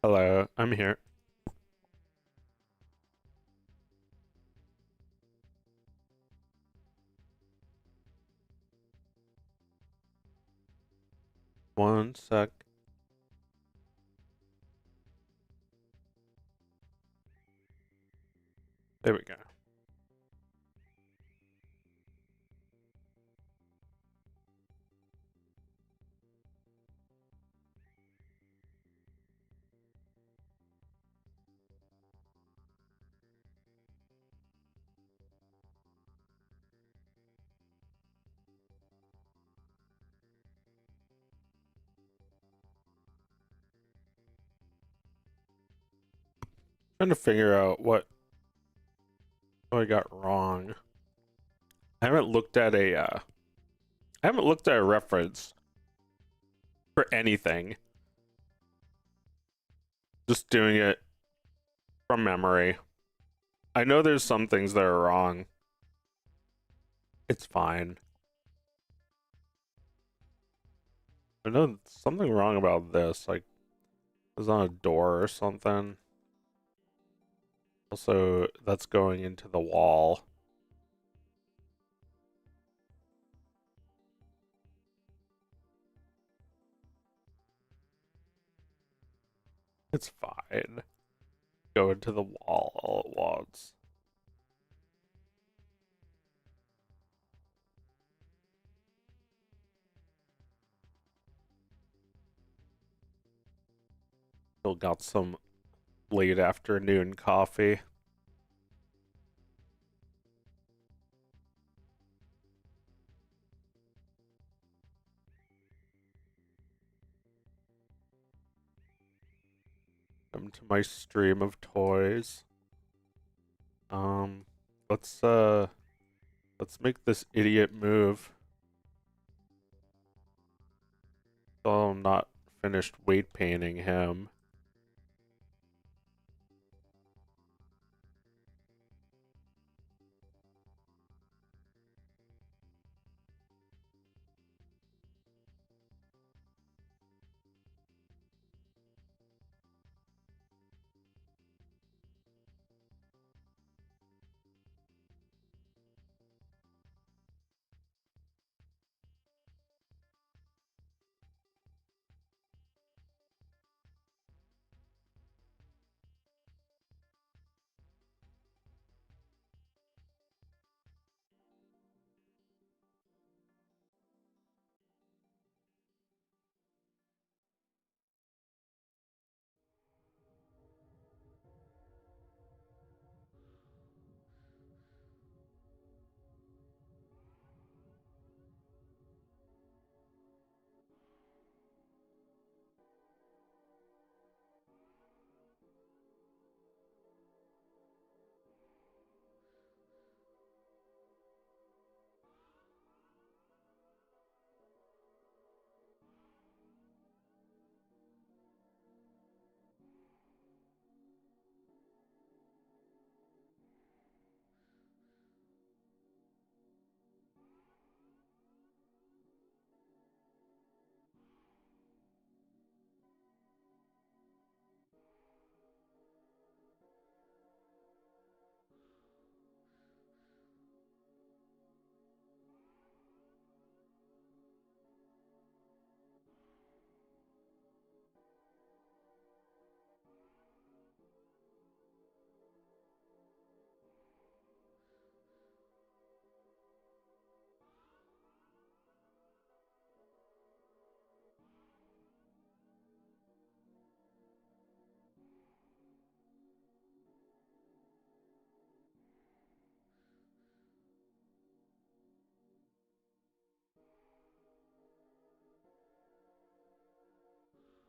Hello, I'm here. One sec. There we go. Trying to figure out what I got wrong. I haven't looked at a reference for anything. Just doing it from memory. I know there's some things that are wrong. It's fine. I know there's something wrong about this, like it was on a door or something. Also, that's going into the wall. It's fine. Go into the wall all at once. Still got some late afternoon coffee. Come to my stream of toys. Um, let's make this idiot move. So I'm not finished weight painting him.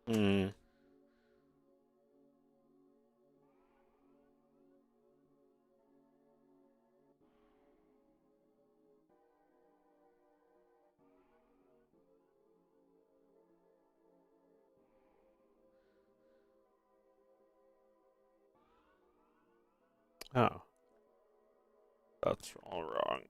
Hmm. Oh, that's all wrong.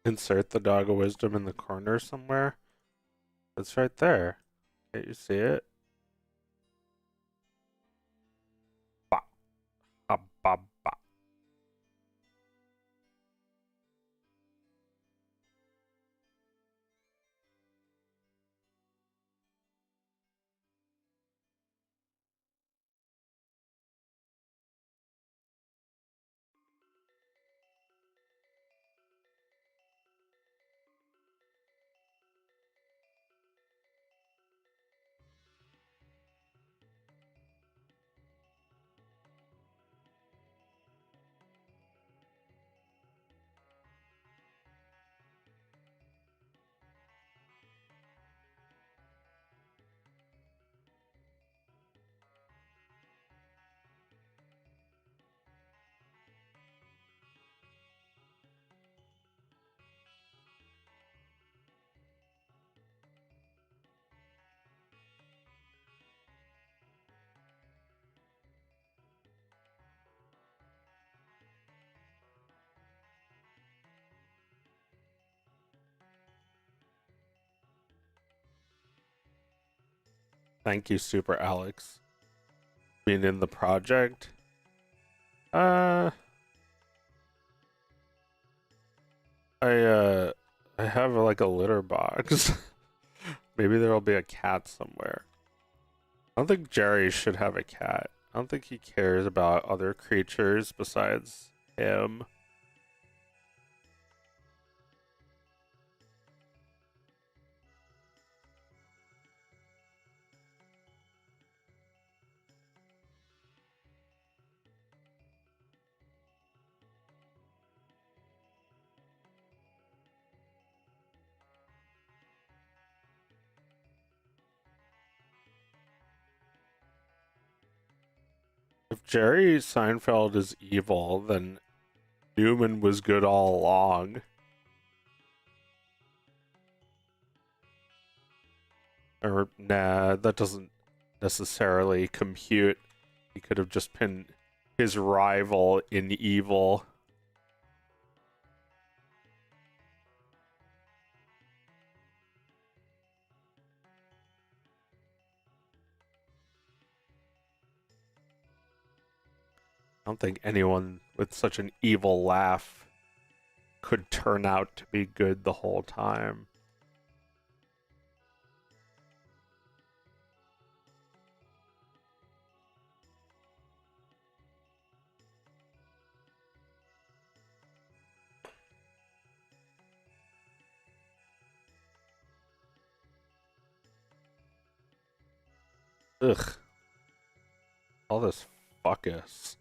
Insert the dog of wisdom in the corner somewhere. It's right there. Can't you see it? Ba, ba, ba, ba. Thank you, Super Alex, being in the project. Uh, I I have like a litter box. Maybe there'll be a cat somewhere. I don't think Jerry should have a cat. I don't think he cares about other creatures besides him. If Jerry Seinfeld is evil, then Newman was good all along. Or, nah, that doesn't necessarily compute. He could have just been his rival in evil. I don't think anyone with such an evil laugh could turn out to be good the whole time. Ugh. All this fuckus.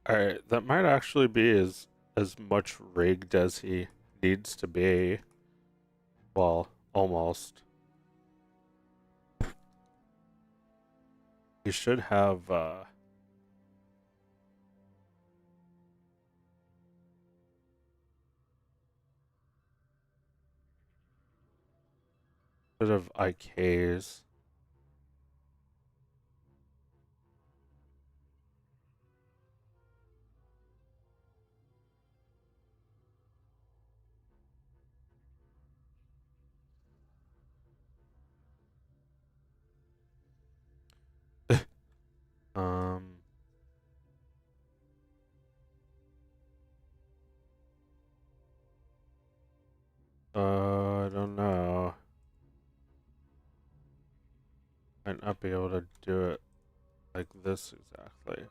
Alright, that might actually be as much rigged as he needs to be. Well, almost. He should have IKs. Um I don't know. Might not be able to do it like this exactly.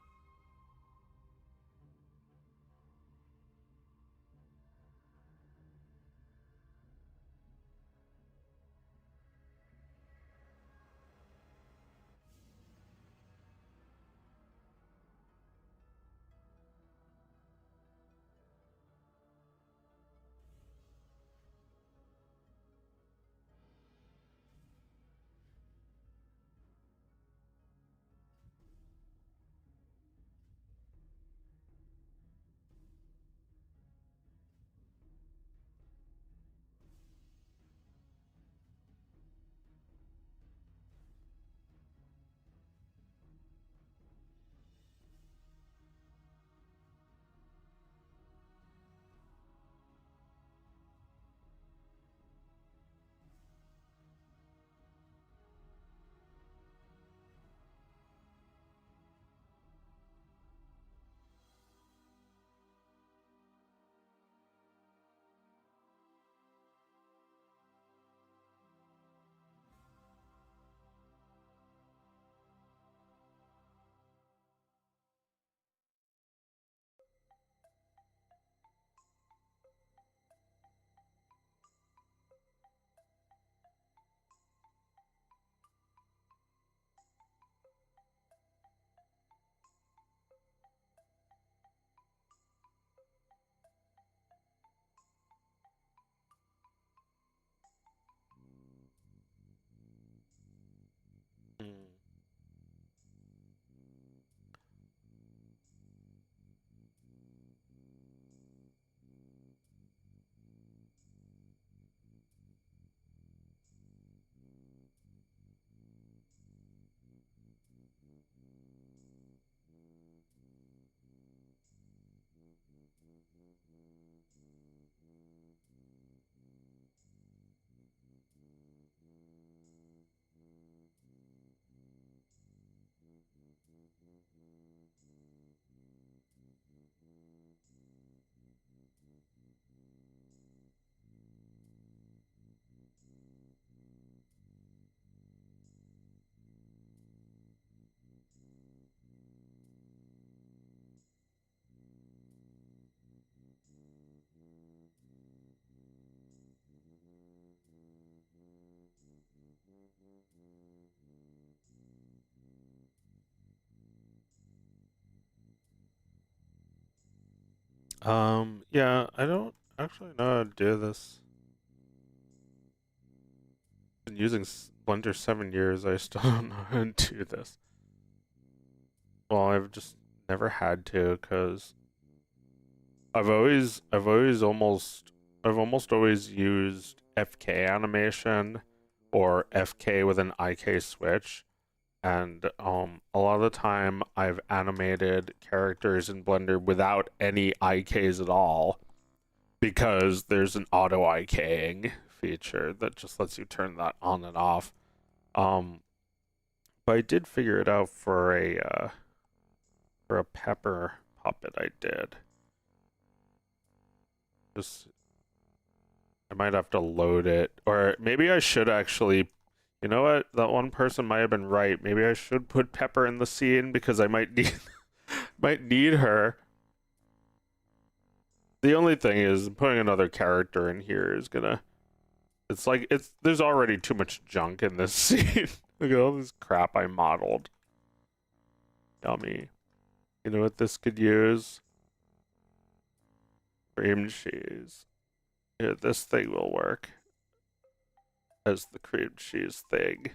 Hmm. Yeah, I don't actually know how to do this. Been using Blender 7 years, I still don't know how to do this. Well, I've just never had to because I've almost always used FK animation or FK with an IK switch. And a lot of the time I've animated characters in Blender without any IKs at all because there's an auto IKing feature that just lets you turn that on and off. Um, but I did figure it out for a pepper puppet I did. Just I might have to load it, or maybe I should actually. You know what? That one person might have been right. Maybe I should put Pepper in the scene because I might need might need her. The only thing is putting another character in here is gonna. It's like there's already too much junk in this scene. Look at all this crap I modeled. Yummy. You know what this could use? Cream cheese. Here, this thing will work as the cream cheese thing.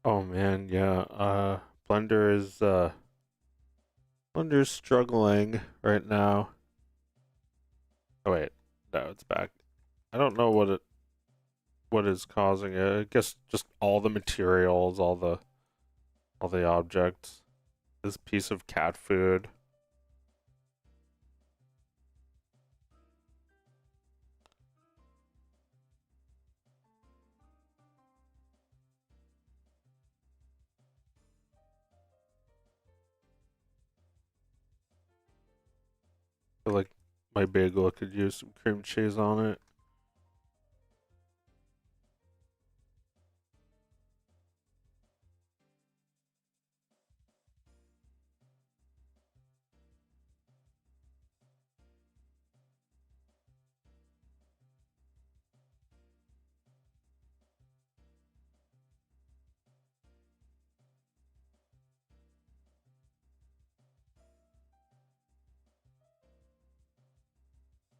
Oh man, yeah. Blender is Blender's struggling right now. Oh wait, no, it's back. I don't know what is causing it. I guess just all the materials, all the objects. This piece of cat food. I feel like my bagel could use some cream cheese on it.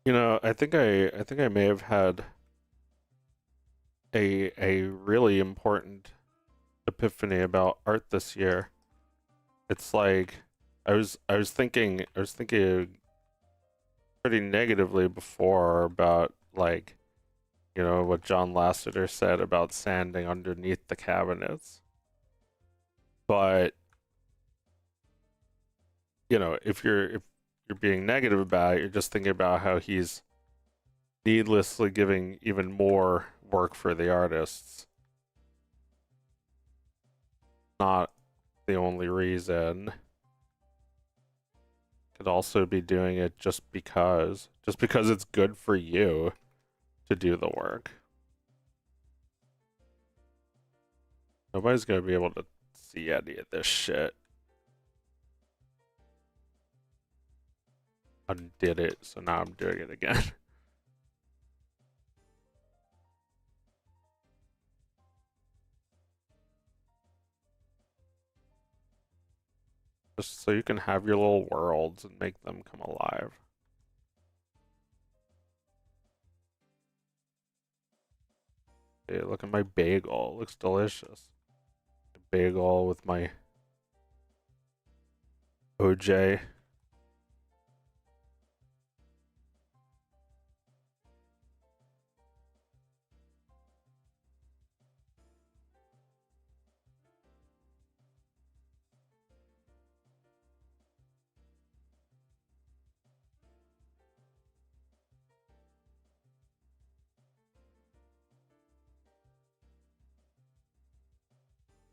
You know, I think I may have had a really important epiphany about art this year. It's like I was thinking pretty negatively before about like, you know, what John Lasseter said about sanding underneath the cabinets. But you know, if you're being negative about it, you're just thinking about how he's needlessly giving even more work for the artists. Not the only reason. Could also be doing it just because it's good for you to do the work. Nobody's gonna be able to see any of this shit. Undid it, so now I'm doing it again. Just so you can have your little worlds and make them come alive. Hey, look at my bagel. It looks delicious. Bagel with my OJ.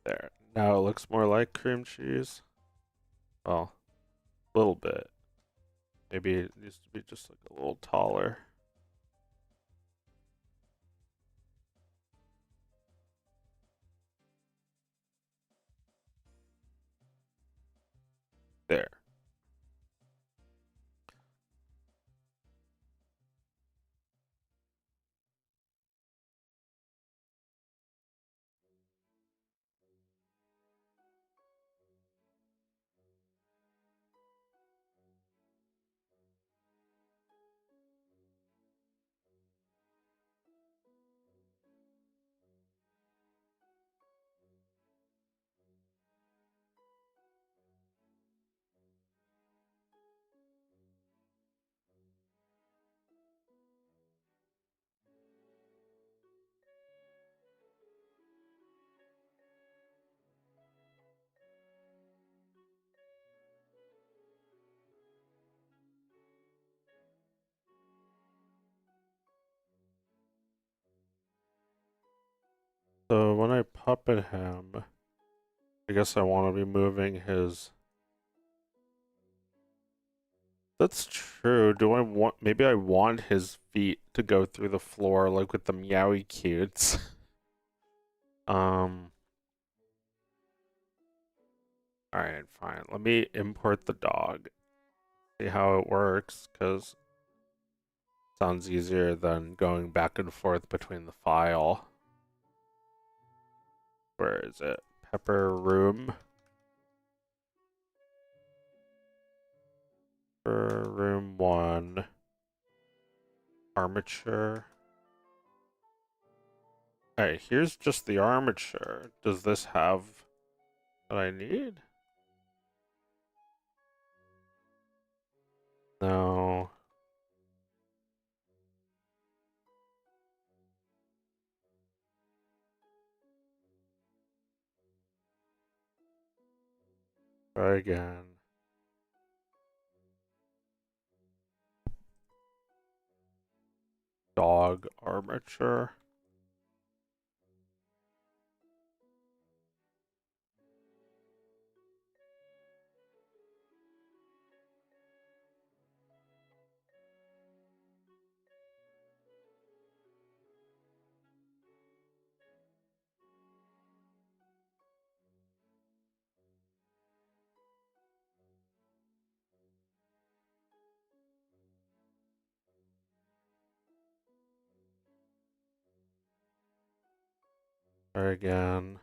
There. Now it looks more like cream cheese. Well, a little bit. Maybe it needs to be just like a little taller. There. So when I puppet him, I guess I want to be moving his. That's true. Do I want, maybe I want his feet to go through the floor like with the meowy cutes. Um, alright, fine. Let me import the dog. See how it works, because it sounds easier than going back and forth between the file. Where is it? Pepper room. Pepper room 1. Armature. Hey, here's just the armature. Does this have what I need? No. Try again. Dog armature. Try again.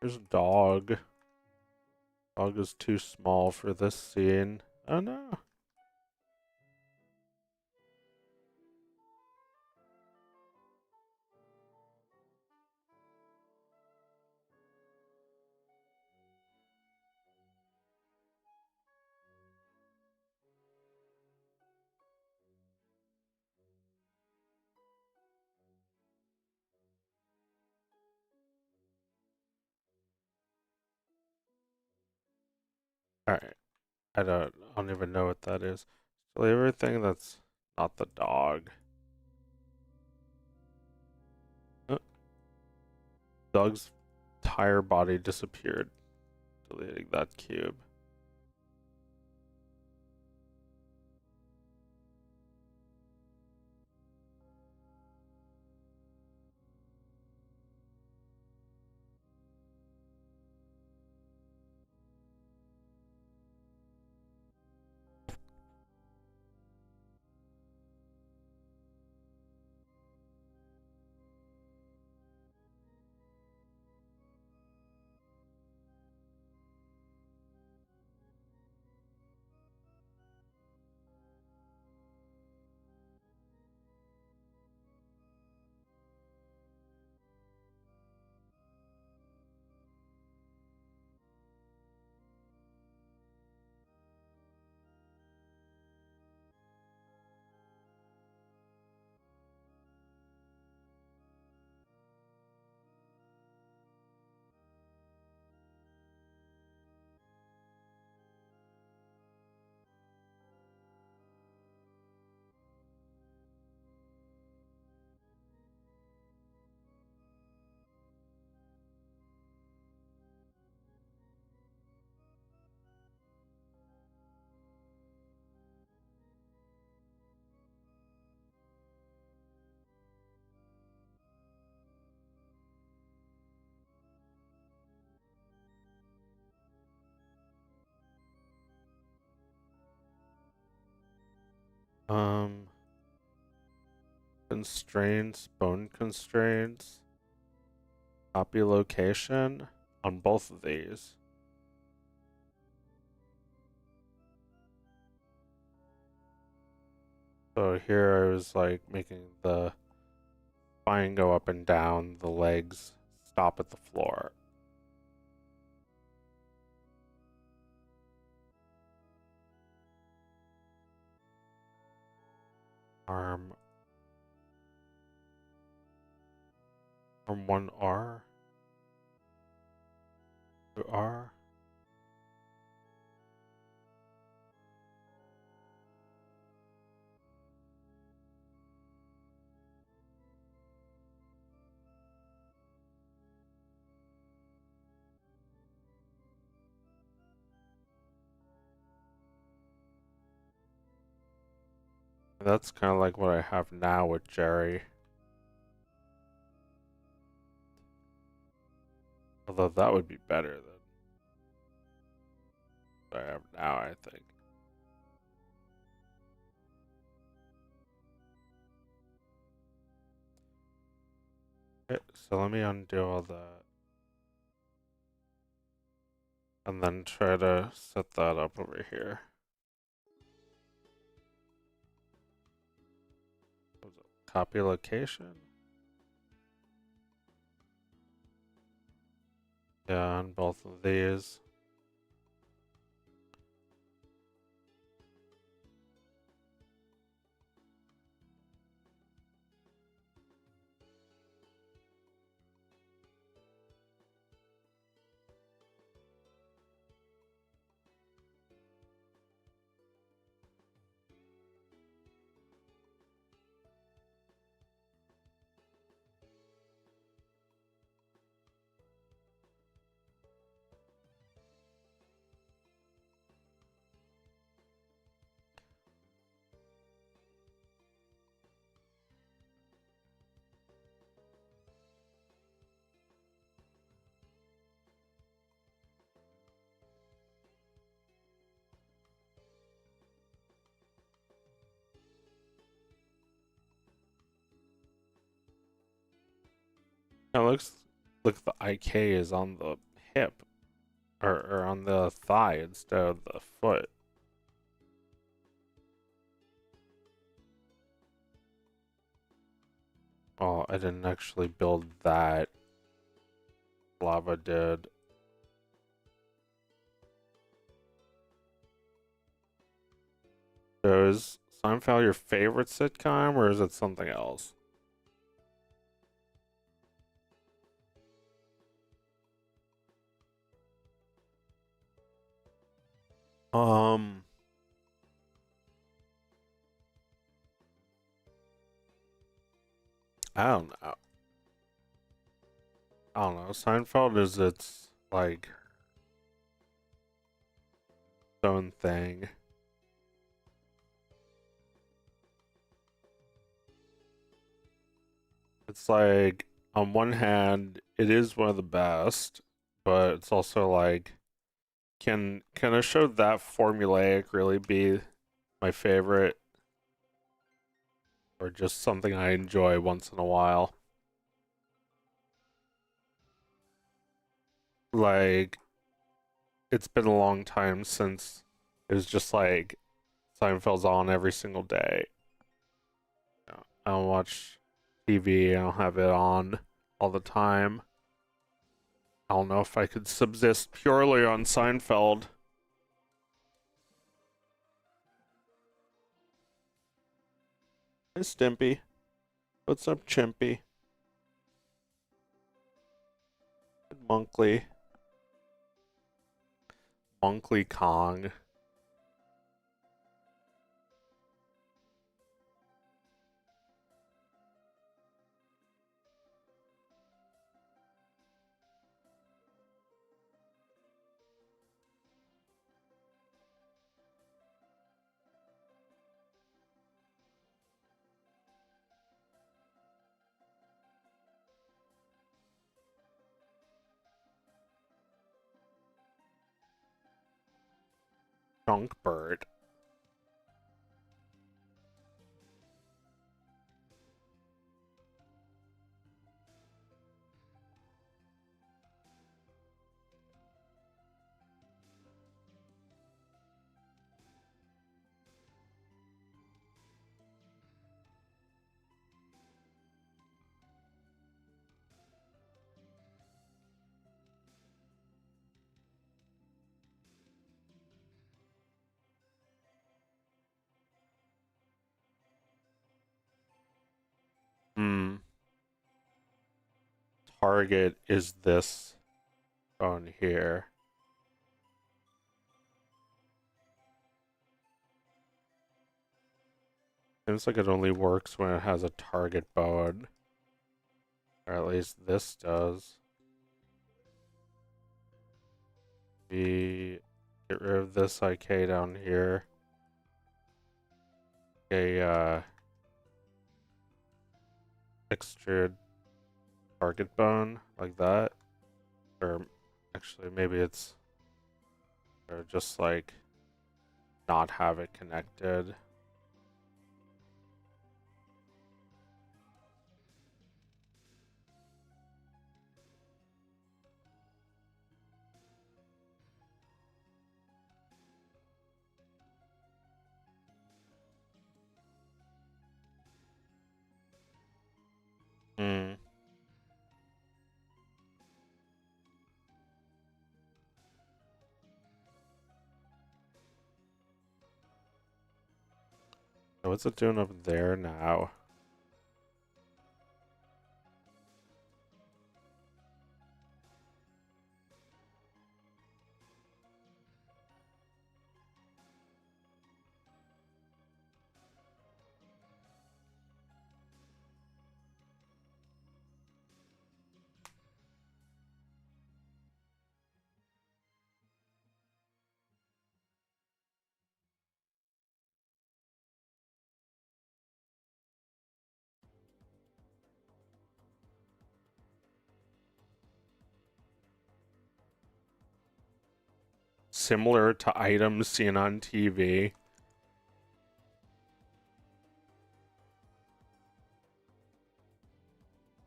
There's a dog. Dog is too small for this scene. Oh no. Alright. I don't even know what that is. So everything that's not the dog. Dog's entire body disappeared, deleting that cube. Um, constraints, bone constraints, copy location on both of these. So here I was like making the spine go up and down, the legs stop at the floor. Arm from 1R to R. That's kind of like what I have now with Jerry. Although that would be better than what I have now, I think. Okay, so let me undo all that. And then try to set that up over here. Copy location. Yeah, on both of these. It looks like the IK is on the hip or on the thigh instead of the foot. Oh, I didn't actually build that. Lava did. So is Seinfeld your favorite sitcom or is it something else? Um, I don't know. I don't know. Seinfeld is its like own thing. It's like on one hand, it is one of the best, but it's also like can a show that formulaic really be my favorite or just something I enjoy once in a while? Like it's been a long time since it was just like Seinfeld's on every single day. I don't watch TV, I don't have it on all the time. I don't know if I could subsist purely on Seinfeld. Hey, Stimpy. What's up, Chimpy? Monkley. Monkley Kong. Bird. Hmm. Target is this on here. Seems like it only works when it has a target bone. Or at least this does. Get rid of this IK down here. A extra target bone like that. Or actually maybe it's or just like not have it connected. Hmm. What's it doing up there now? Similar to items seen on TV.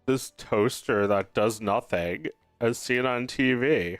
This toaster that does nothing as seen on TV.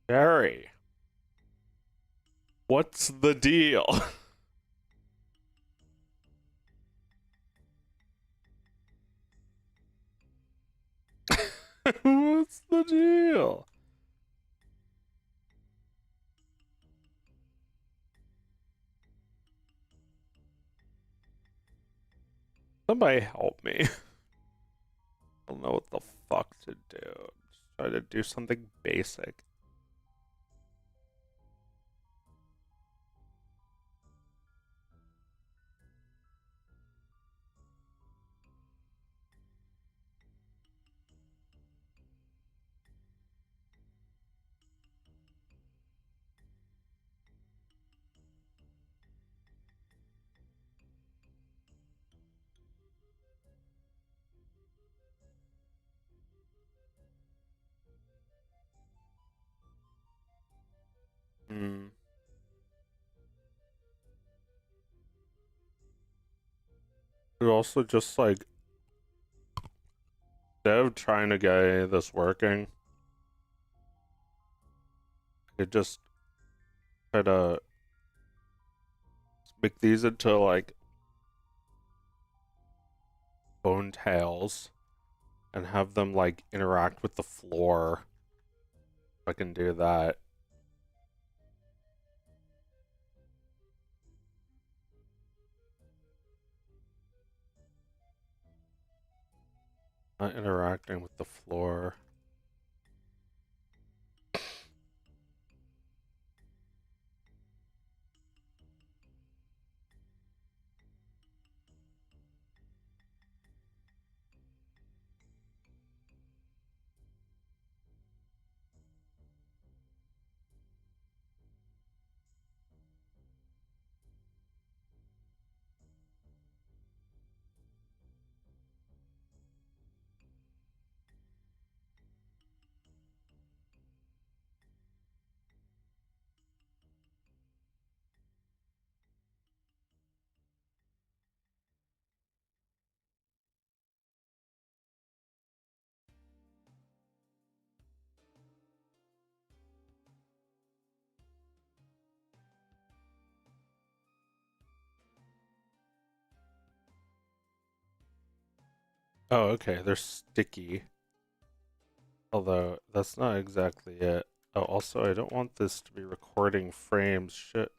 Barry, what's the deal? What's the deal? Somebody help me. I don't know what the fuck to do. Just try to do something basic. Hmm. Could also just like, instead of trying to get this working, I could just try to make these into like bone tails and have them like interact with the floor. If I can do that. Not interacting with the floor. Oh, okay, they're sticky. Although, that's not exactly it. Oh, also, I don't want this to be recording frames. Shit.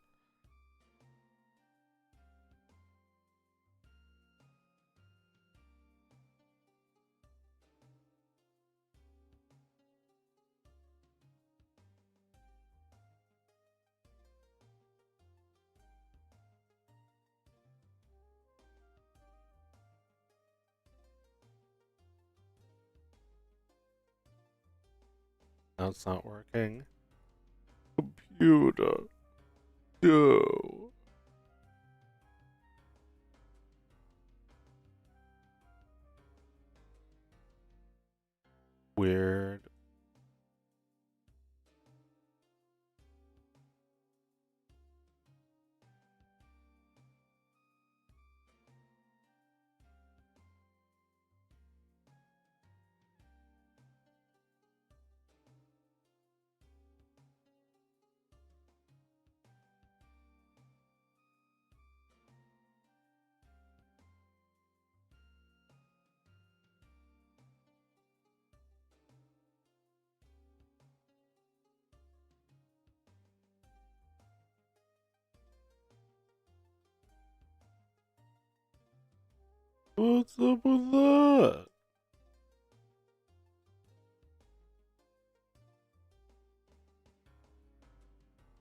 Now it's not working. Computer. No. Weird. What's up with that?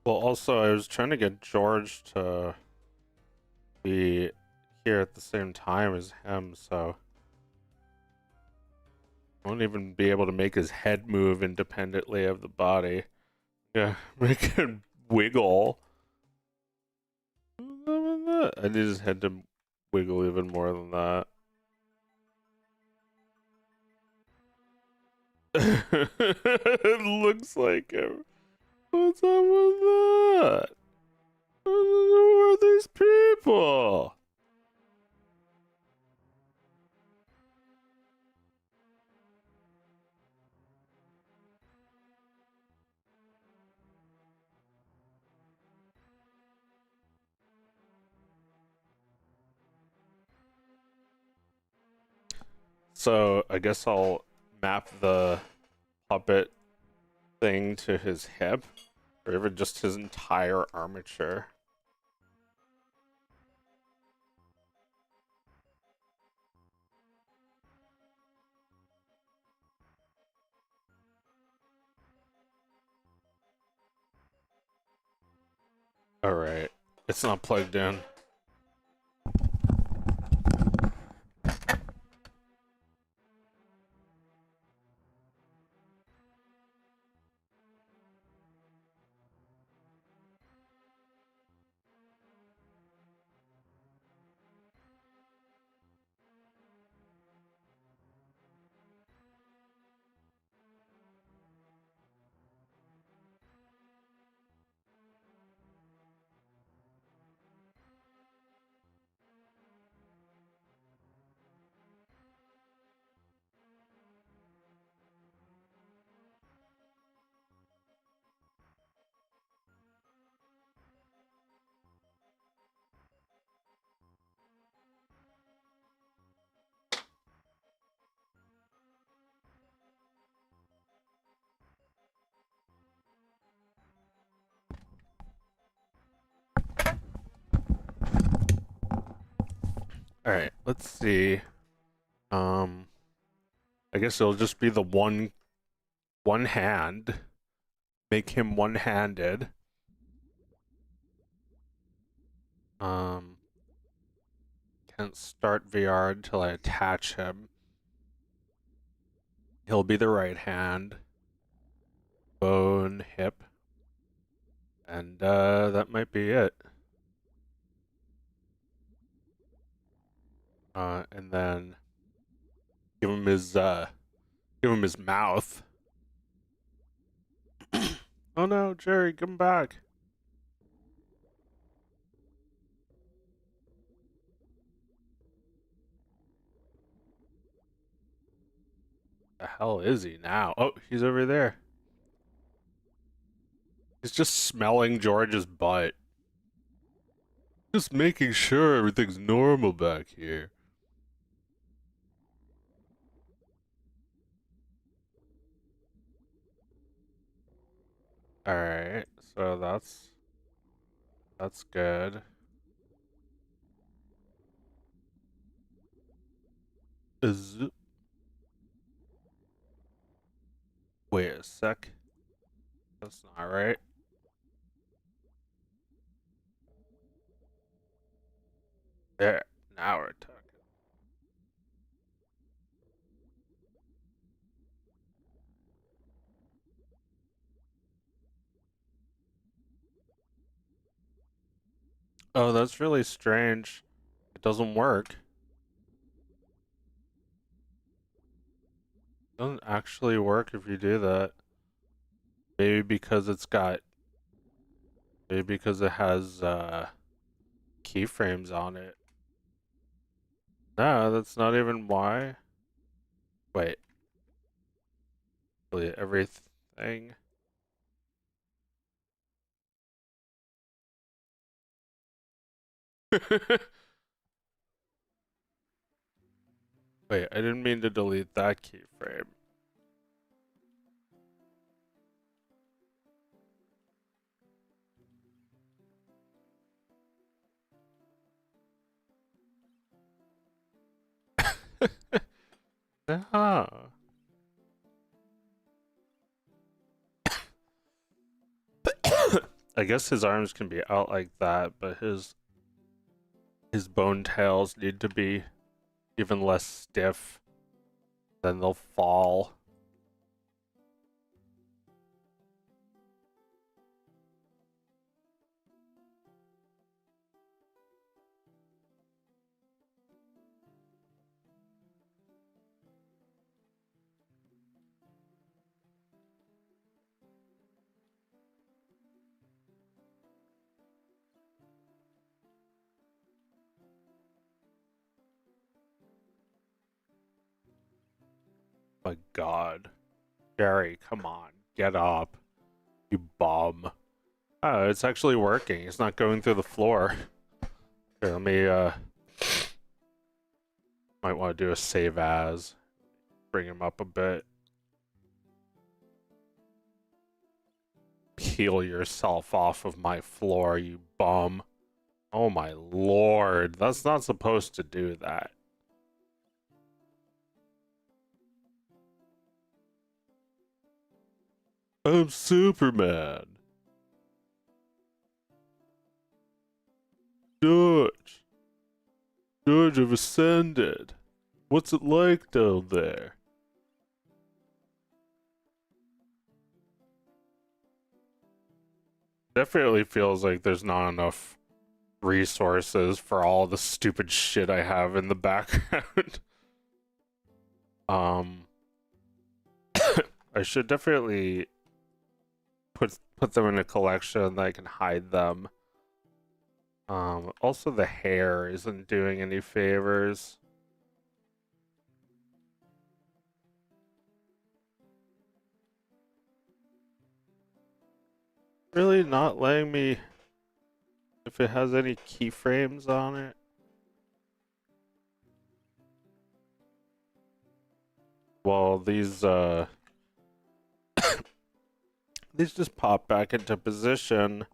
Well, also, I was trying to get George to be here at the same time as him, so I won't even be able to make his head move independently of the body. Yeah, make it wiggle. What's up with that? I need his head to wiggle even more than that. It looks like him. What's up with that? Who are these people? So I guess I'll map the puppet thing to his hip, or even just his entire armature. Alright. It's not plugged in. Alright, let's see. I guess it'll just be the one hand. Make him one-handed. Can't start VR until I attach him. He'll be the right hand. Bone, hip. And that might be it. And then give him his mouth. Oh no, Jerry, come back. The hell is he now? Oh, he's over there. He's just smelling George's butt. Just making sure everything's normal back here. Alright, so that's good. Wait a sec. That's not right. There, now we're talking. Oh, that's really strange. It doesn't work. It doesn't actually work if you do that. Maybe because it has keyframes on it. No, that's not even why. Wait. Delete everything. Wait, I didn't mean to delete that keyframe. No. I guess his arms can be out like that, but his bone tails need to be even less stiff. Then they'll fall. My god. Jerry, come on. Get up. You bum. Oh, it's actually working. It's not going through the floor. Here, let me, might want to do a save as. bring him up a bit. Peel yourself off of my floor, you bum. Oh my lord, that's not supposed to do that. I'm Superman. George. George, I've ascended. What's it like down there? Definitely feels like there's not enough resources for all the stupid shit I have in the background. um, I should definitely put them in a collection that I can hide them. Also the hair isn't doing any favors. Really not letting me if it has any keyframes on it. Well, these just pop back into position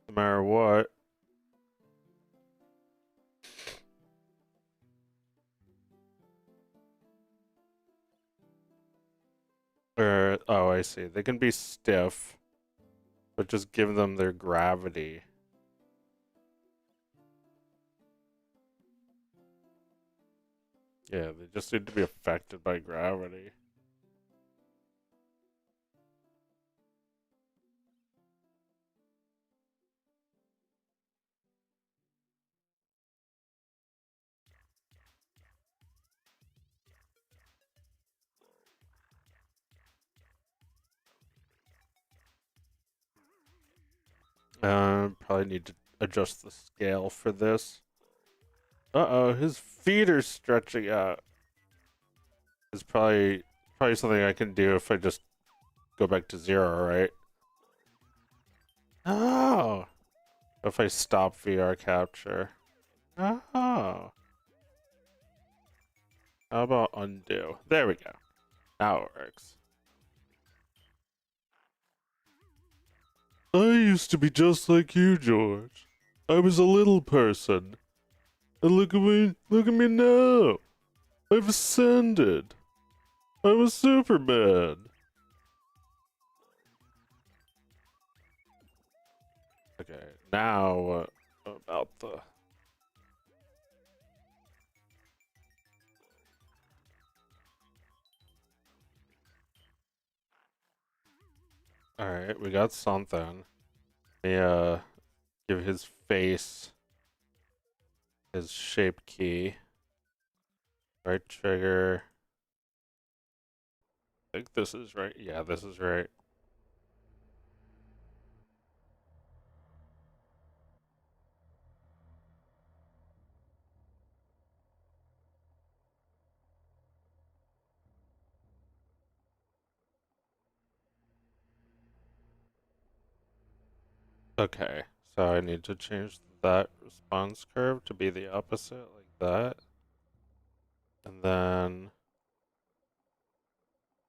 no matter what. Or, oh, I see. They can be stiff, but just give them their gravity. Yeah, they just need to be affected by gravity. Probably need to adjust the scale for this. Uh-oh, his feet are stretching out. It's probably something I can do if I just go back to 0, right? Oh, if I stop VR capture. Oh, how about undo? There we go. Now it works. I used to be just like you, George. I was a little person. And look at me now. I've ascended. I'm a Superman. Okay, now about the... Alright, we got something. Let me, give his face his shape key. Right trigger. I think this is right. Yeah, this is right. Okay, so I need to change that response curve to be the opposite, like that. And then...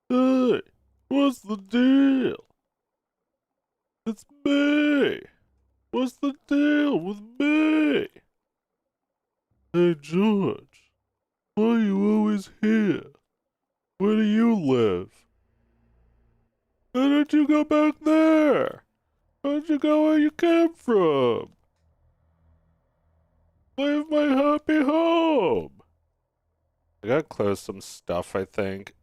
Hey, what's the deal? It's me! What's the deal with me? Hey, George, why are you always here? Where do you live? Why don't you go back there? Why don't you go where you came from? Leave my happy home! I gotta close some stuff, I think.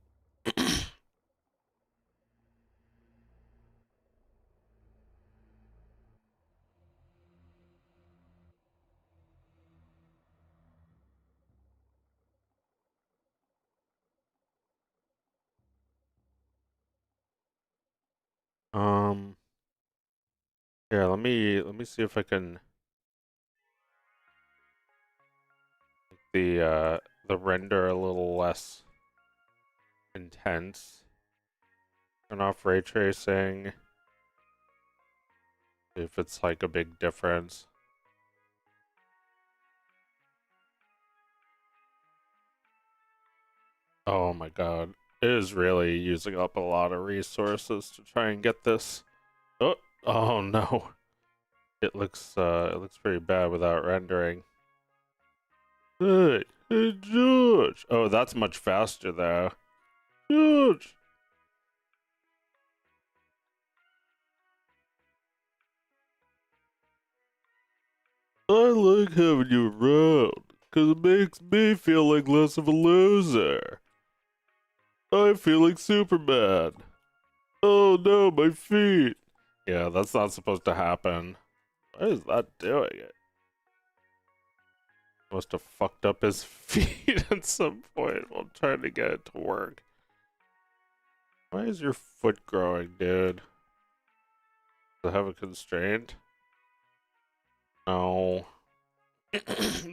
Um, Here, let me see if I can make the render a little less intense. Turn off ray tracing. See if it's like a big difference. Oh my god. It is really using up a lot of resources to try and get this. Oh, oh no. It looks pretty bad without rendering. Hey, George. Oh, that's much faster though. George. I like having you around, cause it makes me feel like less of a loser. I feel like Superman. Oh no, my feet. Yeah, that's not supposed to happen. Why is that doing it? Must have fucked up his feet at some point while trying to get it to work. Why is your foot growing, dude? Does it have a constraint? No.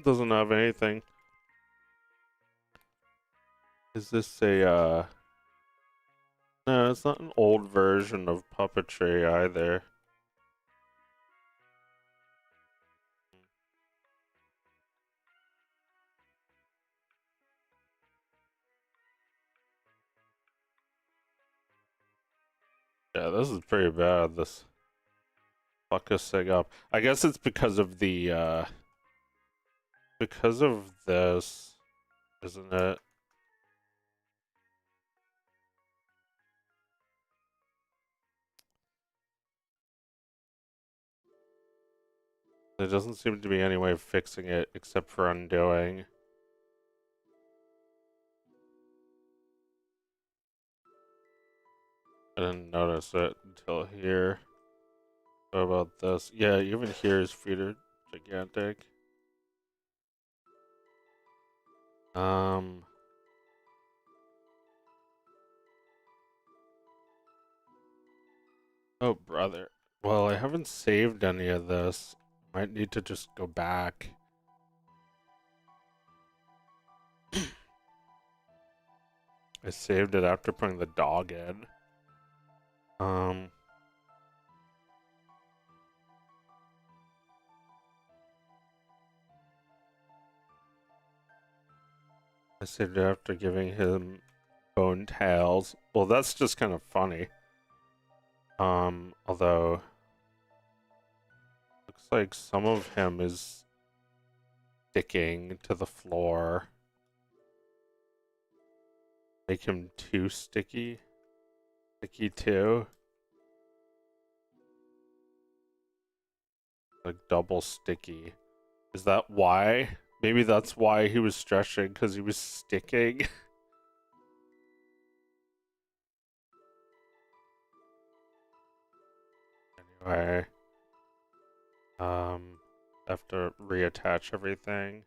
Doesn't have anything. Is this a, no, it's not an old version of puppetry either. Yeah, this is pretty bad. This fuck this thing up. I guess it's because of this, isn't it? There doesn't seem to be any way of fixing it except for undoing. I didn't notice it until here. What about this? Yeah, even here his feet are gigantic. Um, oh brother. Well, I haven't saved any of this. Might need to just go back. I saved it after putting the dog in. Um, I saved it after giving him bone tails. Well, that's just kind of funny. Although looks like some of him is sticking to the floor. Make him too sticky. Sticky too. Like double sticky. Is that why? Maybe that's why he was stretching, because he was sticking. Anyway. Have to reattach everything.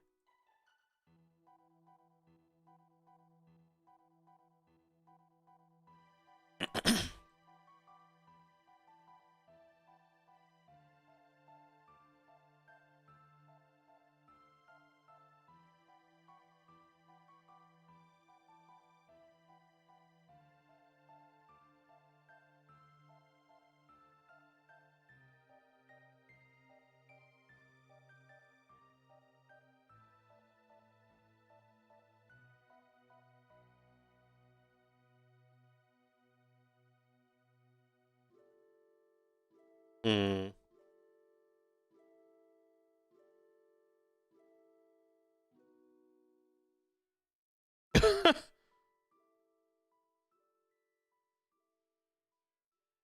Hmm.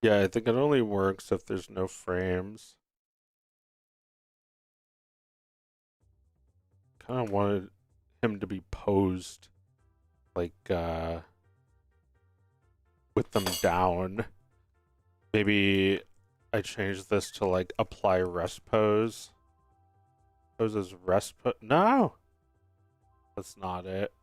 Yeah, I think it only works if there's no frames. Kind of wanted him to be posed like with them down. Maybe I change this to like apply rest pose. Pose as rest pose. No, that's not it.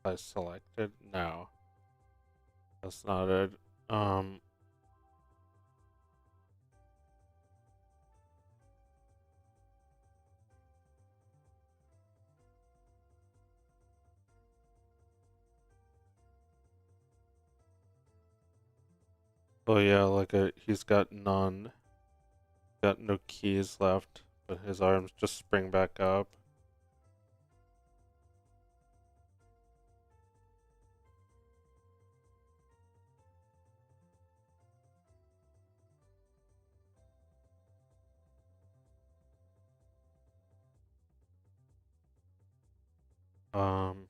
I selected. No, that's not it. Um. Oh yeah, like he's got none. Got no keys left, but his arms just spring back up. Um,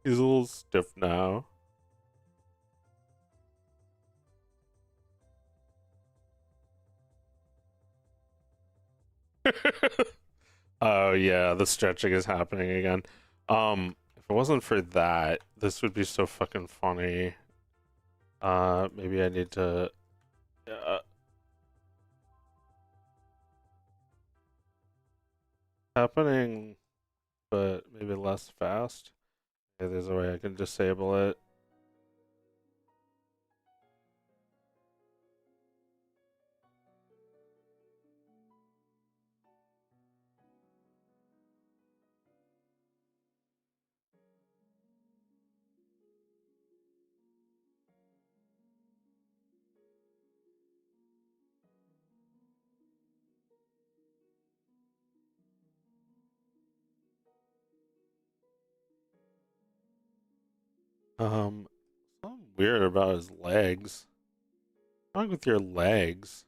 he's a little stiff now. Oh yeah, the stretching is happening again. If it wasn't for that, this would be so fucking funny. Maybe I need to. Uh, happening, but maybe less fast. Okay, there's a way I can disable it. Um, something weird about his legs. What's wrong with your legs?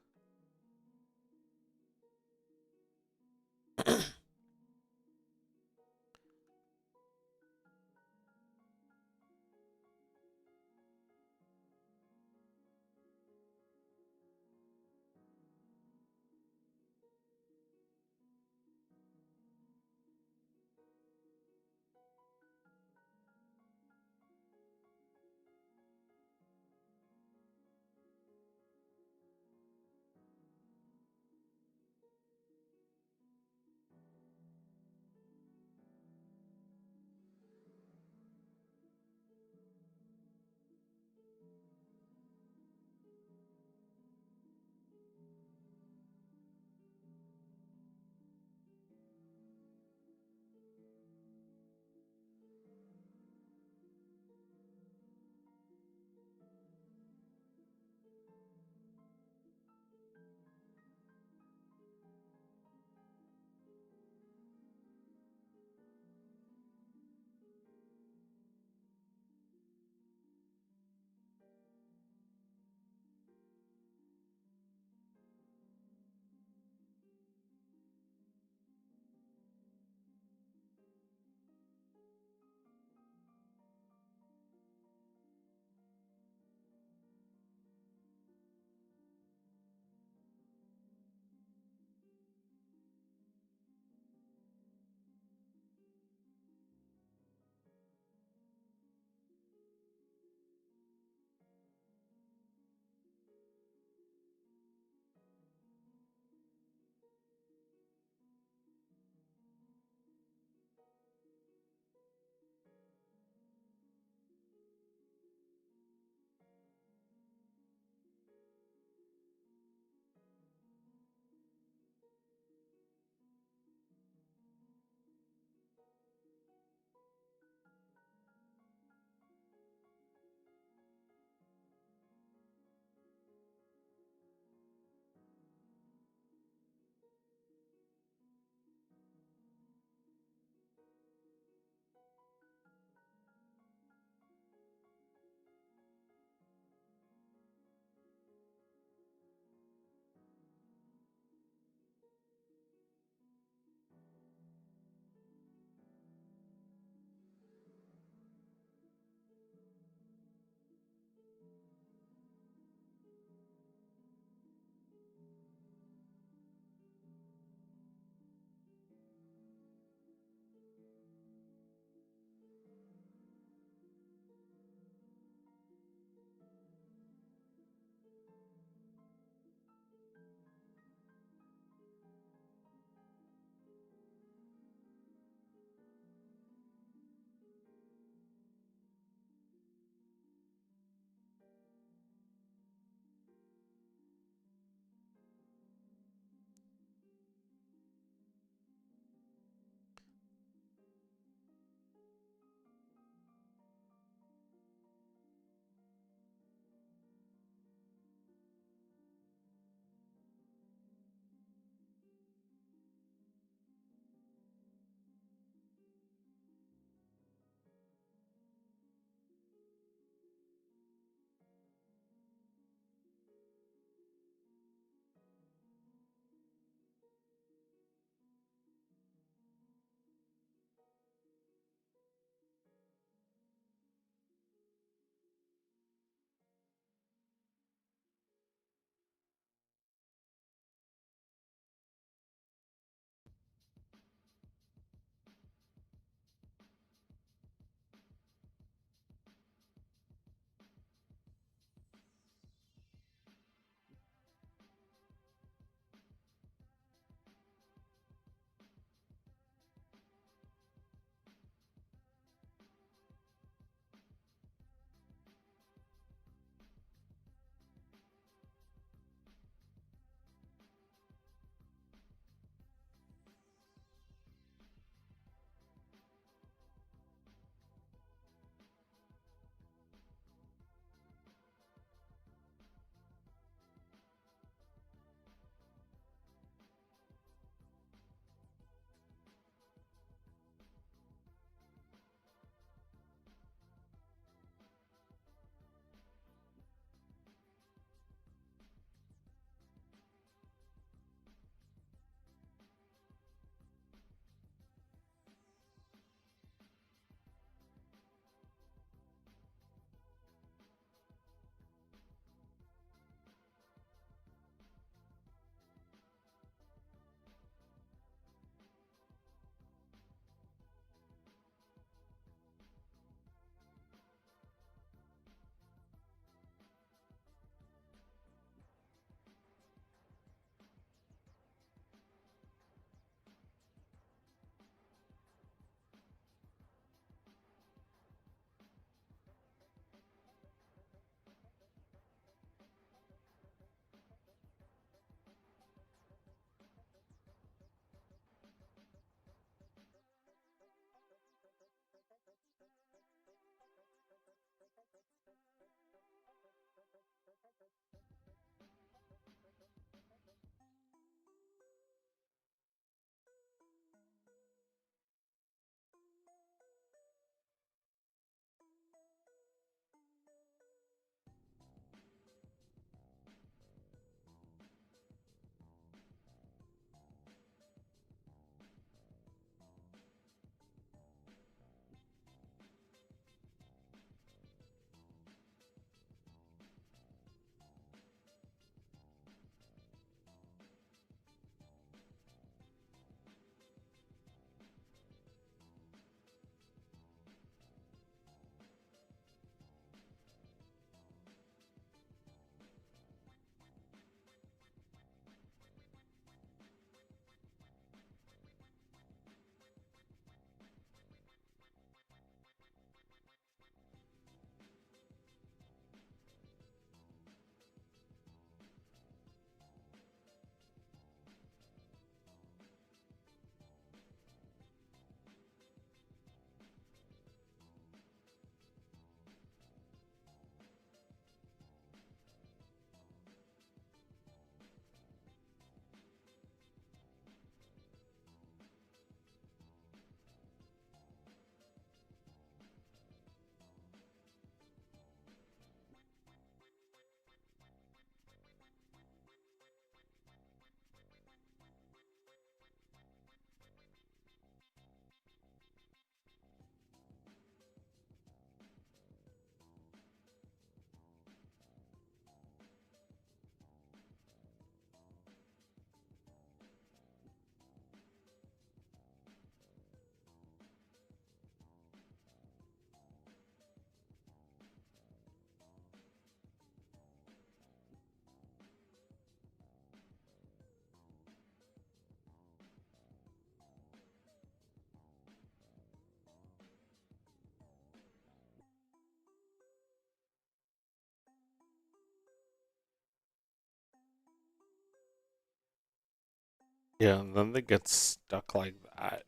Yeah, and then they get stuck like that.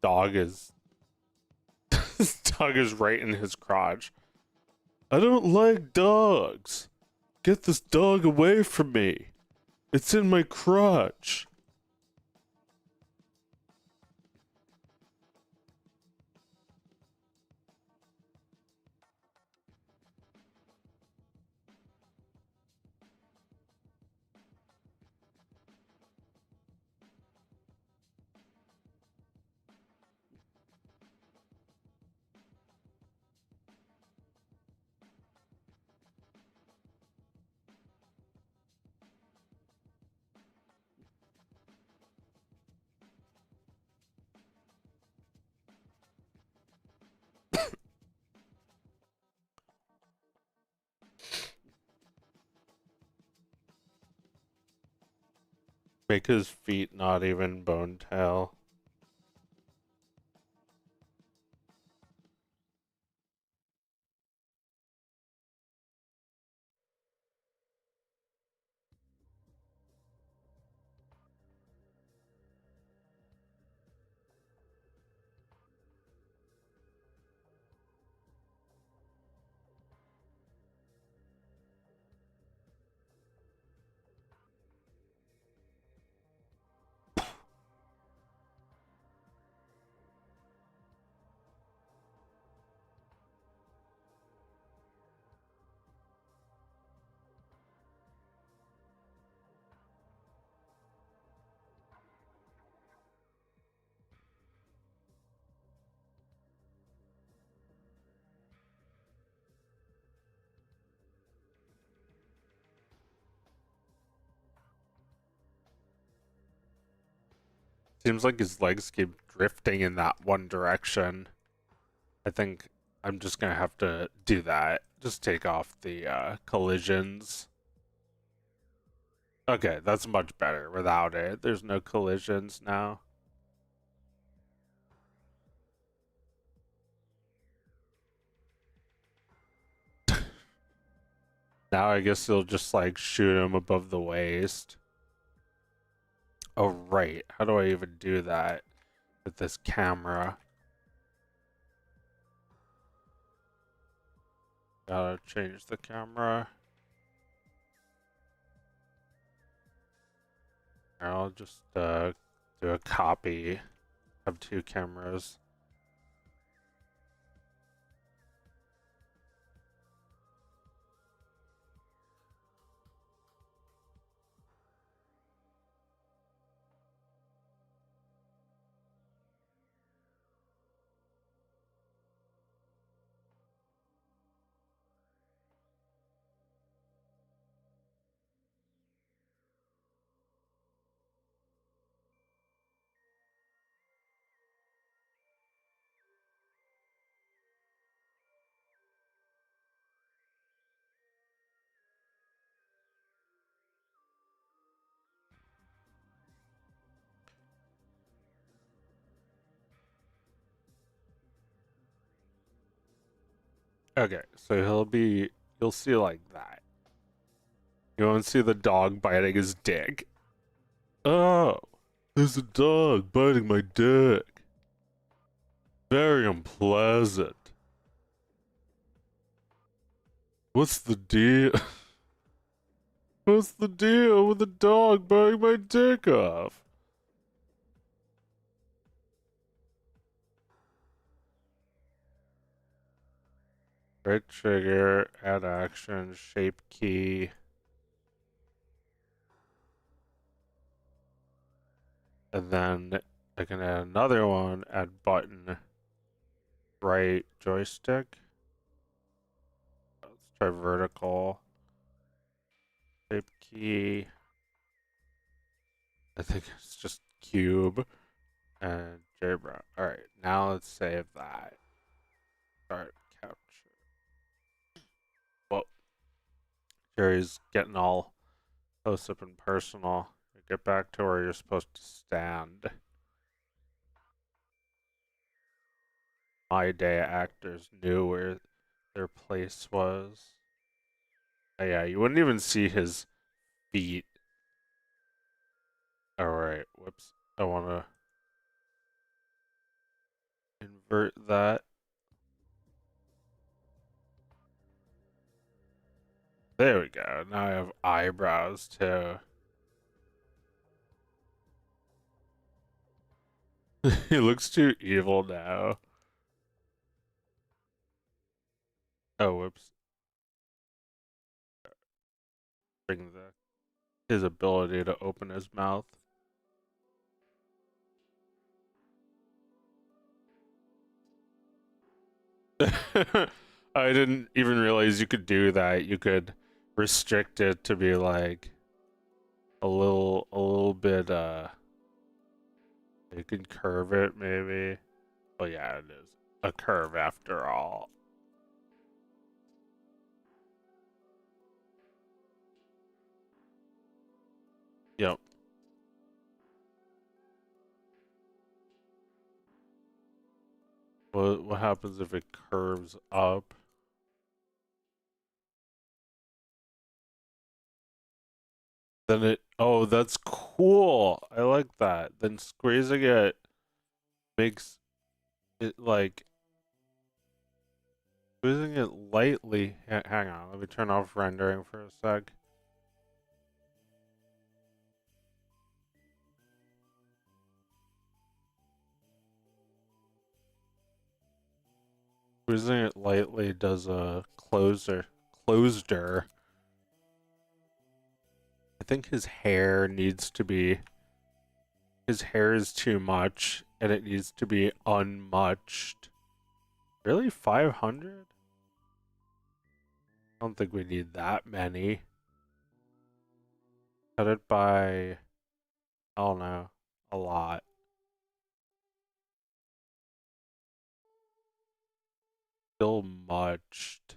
Dog is His dog is right in his crotch. I don't like dogs. Get this dog away from me. It's in my crotch. Make his feet not even bone tail. Seems like his legs keep drifting in that one direction. I think I'm just gonna have to do that. Just take off the collisions. Okay, that's much better without it. There's no collisions now. Now I guess he'll just like shoot him above the waist. Oh, right. How do I even do that with this camera? Gotta change the camera. I'll just do a copy of 2 cameras. Okay, so you'll see like that. You won't see the dog biting his dick. Oh, there's a dog biting my dick. Very unpleasant. What's the deal? What's the deal with the dog biting my dick off? Right trigger, add action, shape key. And then I can add another one, add button, right joystick. Let's try vertical. Shape key. I think it's just cube and JBra. Alright, now let's save that. Start capture. Well, Jerry's getting all close up and personal. Get back to where you're supposed to stand. My day actors knew where their place was. Oh, yeah, you wouldn't even see his feet. Alright, whoops. I want to invert that. There we go. Now I have eyebrows too. He looks too evil now. Oh, whoops. Bring his ability to open his mouth. I didn't even realize you could do that. You could restrict it to be like a little bit you can curve it maybe. Oh yeah, it is a curve after all. Yep. What happens if it curves up? Then oh, that's cool. I like that. Then squeezing it makes it like squeezing it lightly. Hang on, let me turn off rendering for a sec. Squeezing it lightly does a closer. I think his hair needs to be. His hair is too much, and it needs to be unmuched. Really, 500? I don't think we need that many. Cut it by, I don't know, a lot. Still muched.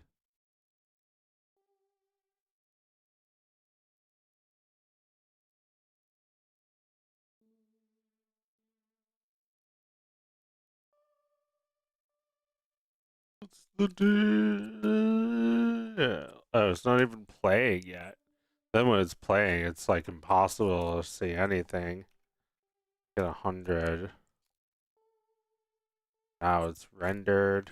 What's the deal? Oh, it's not even playing yet. Then when it's playing, it's like impossible to see anything. Get 100. Now it's rendered.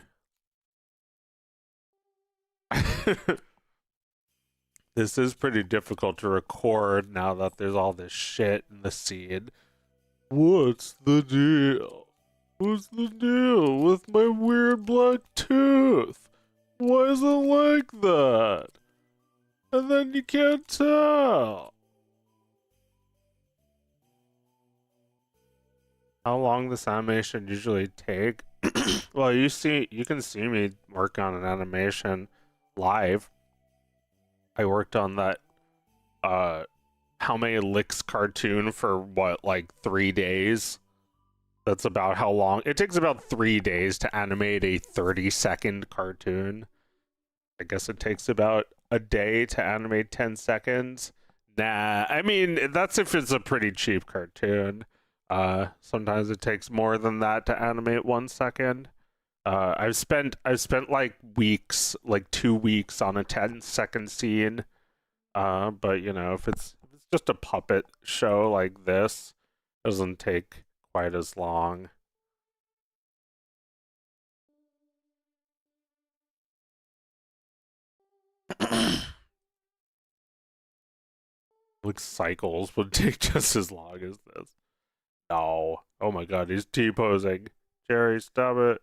This is pretty difficult to record now that there's all this shit in the scene. What's the deal? What's the deal with my weird black tooth? Why is it like that? And then you can't tell. How long this animation usually take? Well, you can see me work on an animation live. I worked on that how many licks cartoon for what, like 3 days? That's about how long it takes. About 3 days to animate a 30-second cartoon. I guess it takes about a day to animate 10 seconds. Nah, I mean, that's if it's a pretty cheap cartoon. Sometimes it takes more than that to animate 1 second. I've spent like weeks, like 2 weeks on a 10-second scene. But you know, if it's just a puppet show like this, it doesn't take quite as long. Like cycles would take just as long as this. No. Oh my god, he's T-posing. Jerry, stop it.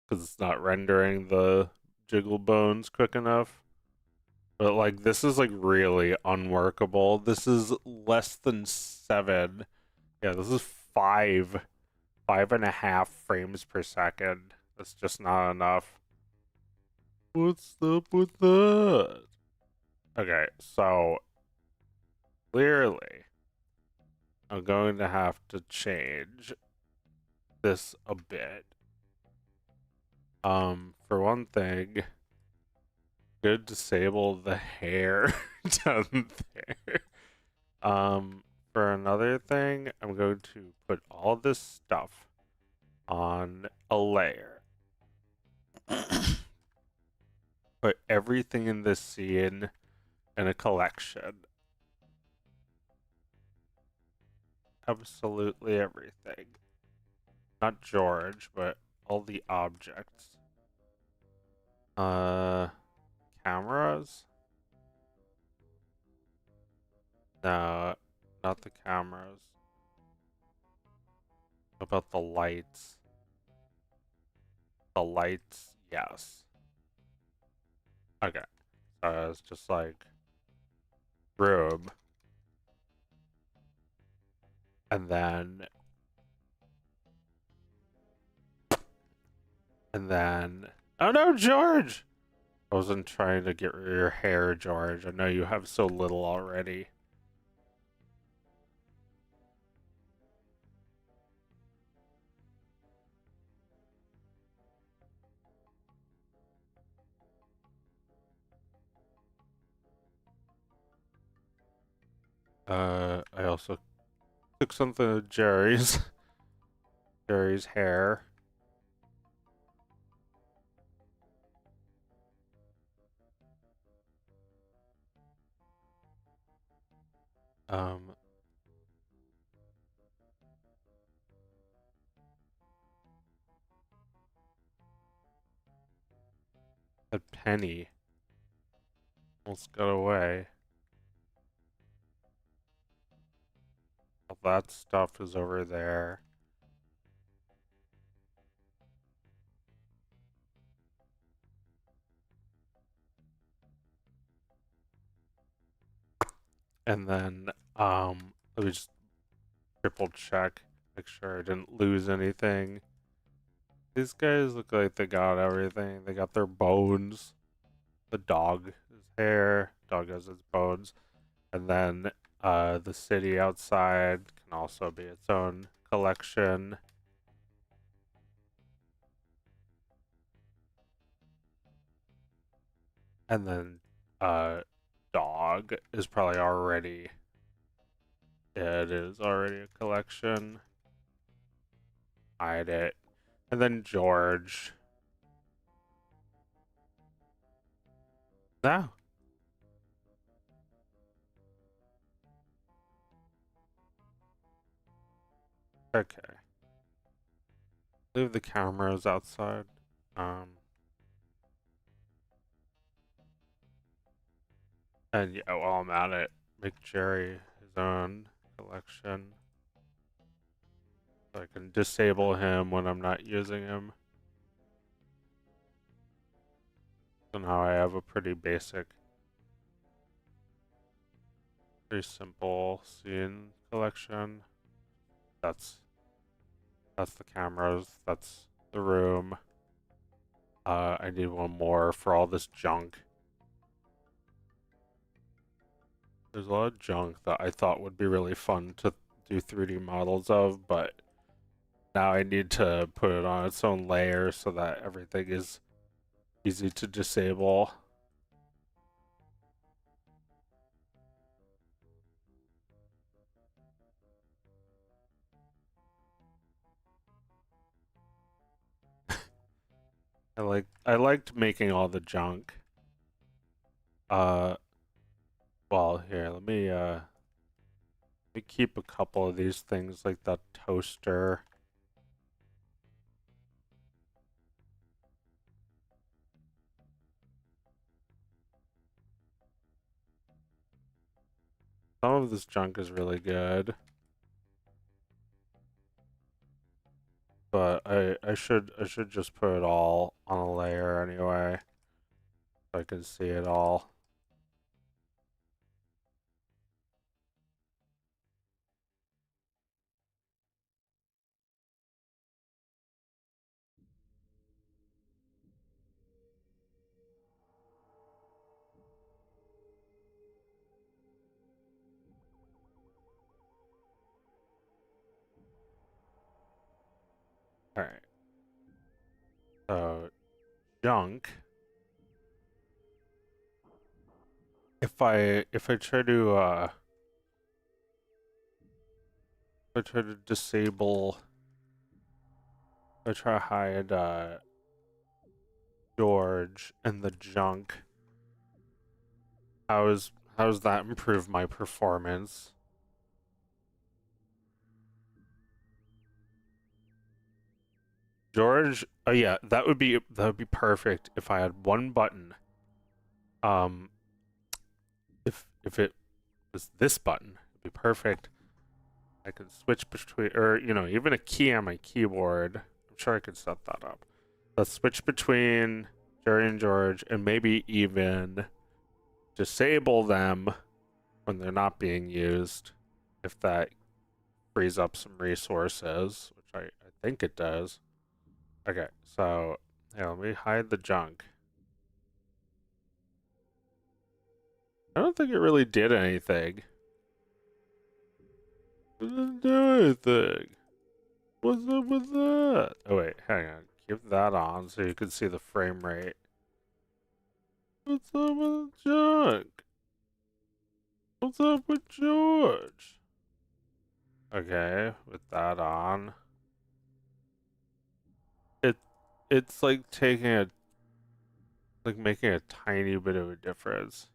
Because it's not rendering the jiggle bones quick enough. But like, this is like really unworkable. This is less than 7. Yeah, this is 5.5 frames per second. That's just not enough. What's up with that? Okay, so clearly I'm going to have to change this a bit. For one thing, good disable the hair down there. For another thing, I'm going to put all this stuff on a layer. Put everything in this scene in a collection. Absolutely everything. Not George, but all the objects. Cameras? No, not the cameras. What about the lights? The lights, yes. Okay. So it's just like room. And then oh no, George! I wasn't trying to get rid of your hair, George. I know you have so little already. I also took something of Jerry's. Jerry's hair. Um, that penny almost got away. All that stuff is over there. And then, let me just triple check, make sure I didn't lose anything. These guys look like they got everything. They got their bones. The dog, his hair. Dog has its bones. And then, the city outside can also be its own collection. And then, dog is probably already, yeah, it is already a collection. Hide it. And then George. No. Okay. Leave the cameras outside. Um, And yeah, while I'm at it, make Jerry his own collection. So I can disable him when I'm not using him. So now I have a pretty basic, pretty simple scene collection. That's the cameras, that's the room. I need one more for all this junk. There's a lot of junk that I thought would be really fun to do 3D models of, but now I need to put it on its own layer so that everything is easy to disable. I liked making all the junk. Well, here, let me keep a couple of these things like that toaster. Some of this junk is really good. But I should just put it all on a layer anyway. So I can see it all. Alright. So junk. If I try to disable, if I try to hide George and the junk, how's that improve my performance? George, oh yeah, that would be perfect if I had one button. If it was this button, it'd be perfect. I could switch between, or you know, even a key on my keyboard. I'm sure I could set that up. Let's switch between Jerry and George, and maybe even disable them when they're not being used, if that frees up some resources, which I think it does. Okay, so yeah, let me hide the junk. I don't think it really did anything. It didn't do anything. What's up with that? Oh wait, hang on. Keep that on so you can see the frame rate. What's up with junk? What's up with George? Okay, with that on. It's like making a tiny bit of a difference.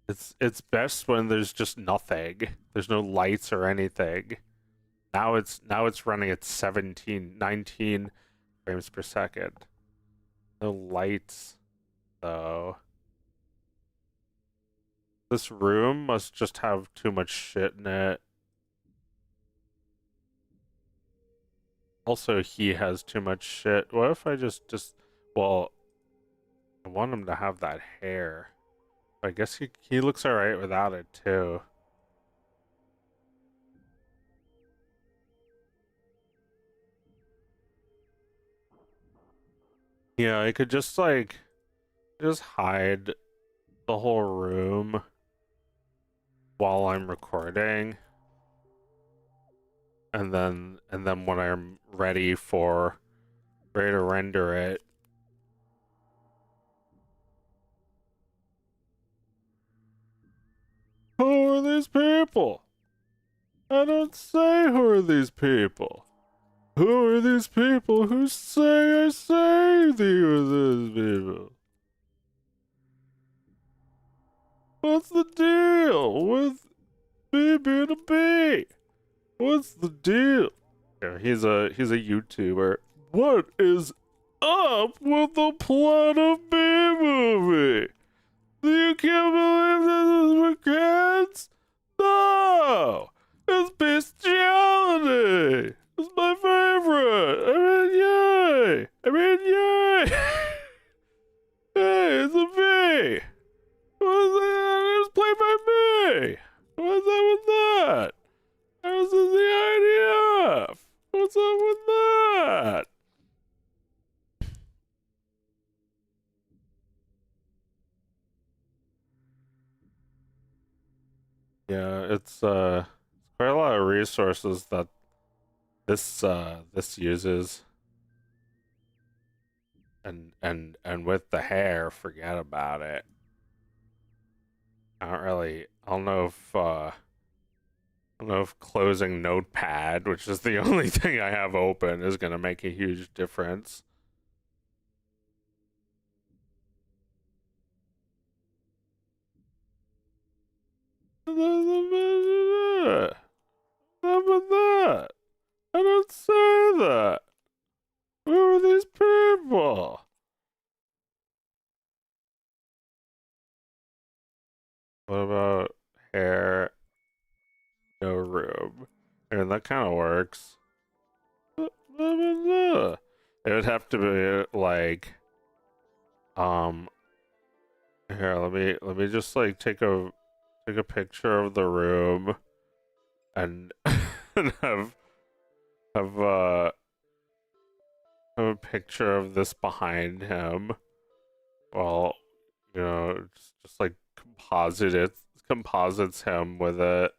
It's best when there's just nothing. There's no lights or anything. Now it's running at 19 frames per second. No lights though. This room must just have too much shit in it. Also, he has too much shit. What if I well, I want him to have that hair. I guess he looks alright without it too. Yeah, I could just just hide the whole room while I'm recording. And then when I'm ready to render it. Who are these people? I don't say who are these people. Who are these people who say I say these are these people? What's the deal with me being a bee? What's the deal? Yeah, he's a YouTuber. What is up with the plot of Bee Movie? You can't believe this is for kids? No! It's bestiality! It's my favorite! I mean, yay! I mean, yay! Hey, it's a V! What's that? It was played by me! What's up with that? I was in the IDF! What's up with that? Yeah, it's quite a lot of resources that this uses. And with the hair, forget about it. I don't know if closing Notepad, which is the only thing I have open, is gonna make a huge difference. Stop with that! I don't say that! Who are these people? What about hair, no room? And that kind of works. It would have to be like, um, here. Let me just like take a picture of the room, and and have have a picture of this behind him. Well, you know, just like composites him with it.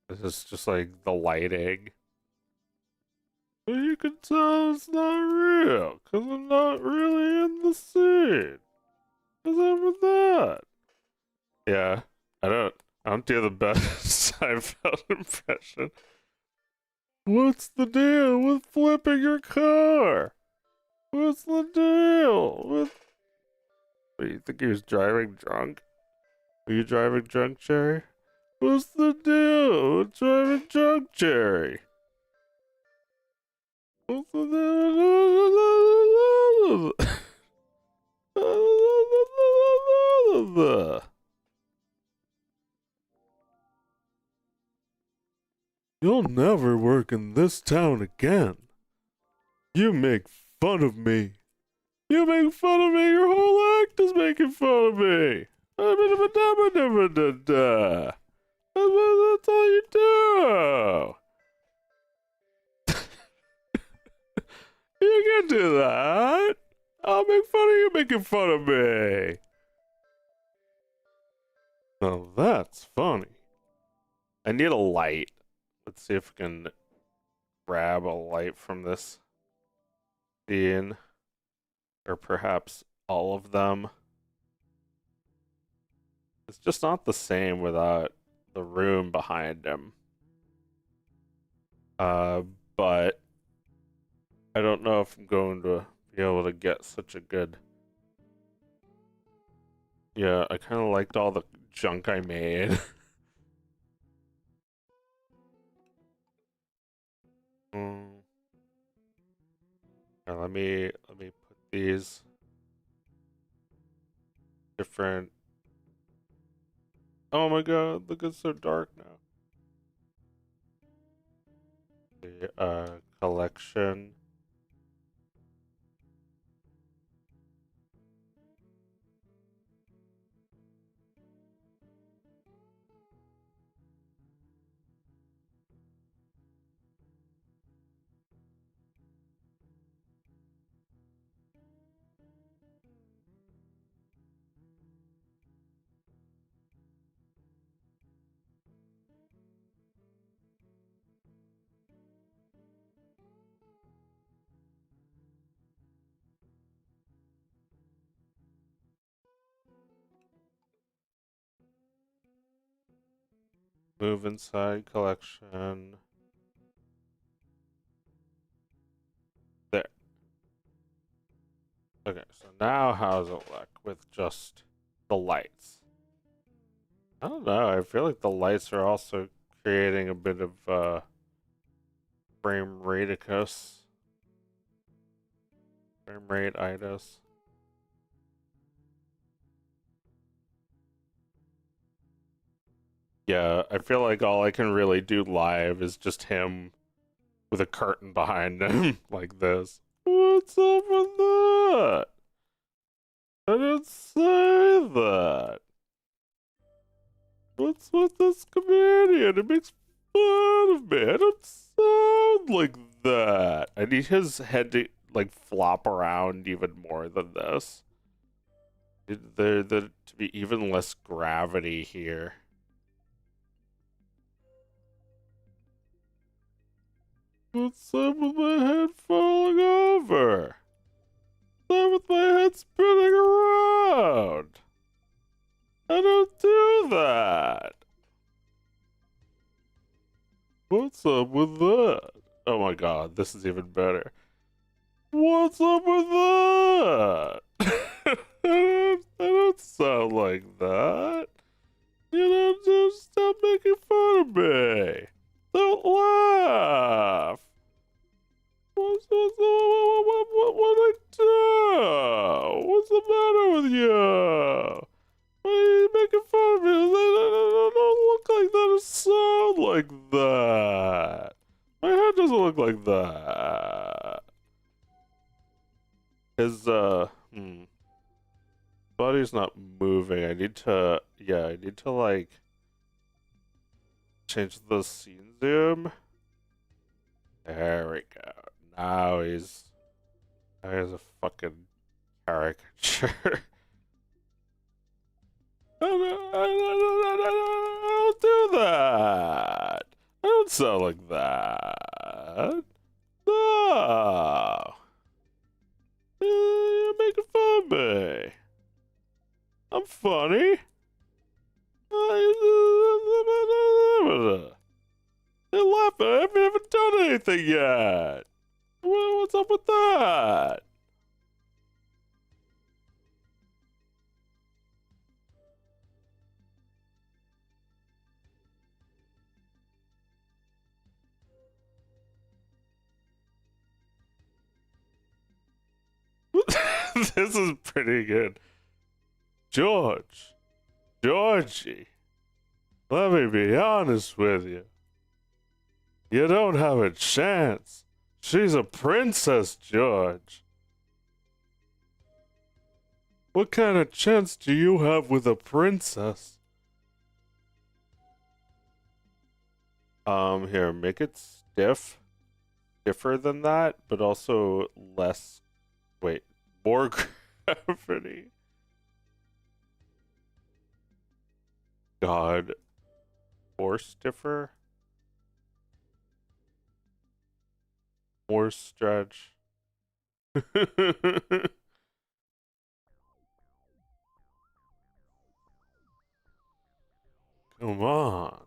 This is just like the lighting. But you can tell it's not real, because I'm not really in the scene. What's up with that? Yeah, I don't do the best Seinfeld impression. What's the deal with flipping your car? What's the deal with... What, you think he was driving drunk? Were you driving drunk, Jerry? What's the deal with driving drunk, Jerry? What's the deal? You'll never work in this town again. You make fun of me. You make fun of me. Your whole act is making fun of me. That's all you do. You can't do that. I'll make fun of you making fun of me. Now that's funny. I need a light. Let's see if we can grab a light from this scene. Or perhaps all of them. It's just not the same without the room behind him. But I don't know if I'm going to be able to get such a good... Yeah, I kind of liked all the junk I made. Yeah, let me put these different... Oh my god, look, it's so dark now. The collection. Move inside collection. There. Okay, so now how does it look with just the lights? I don't know, I feel like the lights are also creating a bit of frame rateicus. Frame rate itis. Yeah, I feel like all I can really do live is just him with a curtain behind him like this. What's up with that? I didn't say that. What's with this comedian? It makes fun of me. I don't sound like that. I need his head to like flop around even more than this. There to be even less gravity here. What's up with my head falling over? What's up with my head spinning around? I don't do that. What's up with that? Oh my god, this is even better. What's up with that? I don't sound like that. You know, just stop making fun of me. Don't laugh. What I do? What's the matter with you? Why are you making fun of me? I don't look like that or sound like that. My head doesn't look like that. His, body's not moving. I need to, yeah, I need to, like, change the scene zoom. There we go. Now he's a fucking caricature. I don't do that. I don't sound like that. No. You're making fun of me. I'm funny. They're laughing. I haven't done anything yet. What's up with that? This is pretty good. Georgie, let me be honest with you. You don't have a chance. She's a princess, George. What kind of chance do you have with a princess? Here, make it stiffer than that, but also less, wait, more gravity. God, more stiffer, more stretch. Come on.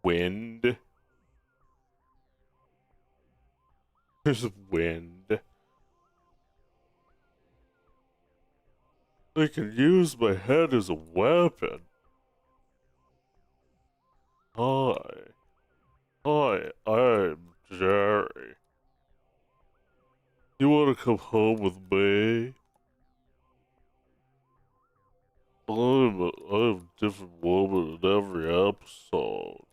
Wind. There's wind. I can use my head as a weapon. Hi. Hi, I'm Jerry. You wanna come home with me? I'm a different woman in every episode.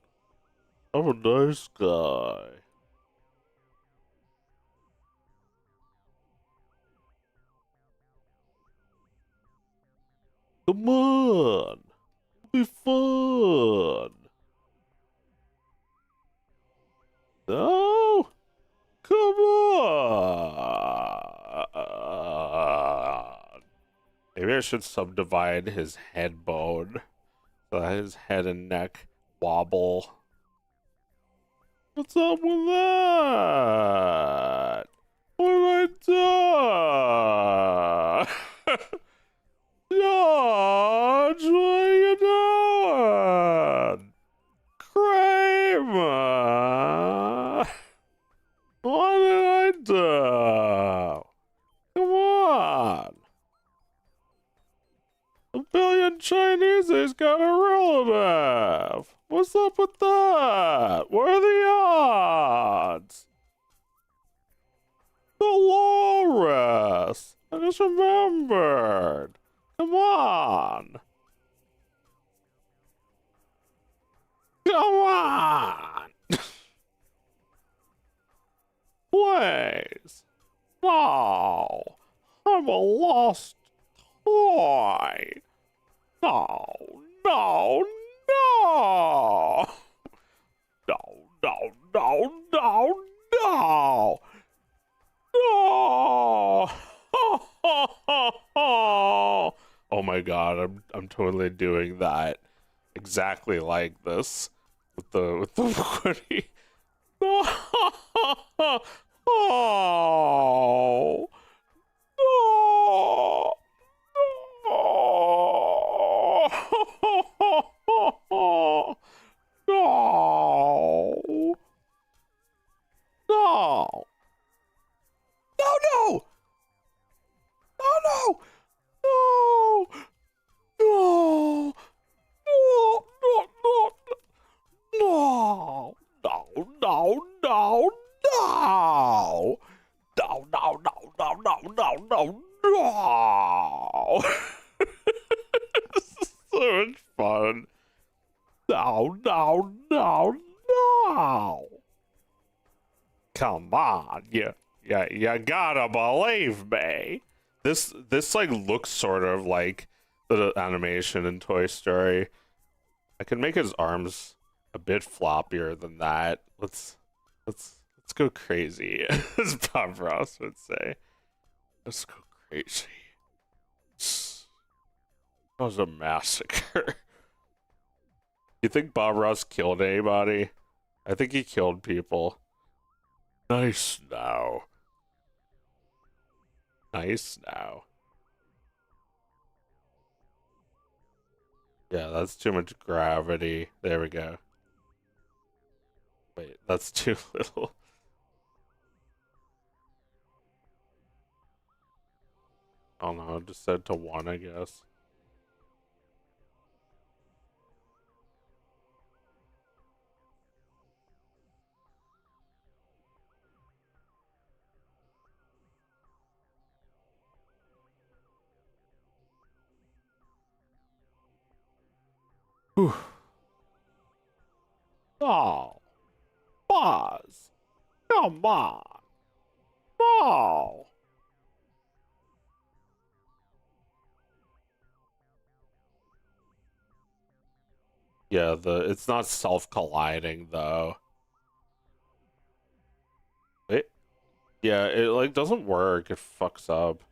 I'm a nice guy. Come on. It'll be fun. No? Come on. Maybe I should subdivide his head bone so that his head and neck wobble. What's up with that? What did I do? George, what are you doing? Kramer! What did I do? Come on! A billion Chinese got a relative! What's up with that? What are the odds? Dolores! I just remembered. Come on. Come on. Please. No. I'm a lost toy. No, no, no. No, no, no, no, no. No. Oh my god, I'm totally doing that exactly like this with the Woody. No. Oh. No. No. No. No. No, no. No, no. No. No. No. No. No. No. No. No. No. No. No, no, no, no, no, no, no, no. This is so much fun. No, no, no, no. Come on, you gotta believe me. This like looks sort of like the animation in Toy Story. I can make his arms a bit floppier than that. Let's go crazy, as Bob Ross would say. Let's go crazy. That was a massacre. You think Bob Ross killed anybody? I think he killed people. Nice now. Nice now. Yeah, that's too much gravity. There we go. Wait, that's too little. I don't know, just set to 1, I guess. Whew. Oh, Buzz, come on. No. Yeah, it's not self-colliding though. Yeah, it like doesn't work. It fucks up.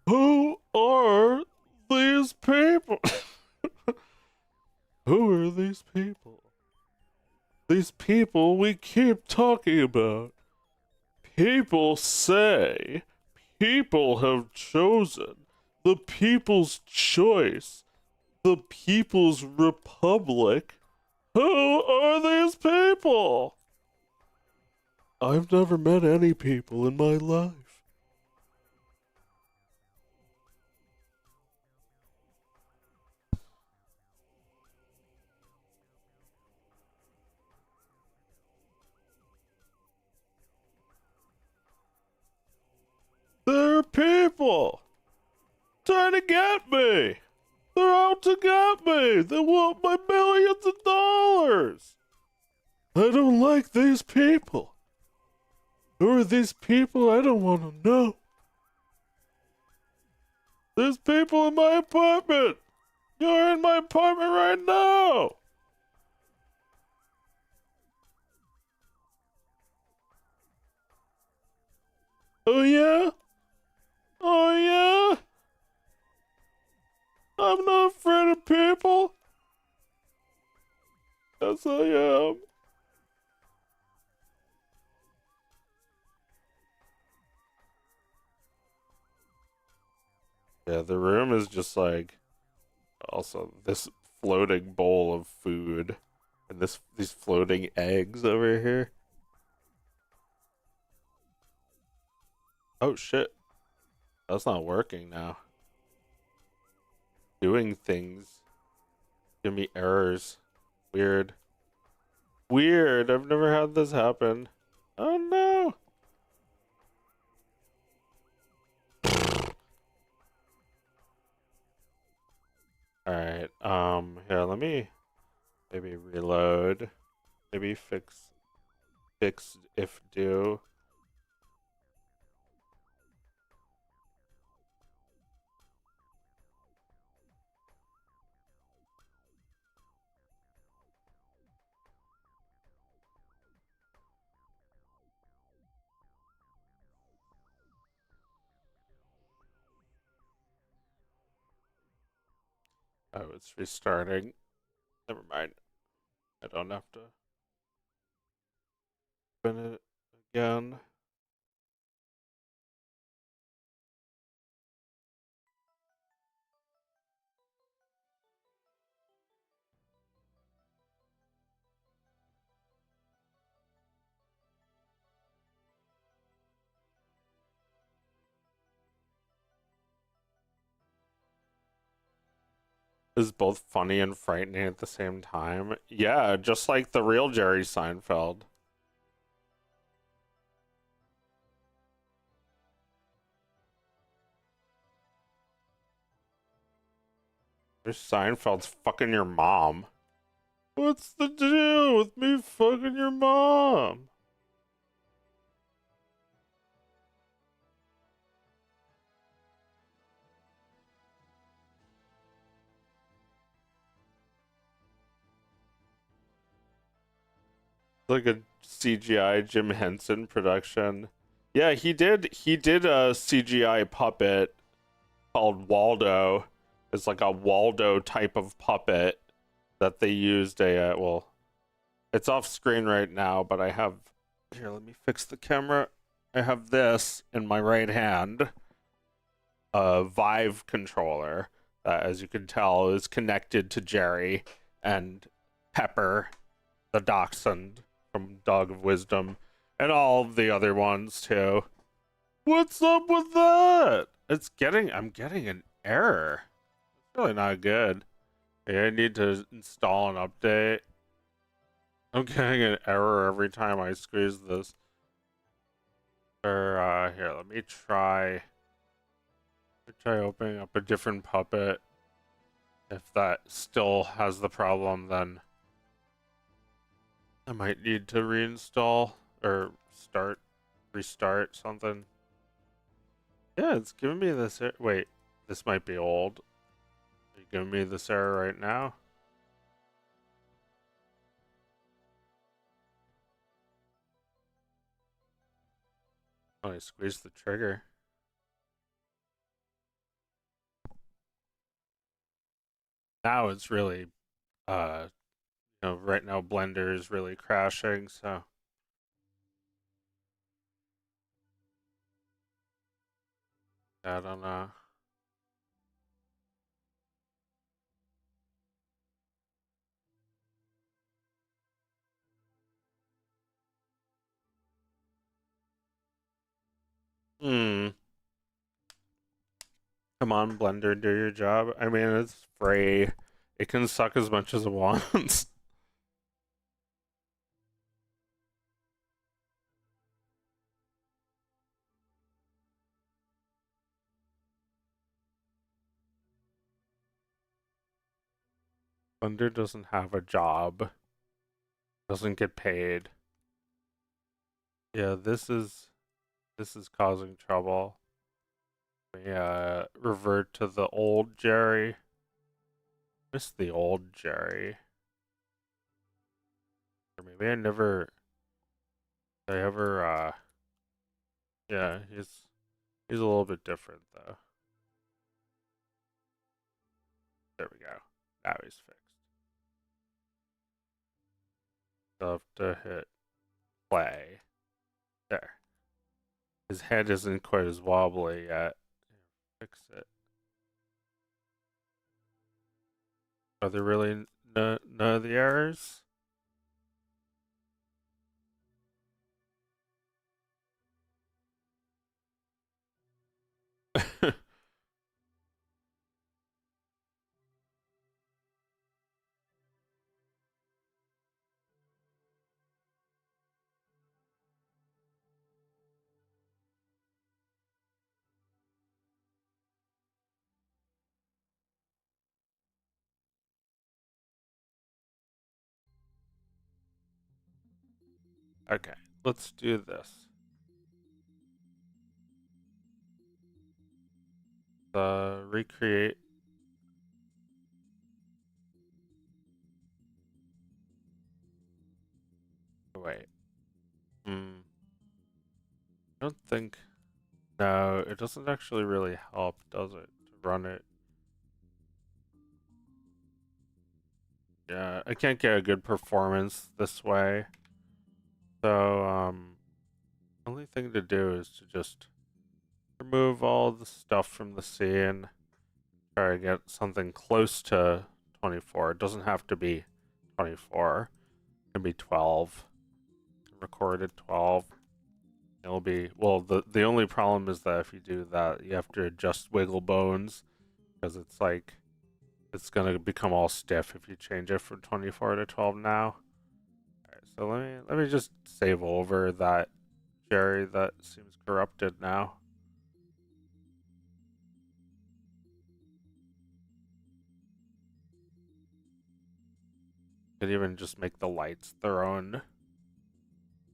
Who are these people? Who are these people? These people we keep talking about. People say people have chosen the people's choice, the people's republic. Who are these people? I've never met any people in my life. They're people trying to get me. They're out to get me. They want my millions of dollars. I don't like these people. Who are these people? I don't want to know. There's people in my apartment. You're in my apartment right now. Oh yeah? Oh yeah? I'm not afraid of people. Yes, I am. Yeah, the room is just like also this floating bowl of food and these floating eggs over here. Oh shit. That's not working now. Doing things. Give me errors. Weird. Weird. I've never had this happen. Oh no. Alright. Here, let me maybe reload. Maybe fix if do. Oh, it's restarting. Never mind. I don't have to open it again. Is both funny and frightening at the same time. Yeah, just like the real Jerry Seinfeld. Jerry Seinfeld's fucking your mom. What's the deal with me fucking your mom? Like a CGI Jim Henson production. Yeah, he did a CGI puppet called Waldo. It's like a Waldo type of puppet that they used well, it's off screen right now, but I have here, let me fix the camera. I have this in my right hand, a Vive controller that, as you can tell, is connected to Jerry and Pepper, the dachshund from Dog of Wisdom, and all of the other ones too. What's up with that? I'm getting an error. It's really not good. Yeah, I need to install an update. I'm getting an error every time I squeeze this. Or, here, let me try opening up a different puppet. If that still has the problem, then I might need to reinstall or restart something. Yeah, it's giving me this. Wait, this might be old. Are you giving me this error right now? Oh, I squeezed the trigger. Now it's really, right now Blender is really crashing, so I don't know. Hmm. Come on, Blender, do your job. I mean, it's free. It can suck as much as it wants. Blender doesn't have a job. Doesn't get paid. Yeah, this is causing trouble. We revert to the old Jerry. Miss the old Jerry. Or maybe I ever yeah, he's a little bit different though. There we go. Now he's fixed. I'll have to hit play. There. His head isn't quite as wobbly yet. Fix it. Are there really none of the errors? Okay, let's do this. Recreate. Wait. I don't think. No, it doesn't actually really help, does it? To run it. Yeah, I can't get a good performance this way. So, only thing to do is to just remove all the stuff from the scene. Try to get something close to 24. It doesn't have to be 24. It can be 12. Recorded 12. It'll be, well, the only problem is that if you do that, you have to adjust wiggle bones because it's like, it's gonna become all stiff if you change it from 24 to 12 now. Alright, so let me just save over that Jerry that seems corrupted now. Could even just make the lights their own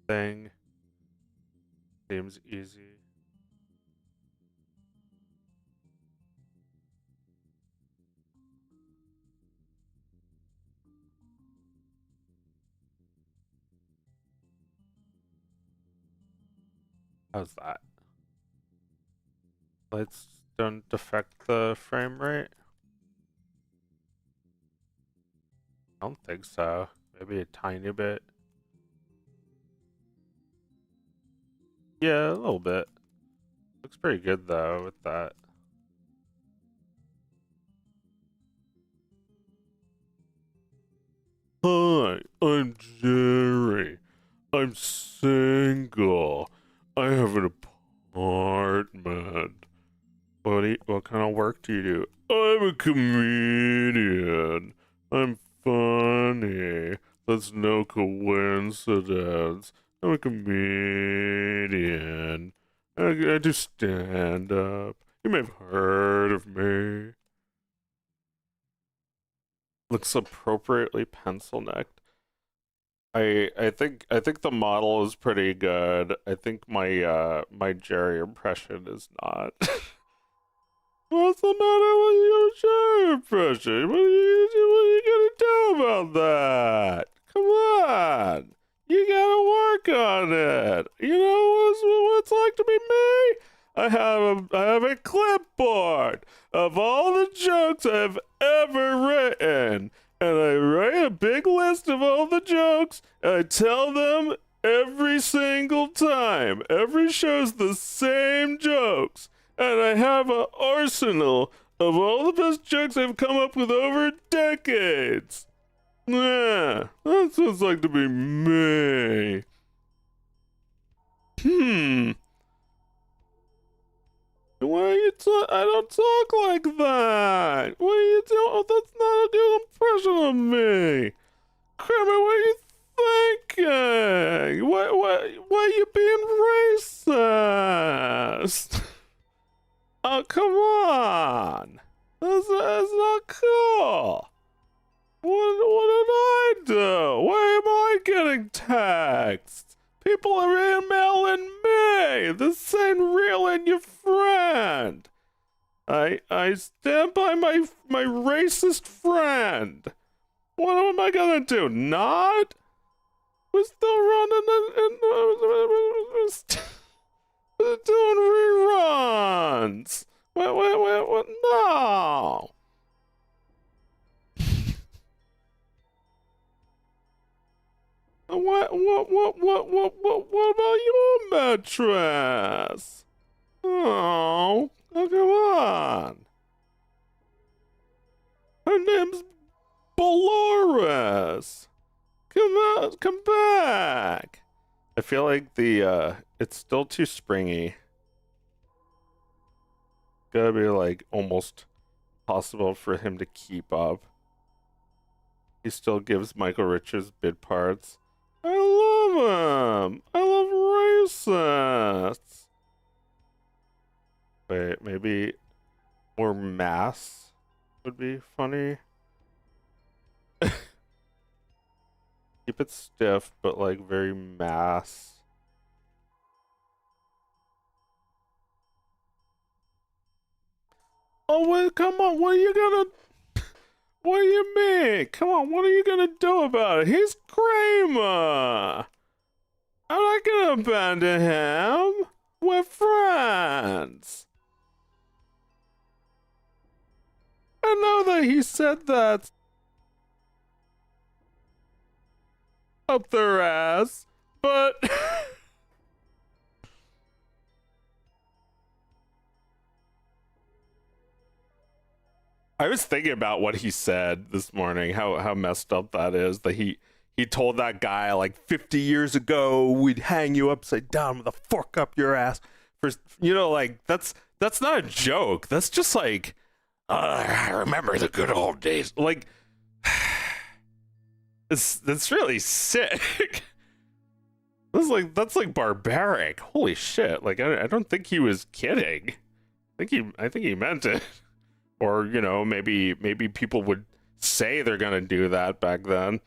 thing. Seems easy. How's that? Lights don't affect the frame rate? I don't think so. Maybe a tiny bit. Yeah, a little bit. Looks pretty good though with that. Hi, I'm Jerry. I'm single. I have an apartment. What kind of work do you do? I'm a comedian. I'm funny. That's no coincidence. I'm a comedian. I do stand up. You may have heard of me. Looks appropriately pencil necked. I think the model is pretty good. I think my Jerry impression is not. What's the matter with your Jerry impression? What are you gonna do about that? Come on, you gotta work on it. You know what it's like to be me. I have a clipboard of all the jokes I've ever written, and I write a big list of all the jokes, and I tell them every single time. Every show's the same jokes, and I have an arsenal of all the best jokes I've come up with over decades. Yeah, that's what it's like to be me. Hmm. Why are you I don't talk like that. What are you doing? Oh, that's not a good impression of me. Kramer, what are you thinking? Why are you being racist? Oh, come on. That's not cool. What did I do? Why am I getting texts? People are emailing me. This ain't real and your friend. I stand by my racist friend. What am I gonna do? Not? We're still running and we're doing reruns. What? No. What about your mattress? Oh, come on. Her name's Dolores. Come on, come back. I feel like it's still too springy. gotta be like almost possible for him to keep up. He still gives Michael Richards bid parts. I love him. I love racists. Wait, maybe more mass would be funny. Keep it stiff, but like very mass. Oh wait, come on, what are you gonna? What do you mean? Come on, what are you gonna do about it? He's Kramer. I'm not gonna abandon him. We're friends. I know that he said that up their ass, but I was thinking about what he said this morning, how messed up that is, that he told that guy like 50 years ago we'd hang you upside down with a fork up your ass for, you know, like that's not a joke. That's just like I remember the good old days. Like it's really sick. That's like barbaric. Holy shit. Like I don't think he was kidding. I think he meant it. Or, you know, maybe people would say they're gonna do that back then.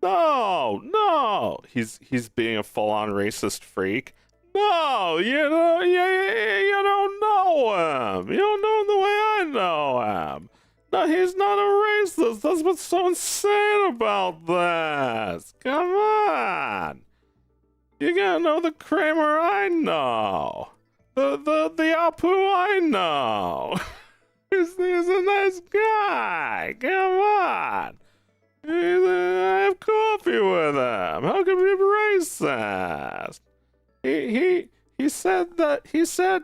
No, he's being a full-on racist freak. No, you know, you don't know him. You don't know him the way I know him. No, he's not a racist. That's what's so insane about this. Come on, you gotta know the Kramer I know. The Apu I know. he's a nice guy. Come on. I have coffee with him. How can we be racist? He said that he said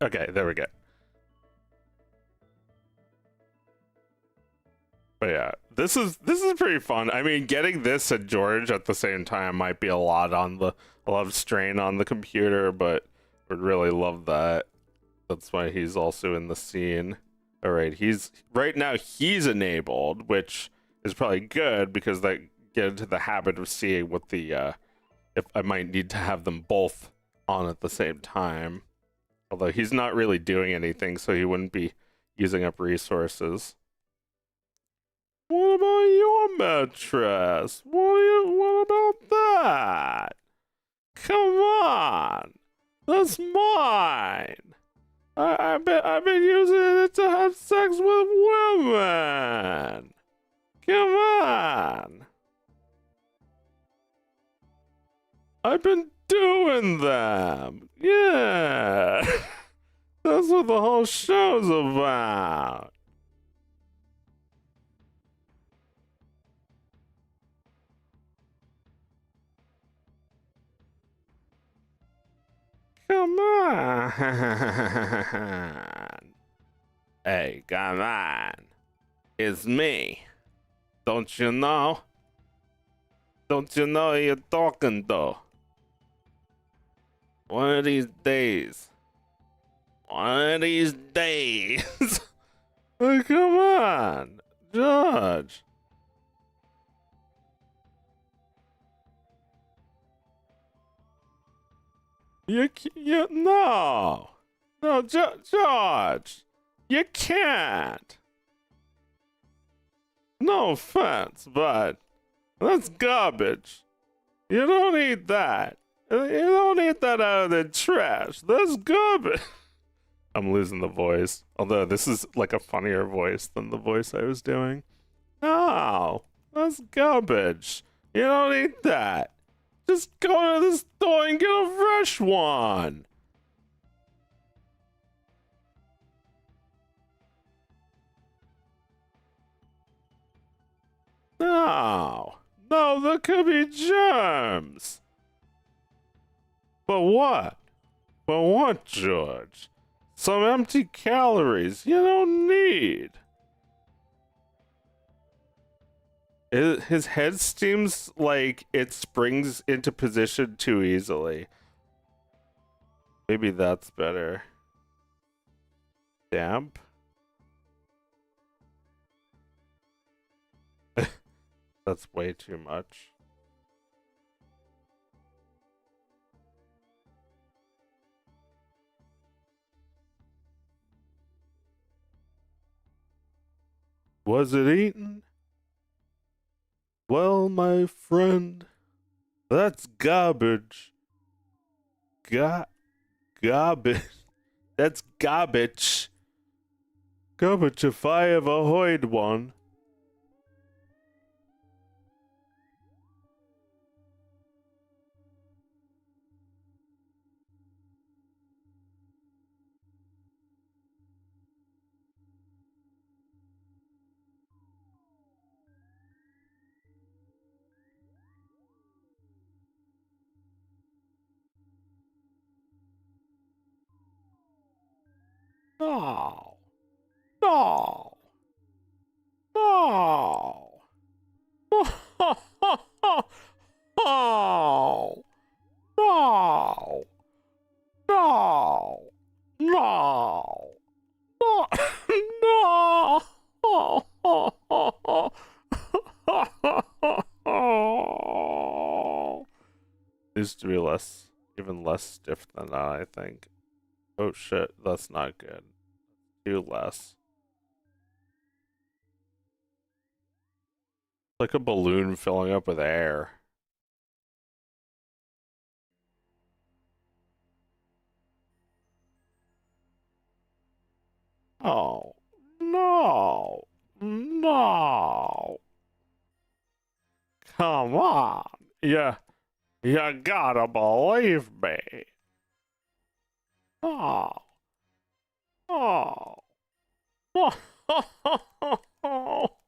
okay, there we go. But yeah, this is pretty fun. I mean, getting this and George at the same time might be a lot of strain on the computer, but would really love that. That's why he's also in the scene. All right, he's right now he's enabled, which is probably good because they get into the habit of seeing what the if I might need to have them both on at the same time. Although he's not really doing anything, so he wouldn't be using up resources. What about your mattress? What about that? Come on, that's mine. I've been using it to have sex with women. Come on. I've been doing them. Yeah. That's what the whole show's about. Come on. Hey, come on. It's me. Don't you know? Don't you know who you're talking to? One of these days. One of these days. Hey, come on. Judge. No. No, George. You can't. No offense, but that's garbage. You don't eat that. You don't eat that out of the trash. That's garbage. I'm losing the voice. Although this is like a funnier voice than the voice I was doing. No, that's garbage. You don't eat that. Just go to the store and get a fresh one. there could be germs. But what? But what, George? Some empty calories you don't need. His head seems like it springs into position too easily. Maybe that's better. Damp? That's way too much. Was it eaten? Well, my friend, that's garbage. Garbage. That's garbage. Garbage if I ever heard one. No. No. No. No. No. No. No. No. No. Needs to be even less stiff than that, I think. Oh shit, that's not good. Do less. Like a balloon filling up with air. Oh, no. No. Come on. Yeah, you gotta believe me. Oh. Oh. Oh.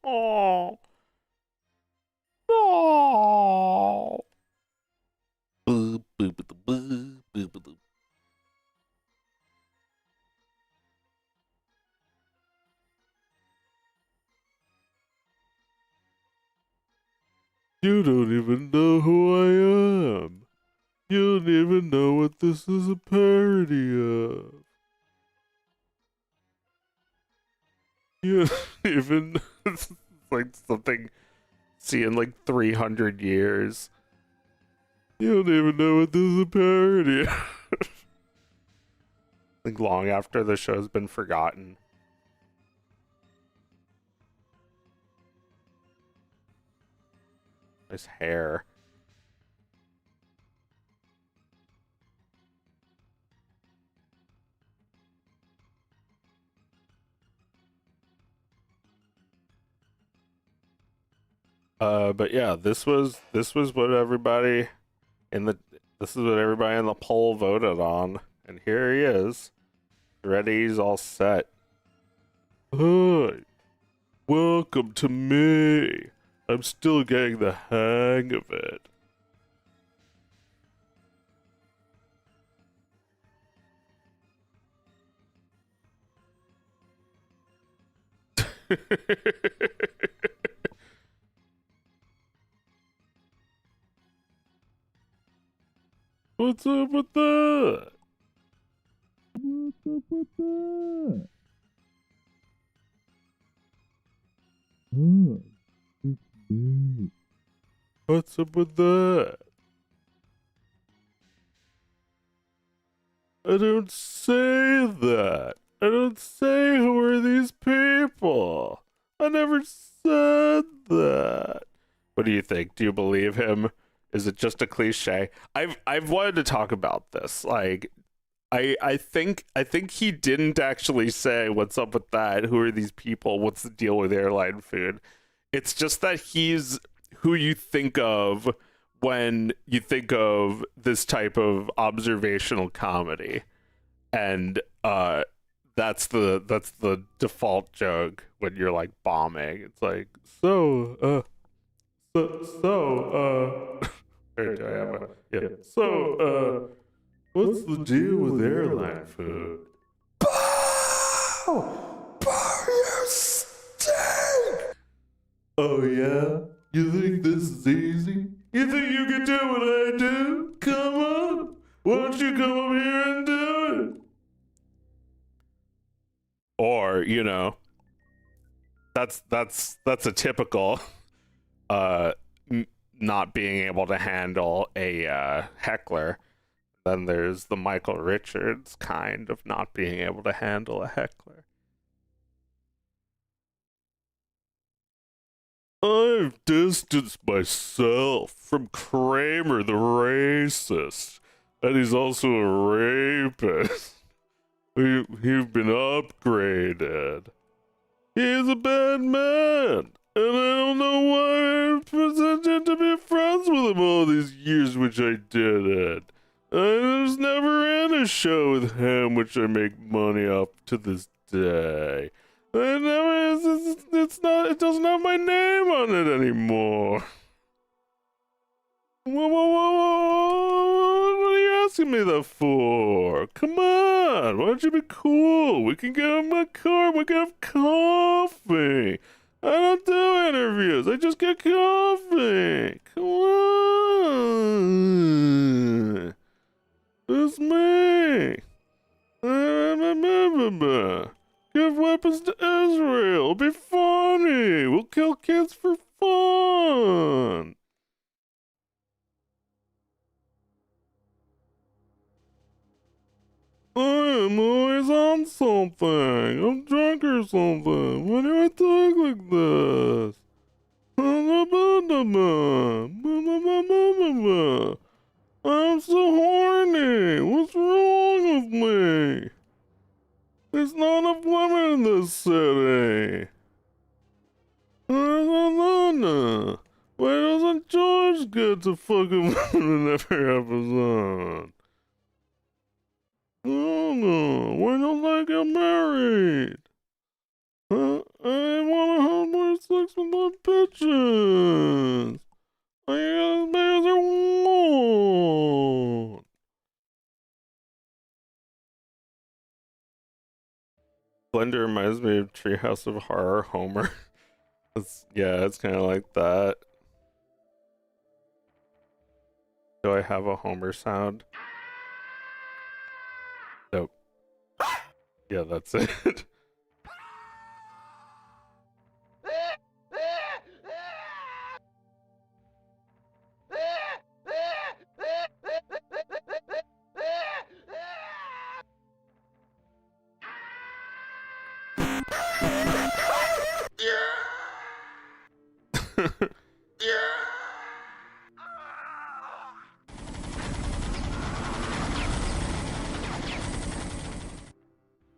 Oh. No. Boo, boo, boo, boo, boo, boo, boo. You don't even know who I am. You don't even know what this is a parody of. You don't even. It's like something seen in like 300 years. You don't even know what this is a parody of. Like long after the show's been forgotten. His hair. But yeah, this was what everybody in the this is what everybody in the poll voted on, and here he is. Ready, he's all set. Hi, welcome to me. I'm still getting the hang of it. What's up with that? What's up with that? Oh, it's me. What's up with that? I don't say that. I don't say who are these people. I never said that. What do you think? Do you believe him? Is it just a cliche? I've wanted to talk about this. Like I think he didn't actually say what's up with that. Who are these people? What's the deal with airline food? It's just that he's who you think of when you think of this type of observational comedy. And that's the default joke when you're like bombing. It's like, so or do I have a, yeah. What's the deal with airline food? Bow! Bow, you stink! Oh yeah? You think this is easy? You think you can do what I do? Come on! Why don't you come up here and do it? Or, you know, that's a typical not being able to handle a heckler. Then there's the Michael Richards kind of not being able to handle a heckler. I've distanced myself from Kramer the racist, and he's also a rapist. You've been upgraded. He's a bad man, and I don't know why I pretended to be friends with him all these years, which I didn't. I was never in a show with him, which I make money off to this day. It doesn't have my name on it anymore. Whoa, what are you asking me that for? Come on, why don't you be cool? We can get in my car, we can have coffee. I don't do interviews, I just get coffee. Come on. It's me. Give weapons to Israel. It'll be funny. We'll kill kids for fun. I'm always on something. I'm drunk or something. Why do I talk like this? I'm so horny. What's wrong with me? There's not enough women in this city. Why doesn't George get to fuck a woman in every episode? No. Why don't I get married? I wanna have more sex with my bitches. I get as big as I want. Blender reminds me of Treehouse of Horror Homer. It's kind of like that. Do I have a Homer sound? Nope. Yeah, that's it.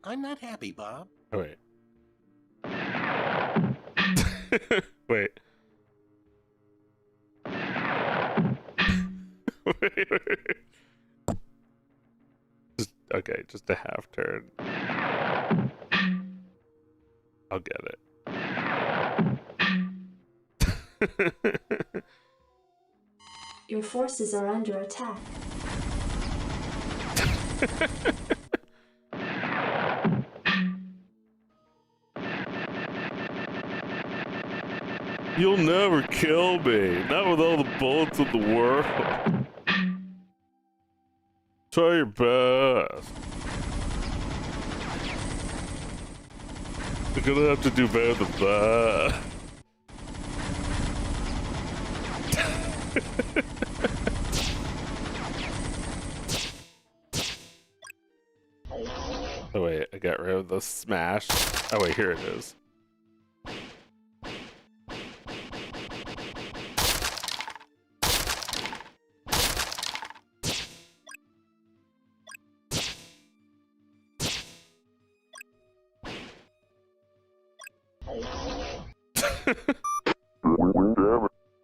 I'm not happy, Bob. Oh, wait. Wait. Wait. Just a half turn. I'll get it. Your forces are under attack. You'll never kill me, not with all the bullets in the world. Try your best. You're gonna have to do better than that. Oh wait, I got rid of the smash. Oh wait, here it is.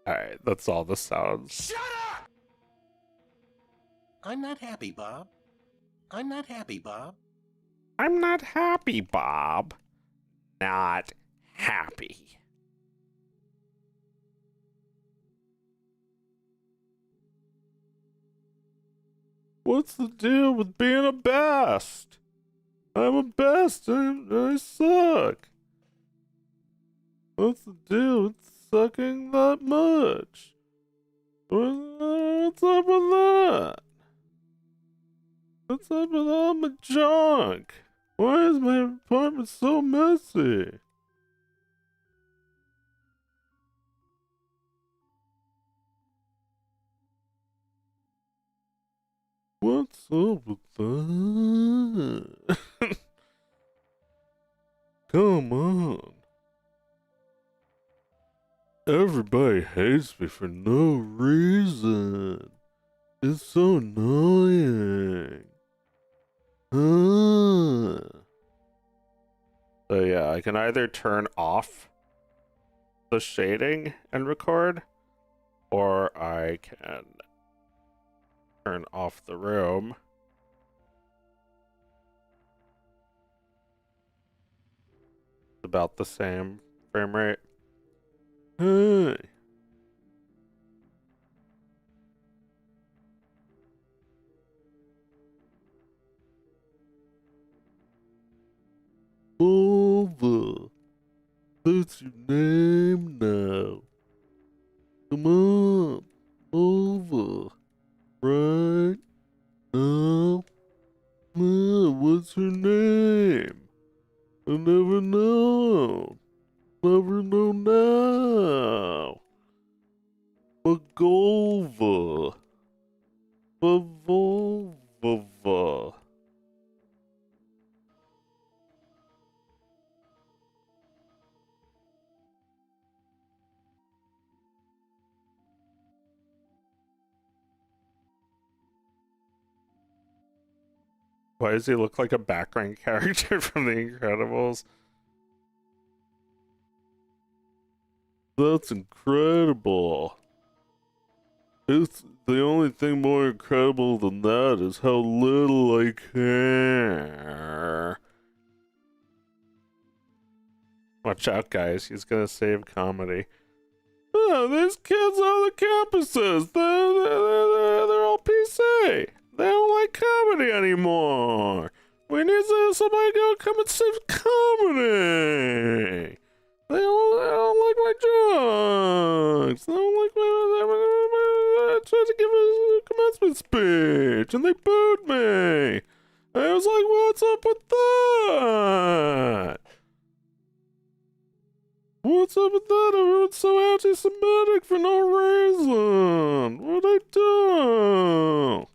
Alright, that's all the sounds. Shut up! I'm not happy, Bob. I'm not happy, Bob. I'm not happy, Bob. Not happy. What's the deal with being a best? I'm a best. I suck. What's the deal with sucking that much? What's up with that? What's up with all my junk? Why is my apartment so messy? What's up with that? Come on. Everybody hates me for no reason. It's so annoying. So yeah, I can either turn off the shading and record, or I can turn off the room. About the same frame rate. Hey. Over. That's your name now. Come on. Over. Right now. What's her name? I never know. Never know now. Bagova. Bavolva. Why does he look like a background character from The Incredibles? That's incredible. It's the only thing more incredible than that is how little I care. Watch out, guys. He's gonna save comedy. Oh, there's kids on the campuses. They're all PC. They don't like comedy anymore. We need somebody to go come and save comedy. They don't like my jokes. They don't like I tried to give a commencement speech, and they booed me. I was like, what's up with that? What's up with that? Everyone's so anti-Semitic for no reason. What'd I do?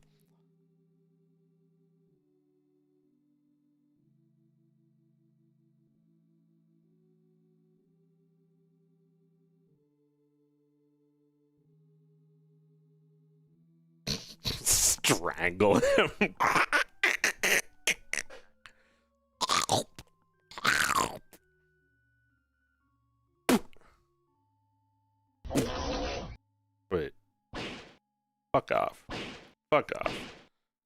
Strangle him. Wait. Fuck off. Fuck off.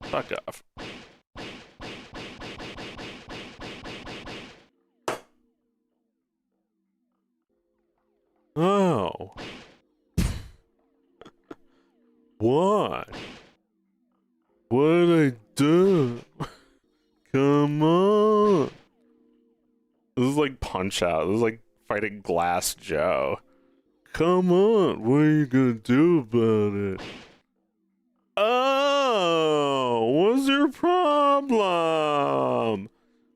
Fuck off. Oh. What? What did I do? Come on. This is like Punch Out. This is like fighting Glass Joe. Come on. What are you gonna do about it? Oh, what's your problem?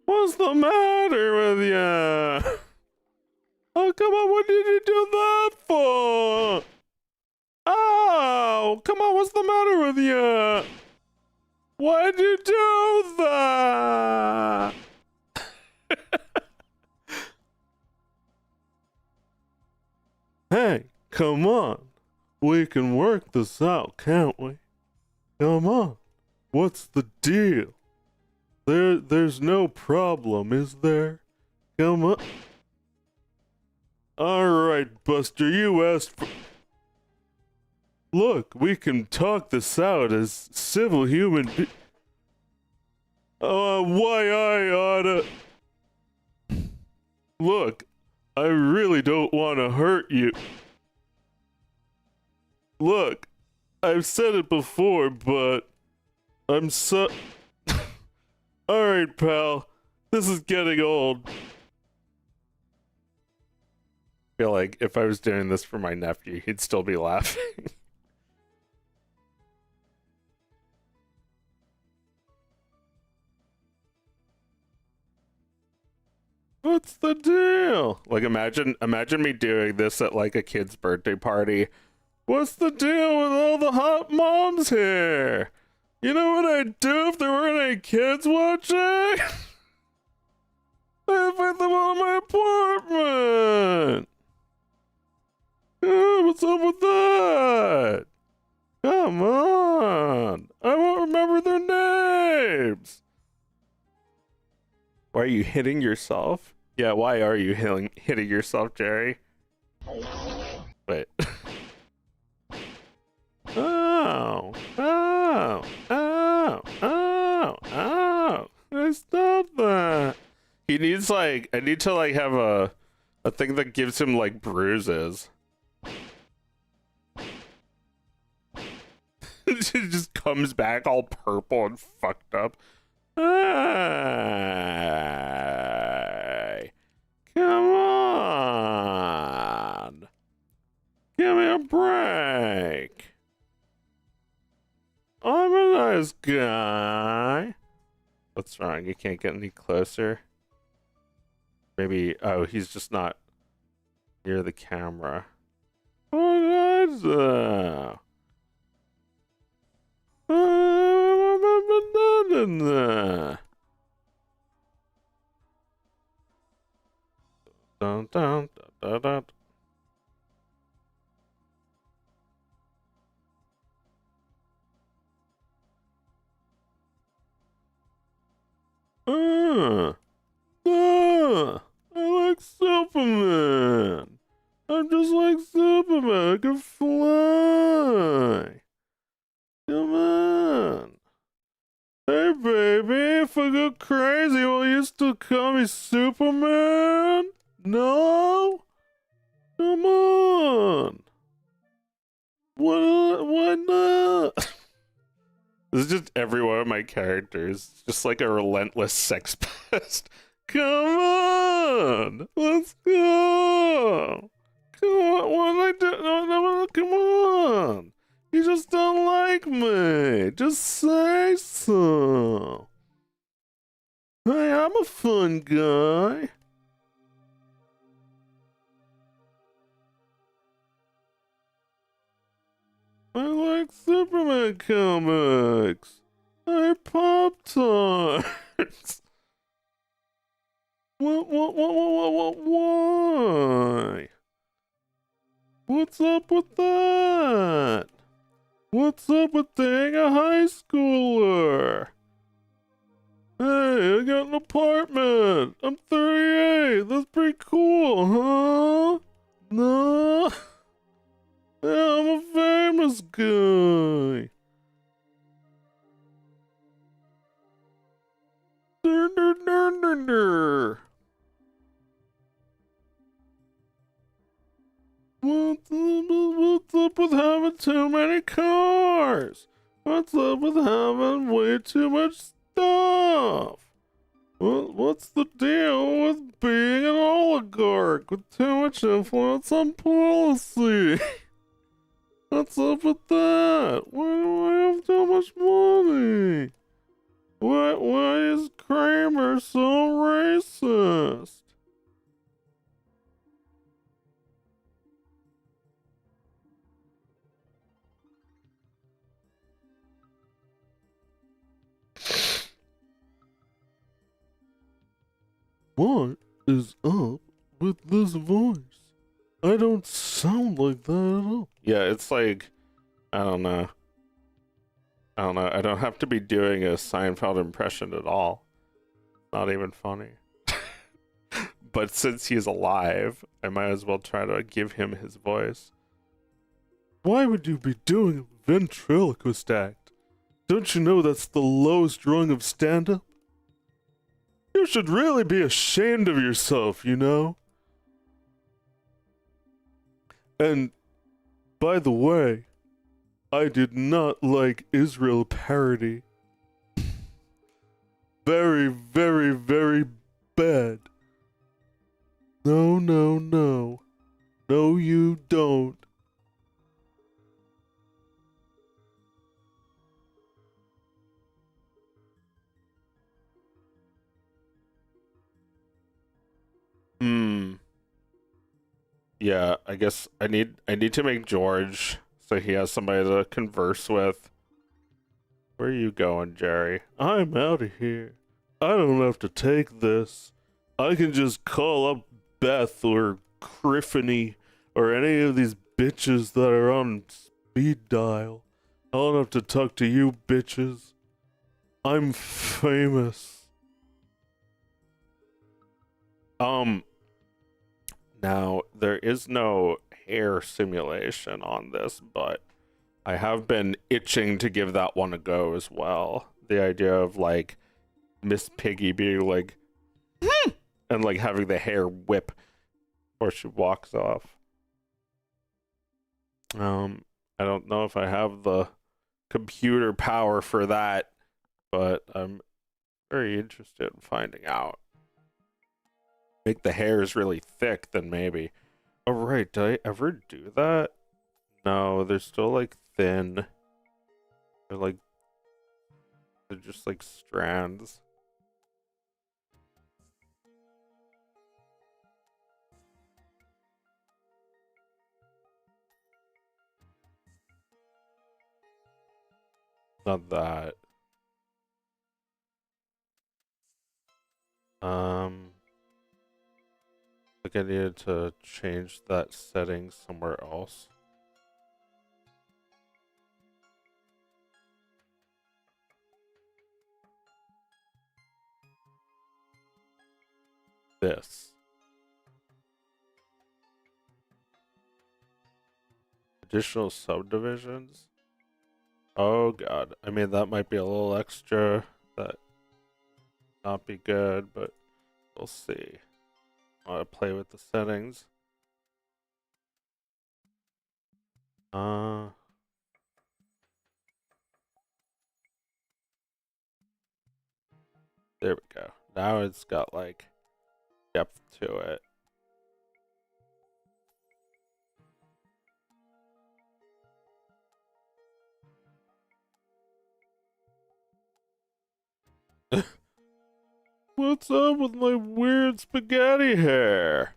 What's the matter with you? Oh, come on. What did you do that for? Oh, come on. What's the matter with you? Why'd you do that? Hey, come on. We can work this out, can't we? Come on. What's the deal? There's no problem, is there? Come on. Alright, Buster, you asked for... Look, we can talk this out as civil human why I oughta... Look, I really don't want to hurt you. Look, I've said it before, but I'm so... Alright, pal. This is getting old. I feel like if I was doing this for my nephew, he'd still be laughing. What's the deal? Like, imagine me doing this at like a kid's birthday party. What's the deal with all the hot moms here? You know what I'd do if there weren't any kids watching? I'd invite them all to my apartment. What's up with that? Come on. I won't remember their names. Why are you hitting yourself? Yeah, why are you hitting yourself, Jerry? Wait. Oh, oh, oh, oh, oh. I stop that. He needs like, I need to like have a thing that gives him like bruises. It just comes back all purple and fucked up. Hey, come on. Give me a break. I'm a nice guy. What's wrong? You can't get any closer? Maybe, oh, he's just not near the camera. Oh, that's dun, dun, dun, dun. I like Superman. I'm just like Superman. I can fly. Come on. Hey, baby, if I go crazy, will you still call me Superman? No? Come on. Why not? This is just every one of my characters. It's just like a relentless sex pest. Come on! Let's go! Come on, what did I do? No, come on! You just don't like me! Just say so! Hey, I'm a fun guy! I like Superman comics! Hey, Pop-Tarts! What, why? What's up with that? What's up with being a high schooler? Hey, I got an apartment. I'm 38. That's pretty cool, huh? No? Yeah, I'm a famous guy. Dur, dur, dur, dur, dur. What's up with having too many cars? What's up with having way too much stuff? What's the deal with being an oligarch with too much influence on policy? What's up with that? Why do I have so much money? Why is Kramer so racist? What is up with this voice? I don't sound like that at all. Yeah, it's like, I don't know. I don't have to be doing a Seinfeld impression at all. Not even funny. But since he's alive, I might as well try to give him his voice. Why would you be doing a ventriloquist act? Don't you know that's the lowest rung of stand-up? You should really be ashamed of yourself, you know? And, by the way, I did not like Israel parody. very, very, very bad. No, no, no. No, you don't. Hmm. Yeah, I guess I need to make George so he has somebody to converse with. Where are you going, Jerry? I'm out of here. I don't have to take this. I can just call up Beth or Griffiny or any of these bitches that are on speed dial. I don't have to talk to you bitches. I'm famous. Now there is no hair simulation on this, but I have been itching to give that one a go as well. The idea of like Miss Piggy being like, and like having the hair whip before she walks off. I don't know if I have the computer power for that, but I'm very interested in finding out. Make the hairs really thick, then maybe. Oh right, did I ever do that? No, they're still like thin. They're just like strands. Not that. Like I needed to change that setting somewhere else. This. Additional subdivisions? Oh god. I mean, that might be a little extra. That not be good, but we'll see. I want to play with the settings. Uh, there we go. Now it's got like depth to it. What's up with my weird spaghetti hair?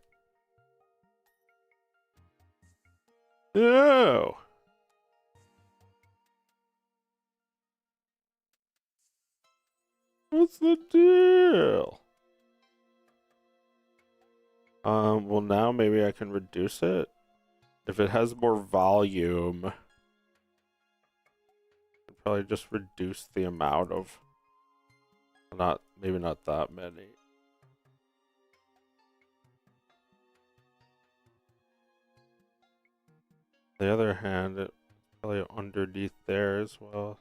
No. What's the deal? Well now maybe I can reduce it. If it has more volume, I'd probably just reduce the amount of, maybe not that many. On the other hand, it's probably underneath there as well.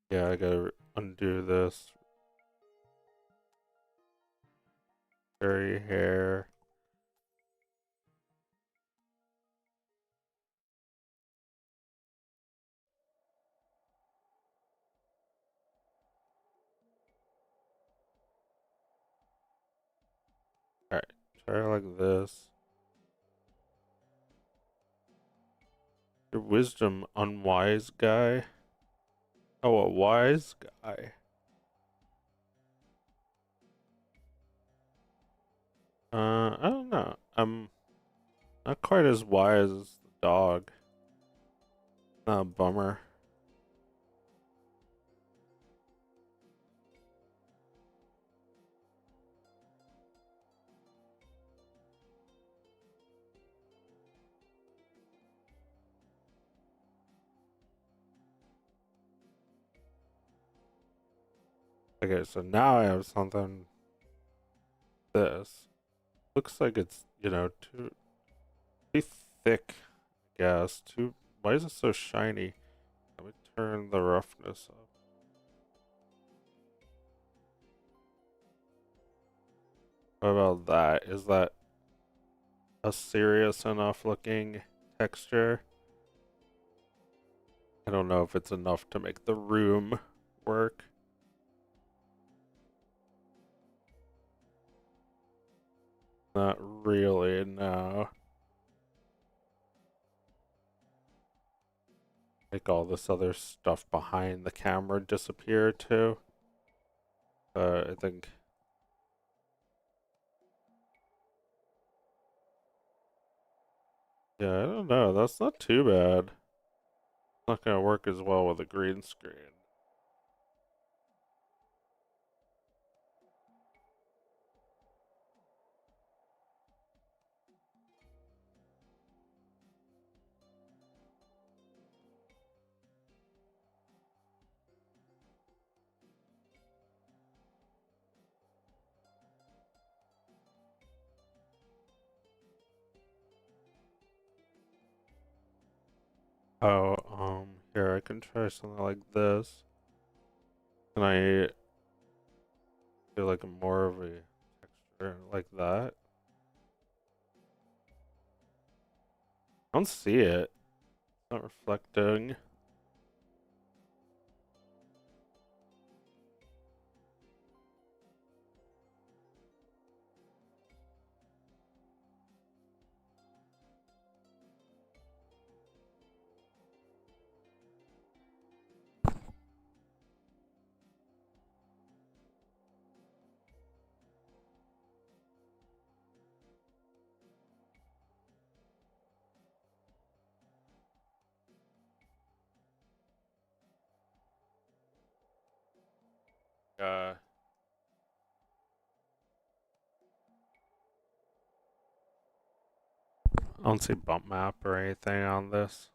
Yeah, I gotta undo this. Fairy hair. Alright, try like this. Your wisdom, unwise guy. Oh, a wise guy. I don't know. I'm not quite as wise as the dog. Not a bummer. Okay, so now I have something. This looks like it's, too thick. I guess too. Why is it so shiny? Let me turn the roughness up. What about that? Is that a serious enough looking texture? I don't know if it's enough to make the room work. Not really, no. Make all this other stuff behind the camera disappear too. I think. Yeah, I don't know. That's not too bad. Not gonna work as well with a green screen. Oh, here I can try something like this. Can I do like more of a texture like that? I don't see it. It's not reflecting. Uh, I don't see bump map or anything on this.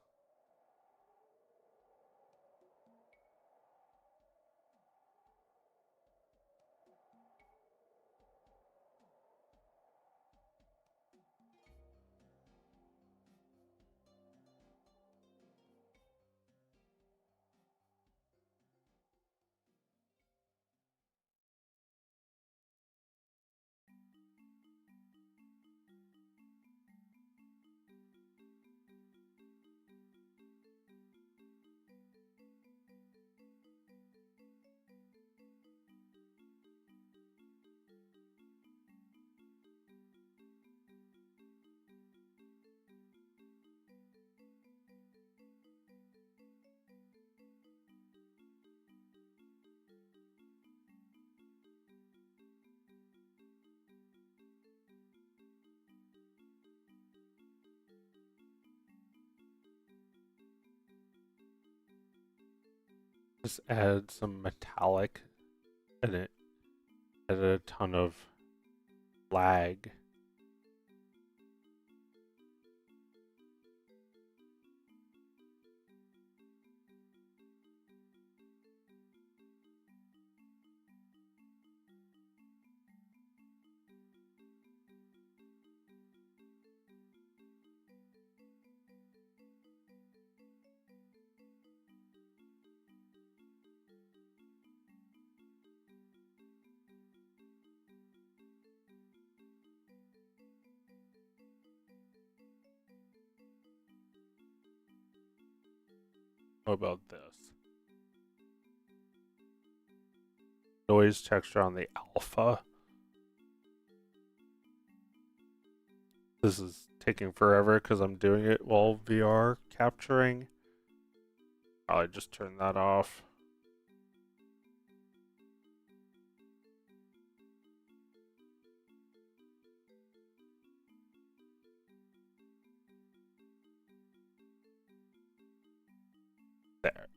Just add some metallic and it added a ton of lag. What about this? Noise texture on the alpha. This is taking forever because I'm doing it while VR capturing. Probably just turn that off. There.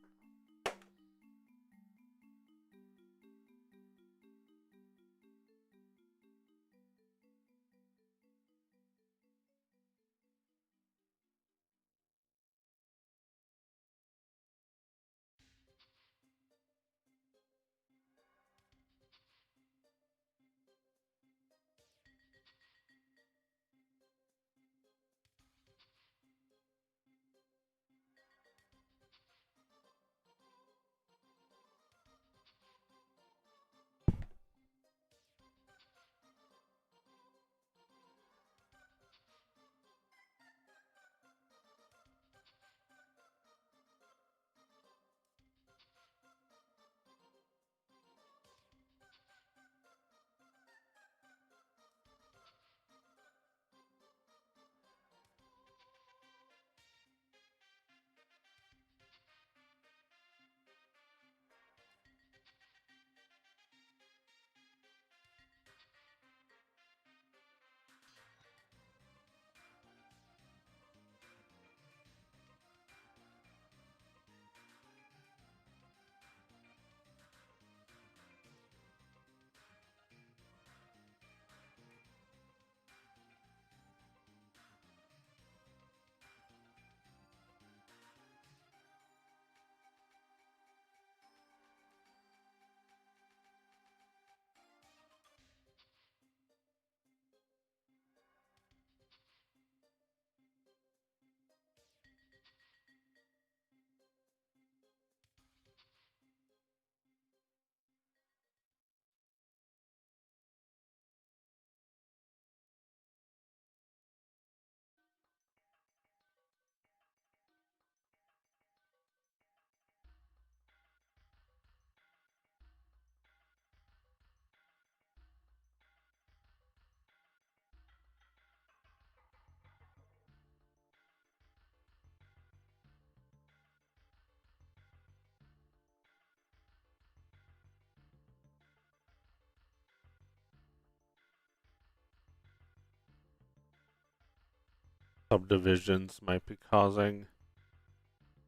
subdivisions might be causing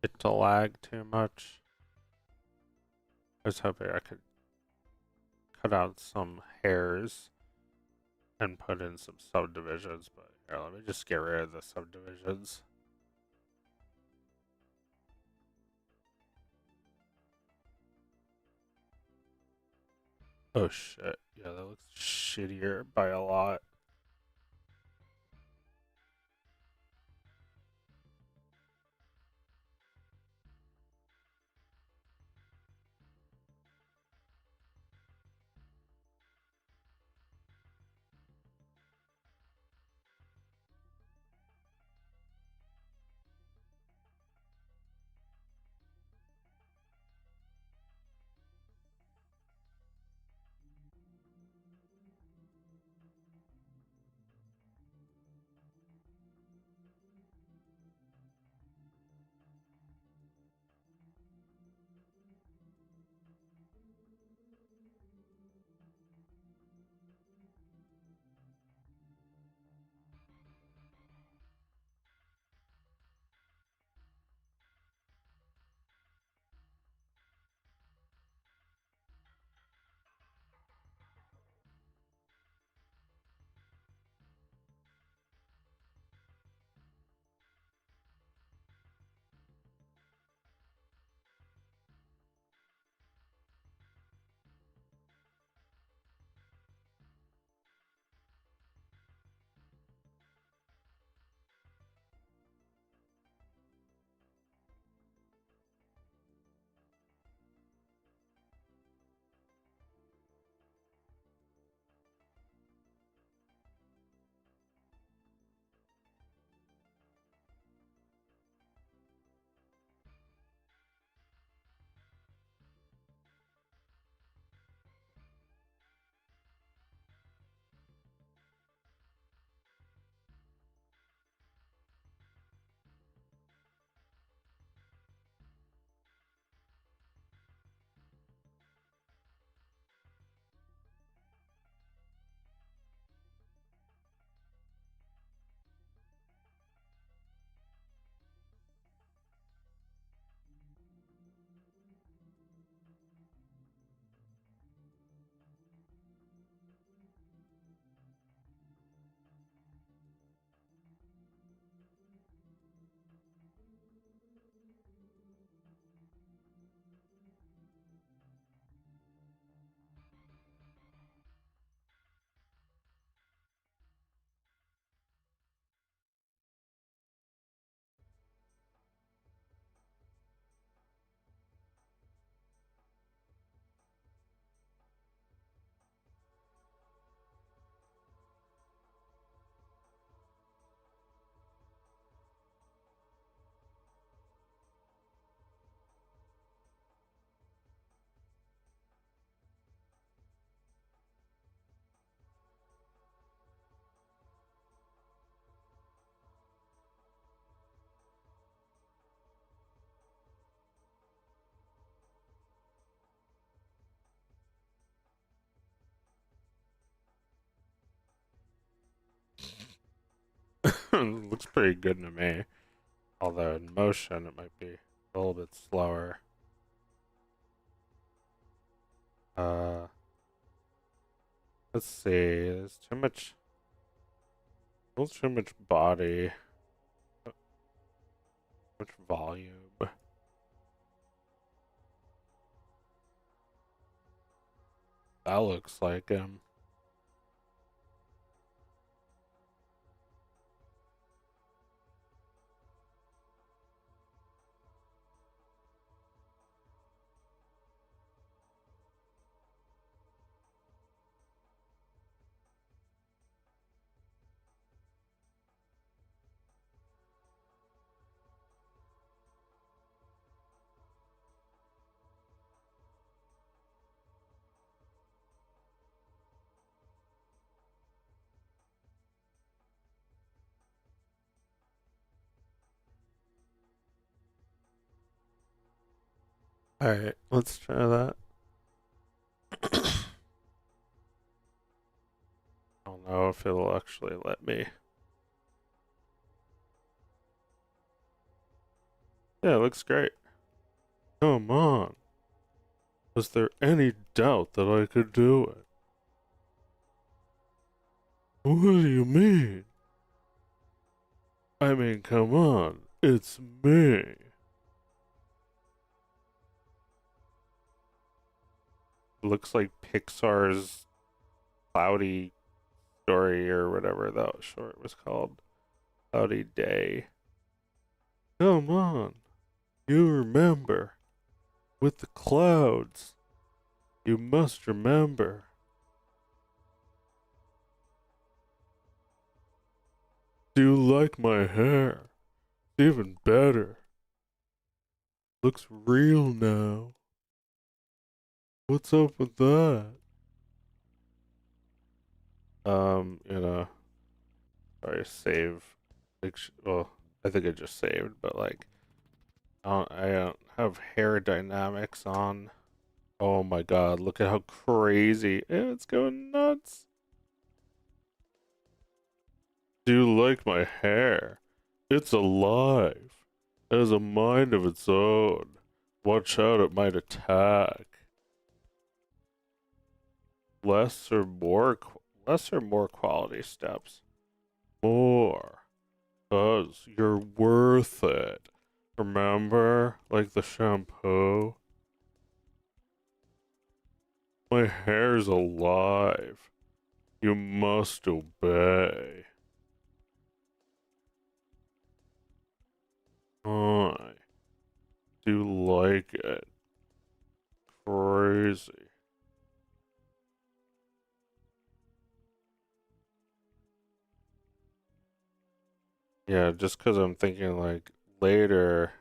it to lag too much. I was hoping I could cut out some hairs and put in some subdivisions, but here, let me just get rid of the subdivisions. Oh shit, yeah, that looks shittier by a lot. Looks pretty good to me. Although in motion it might be a little bit slower. Uh, let's see. There's too much. A little too much body. Much volume. That looks like him. Alright, let's try that. I don't know if it'll actually let me. Yeah, it looks great. Come on. Was there any doubt that I could do it? What do you mean? I mean, come on. It's me. Looks like Pixar's Cloudy Story or whatever that short was called. Cloudy Day. Come on. You remember. With the clouds. You must remember. Do you like my hair? It's even better. Looks real now. What's up with that? You know, sorry, save. Well, I think I just saved, but like, I don't have hair dynamics on. Oh my god, look at how crazy. It's going nuts. Do you like my hair? It's alive. It has a mind of its own. Watch out, it might attack. Less or more quality steps. More. 'Cause you're worth it. Remember? Like the shampoo? My hair's alive. You must obey. I do like it. Crazy. Yeah, just because I'm thinking like later,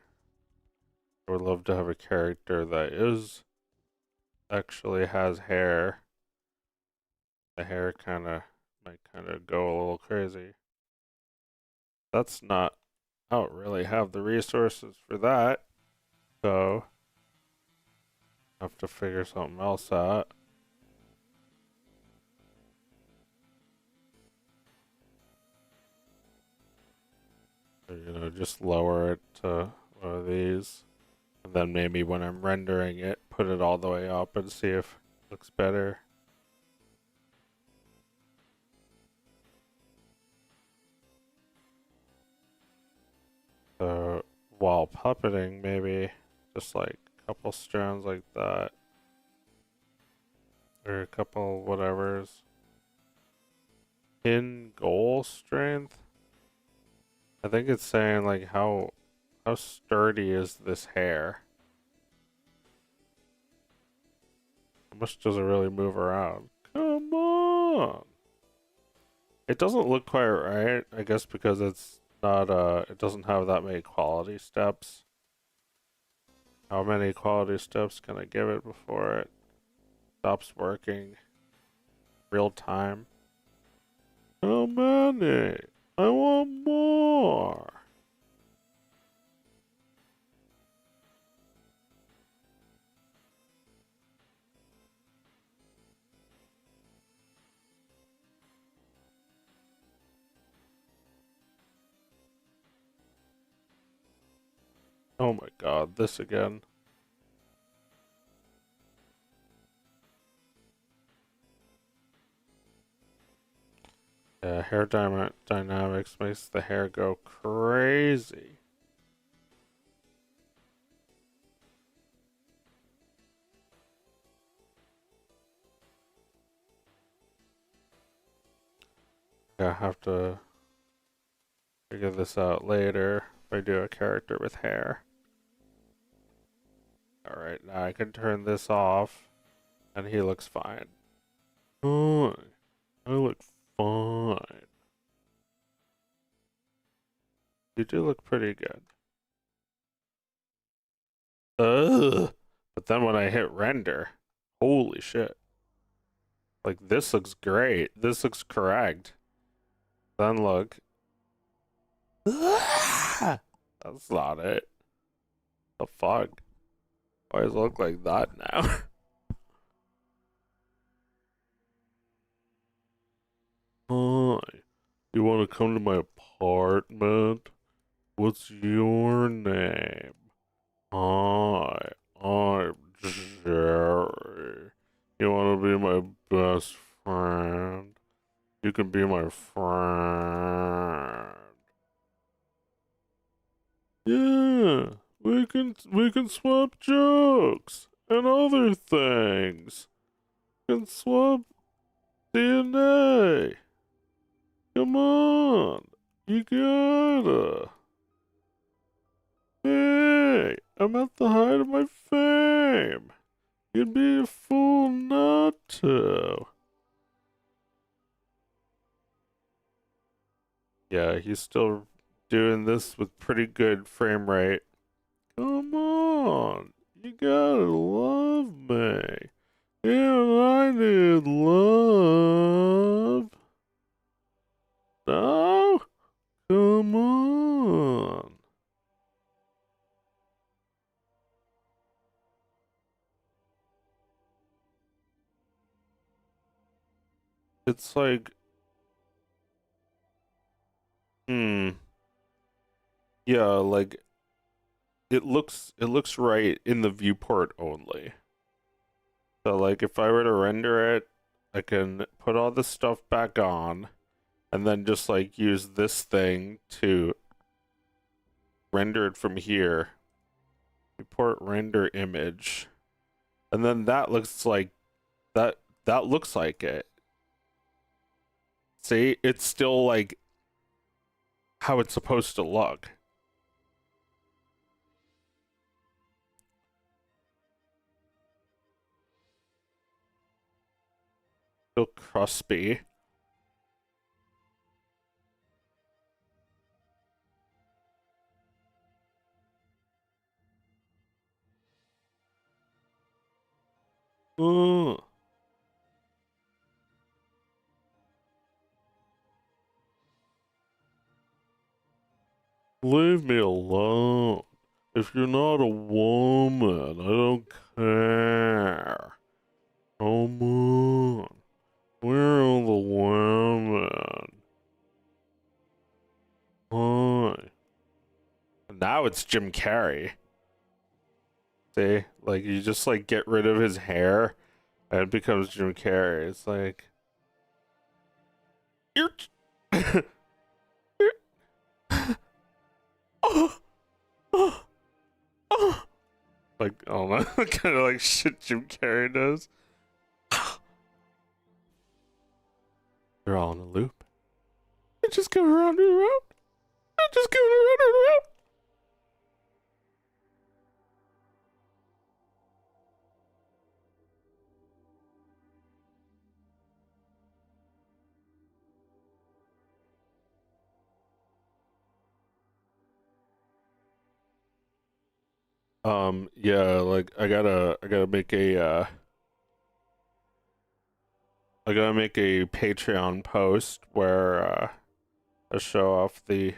I would love to have a character that is actually has hair. The hair might kind of go a little crazy. That's not, I don't really have the resources for that, so I have to figure something else out. Or, just lower it to one of these. And then maybe when I'm rendering it, put it all the way up and see if it looks better. So while puppeting, maybe just like a couple strands like that. Or a couple whatevers. In goal strength? I think it's saying like how sturdy is this hair? How much does it really move around? Come on. It doesn't look quite right, I guess because it's not it doesn't have that many quality steps. How many quality steps can I give it before it stops working? Real time. How many? I want more. Oh my god, this again. Yeah, dynamics makes the hair go crazy. Yeah, I have to figure this out later if I do a character with hair. Alright, now I can turn this off and he looks fine. Oh, I look fine. You do look pretty good. Ugh. But then when I hit render, holy shit. Like this looks great. This looks correct. Then look. That's not it. The fuck? Why does it look like that now? Hi. You want to come to my apartment? What's your name? Hi, I'm Jerry. You want to be my best friend? You can be my friend. Yeah, we can swap jokes and other things. We can swap DNA. Come on, you gotta. Hey, I'm at the height of my fame. You'd be a fool not to. Yeah, he's still doing this with pretty good frame rate. Come on, you gotta love me. And I need love. No? Come on. It's like, hmm. Yeah, like it looks right in the viewport only. So like if I were to render it, I can put all this stuff back on and then just like use this thing to render it from here. Report render image. And then that looks like that looks like it. See, it's still like how it's supposed to look. Still crispy. Uh, leave me alone. If you're not a woman, I don't care. Come on. Where are the women? Hi. Now it's Jim Carrey. See? Like, you just, like, get rid of his hair, and it becomes Jim Carrey. It's like... You're... you're... oh, oh, oh. Like, I don't know, kind of like shit Jim Carrey does. They're all in a loop. They're just going around and around. They're just going around and around. Yeah, like I gotta make a Patreon post where I show off the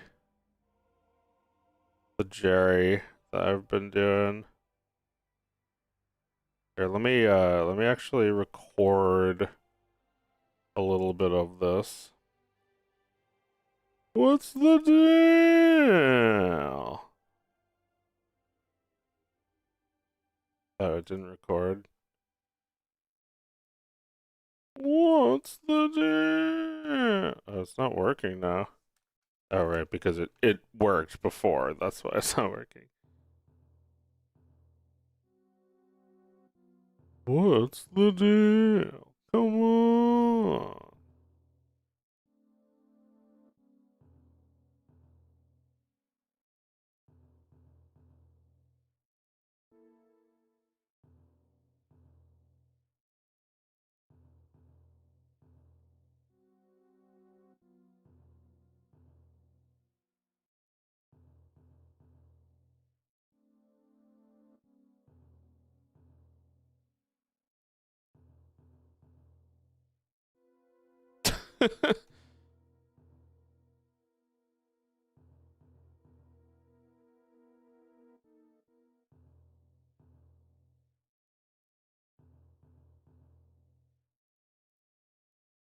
Jerry that I've been doing. Here, let me actually record a little bit of this. What's the deal? Oh, it didn't record. What's the deal? Oh, it's not working now. Oh, right, because it worked before. That's why it's not working. What's the deal? Come on.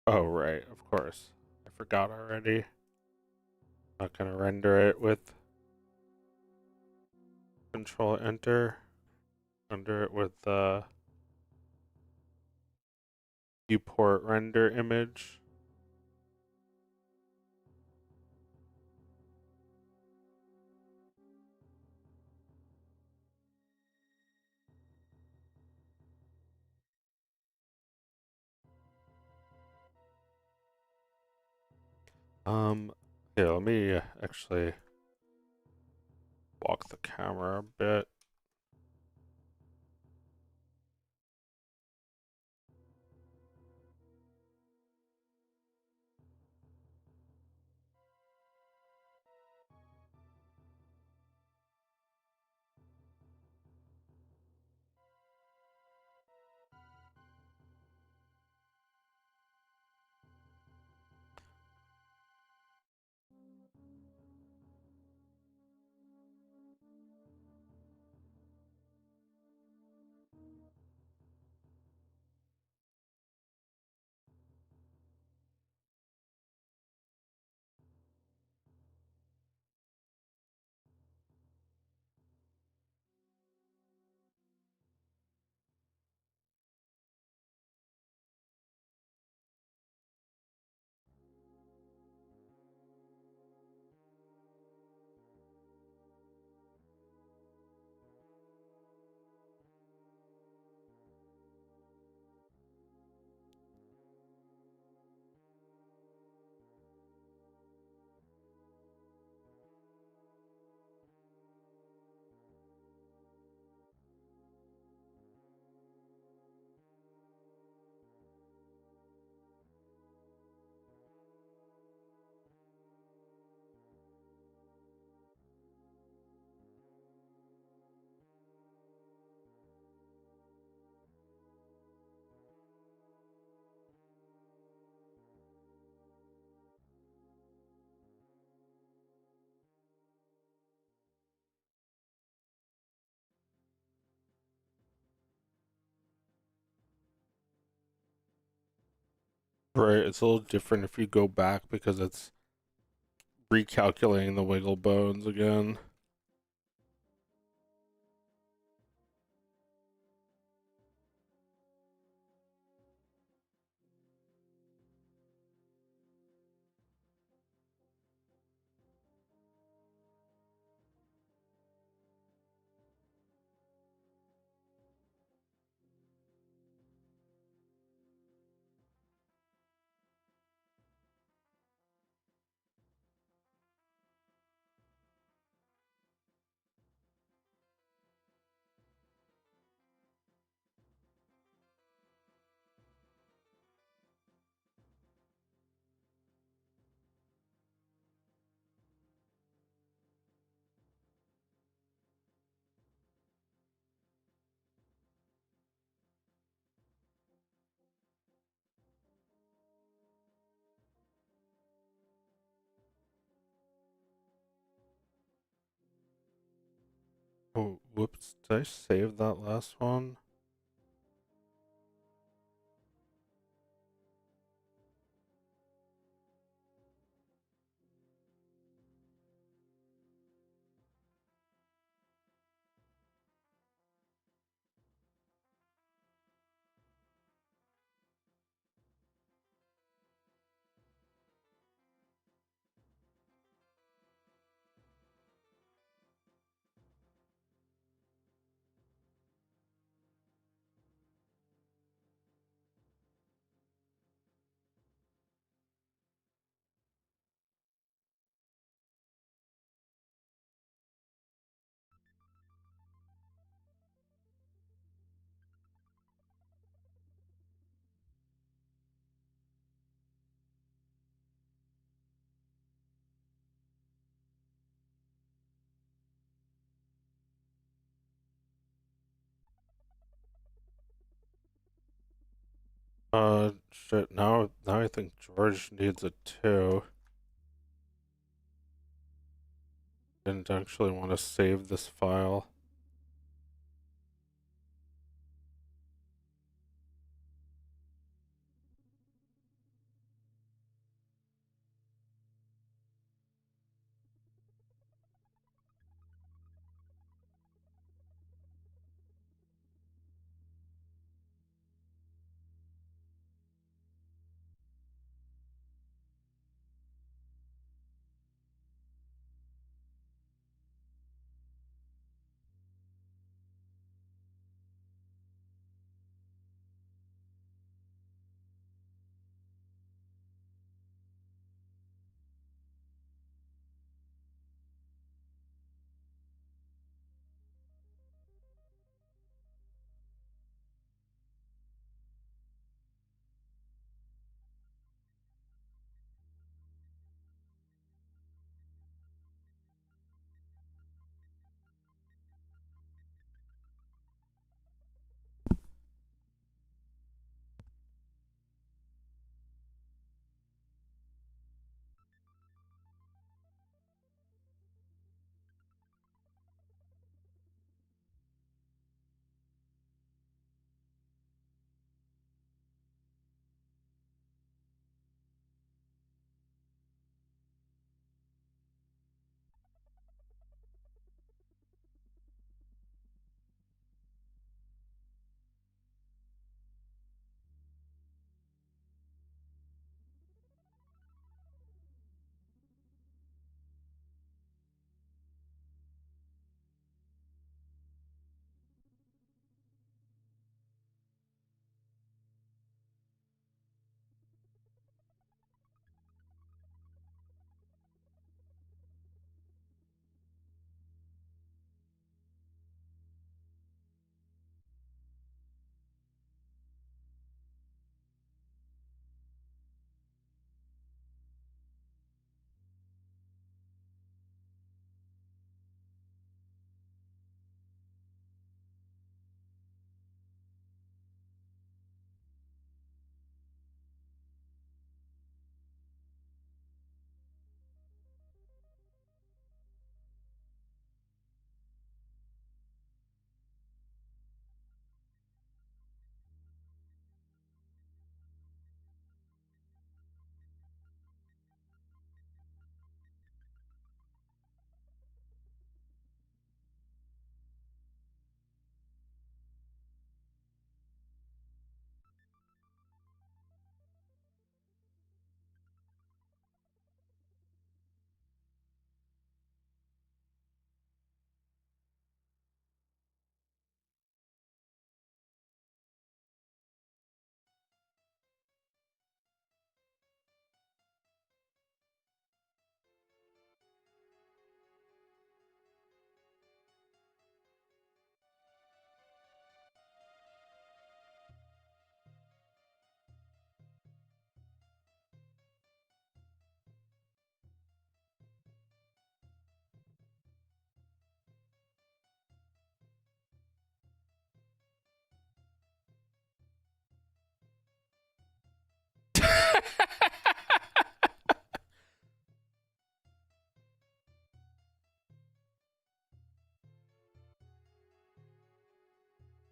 Oh, right, of course. I forgot already. Not gonna render it with Control Enter under it with the viewport render image. Yeah, let me actually walk the camera a bit. Right, it's a little different if you go back because it's recalculating the wiggle bones again. Oh, whoops, did I save that last one? Shit, now I think George needs it too. Didn't actually want to save this file.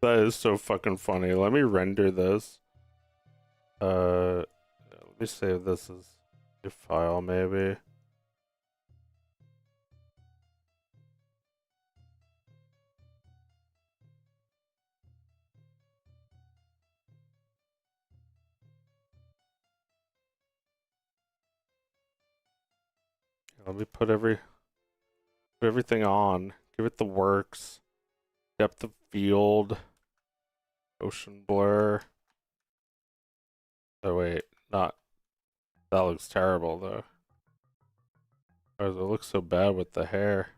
That is so fucking funny. Let me render this. Let me save this as a file, maybe. Let me put everything on. Give it the works. Depth of field. Ocean blur. Oh wait, not. That looks terrible though. Why does it look so bad with the hair?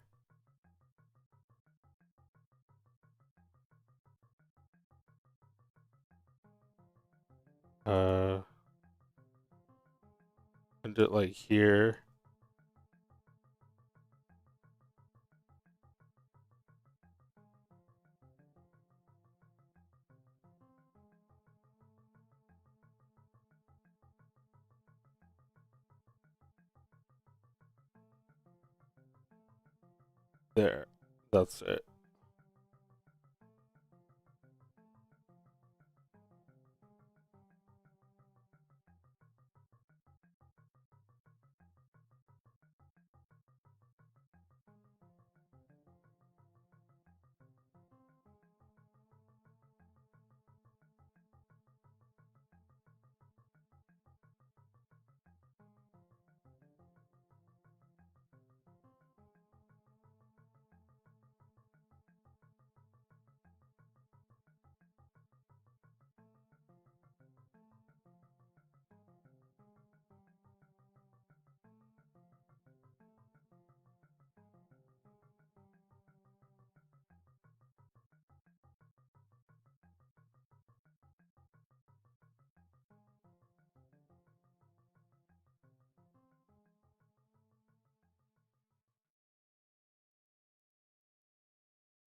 And it like here. There. That's it.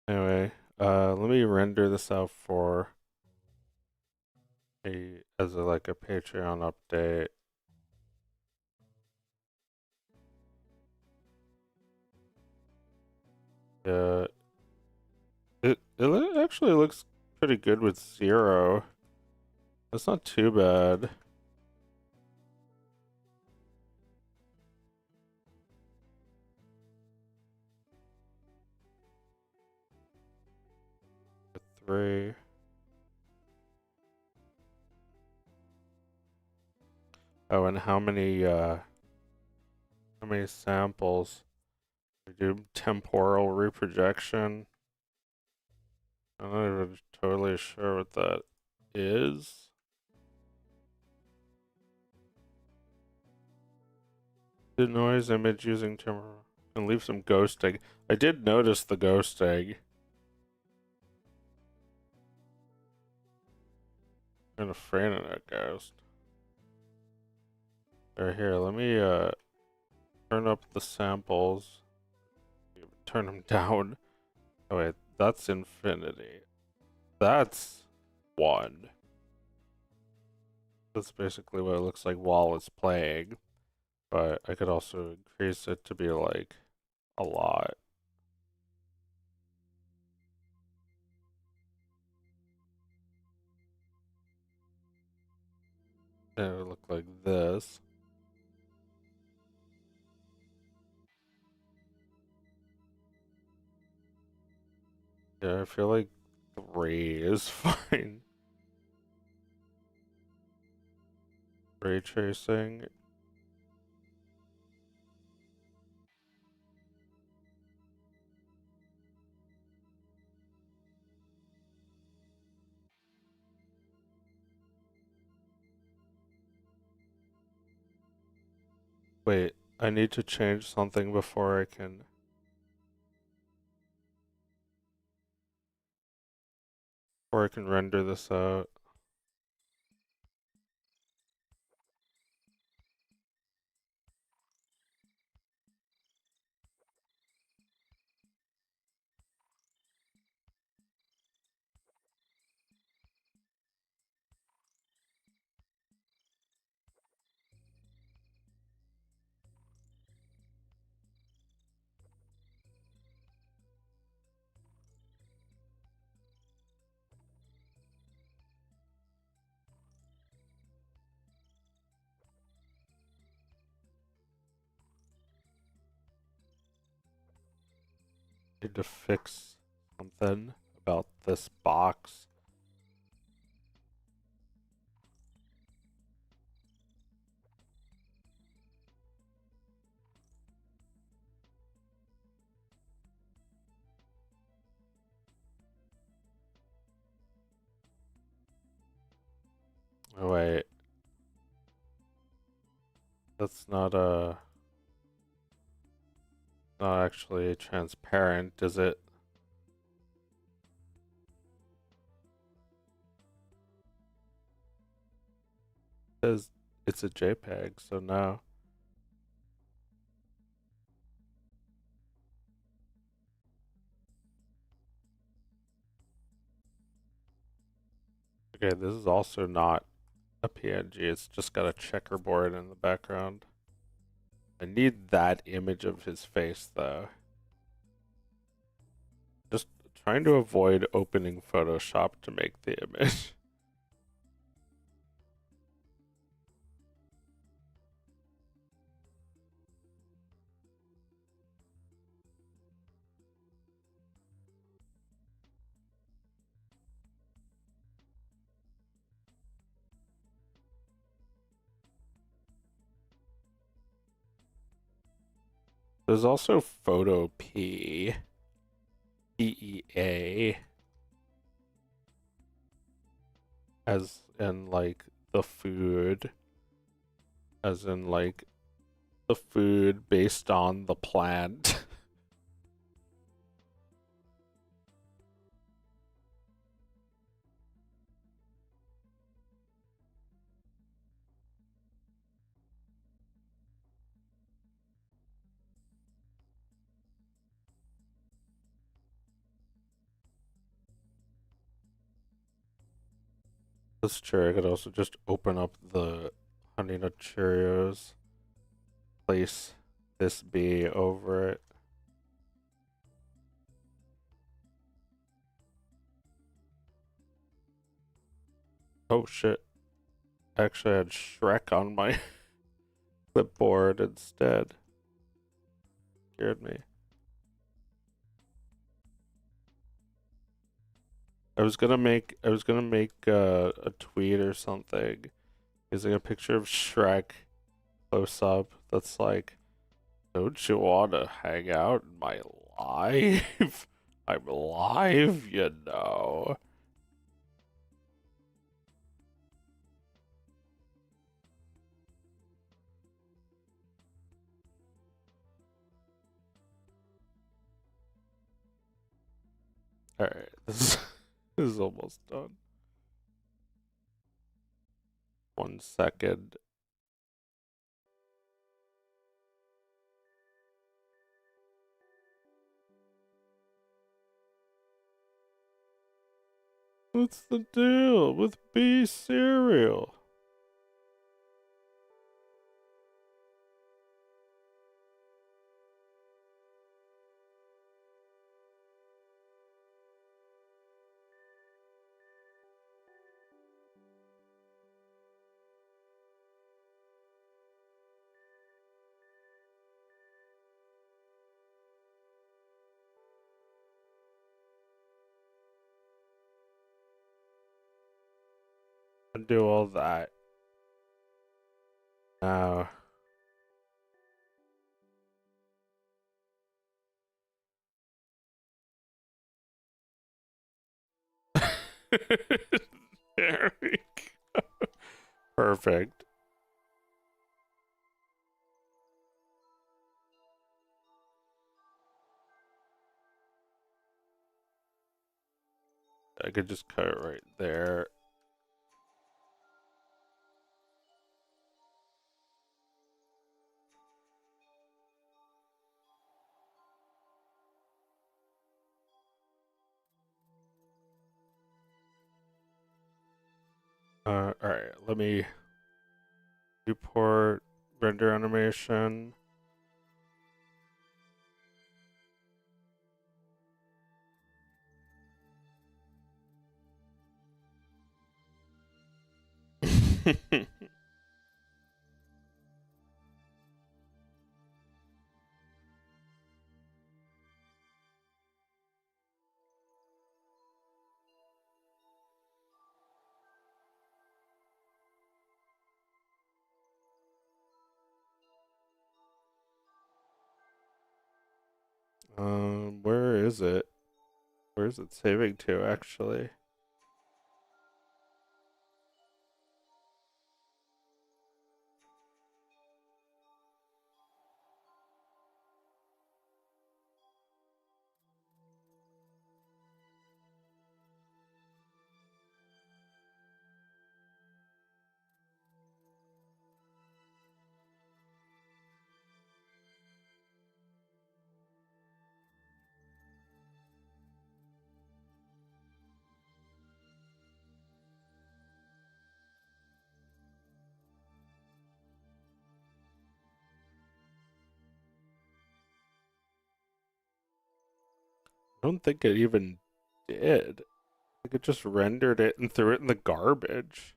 Anyway, let me render this out for as a like a Patreon update. Yeah, it actually looks pretty good with 0. That's not too bad. With 3. Oh, and how many samples? We do temporal reprojection. I'm not even totally sure what that is. The noise image using temporal and leave some ghost egg. I did notice the ghost egg. I'm afraid of that ghost. Right here, let me turn up the samples. Turn them down. Oh wait, that's infinity. That's 1. That's basically what it looks like while it's playing. But I could also increase it to be like a lot. And it would look like this. Yeah, I feel like 3 is fine. Ray tracing. Wait, I need to change something before I can render this out. Need to fix something about this box. Oh wait. That's not not actually transparent, is it? It says it's a JPEG, so no. Okay, this is also not a PNG, it's just got a checkerboard in the background. I need that image of his face though. Just trying to avoid opening Photoshop to make the image. There's also photo P, PEA, as in like the food, as in like the food based on the plant. That's true. I could also just open up the Honey Nut Cheerios, place this B over it. Oh shit. I actually had Shrek on my clipboard instead. Scared me. I was gonna make a tweet or something using a picture of Shrek close up that's like, don't you wanna hang out in my life? I'm live, you know. Alright, this is almost done. 1 second. What's the deal with B cereal? Undo all that. Now. There we go. Perfect. I could just cut it right there. Alright, let me report render animation. Where is it? Where is it saving to actually? I don't think it even did. I think it just rendered it and threw it in the garbage.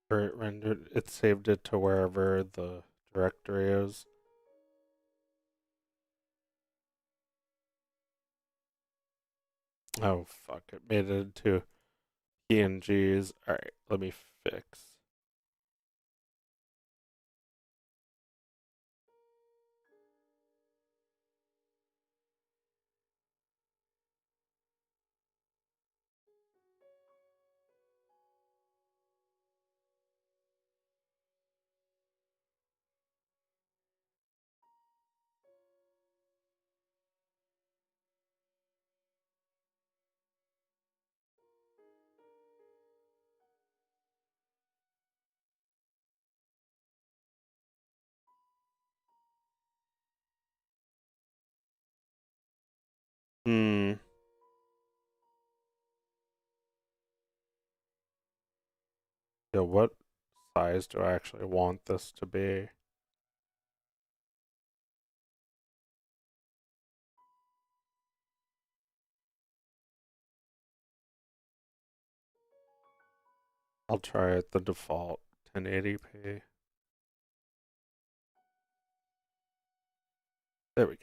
Or it saved it to wherever the directory is. Oh fuck, it made it into PNGs. Alright, let me fix. Hmm. Yeah, what size do I actually want this to be? I'll try it the default 1080p. There we go.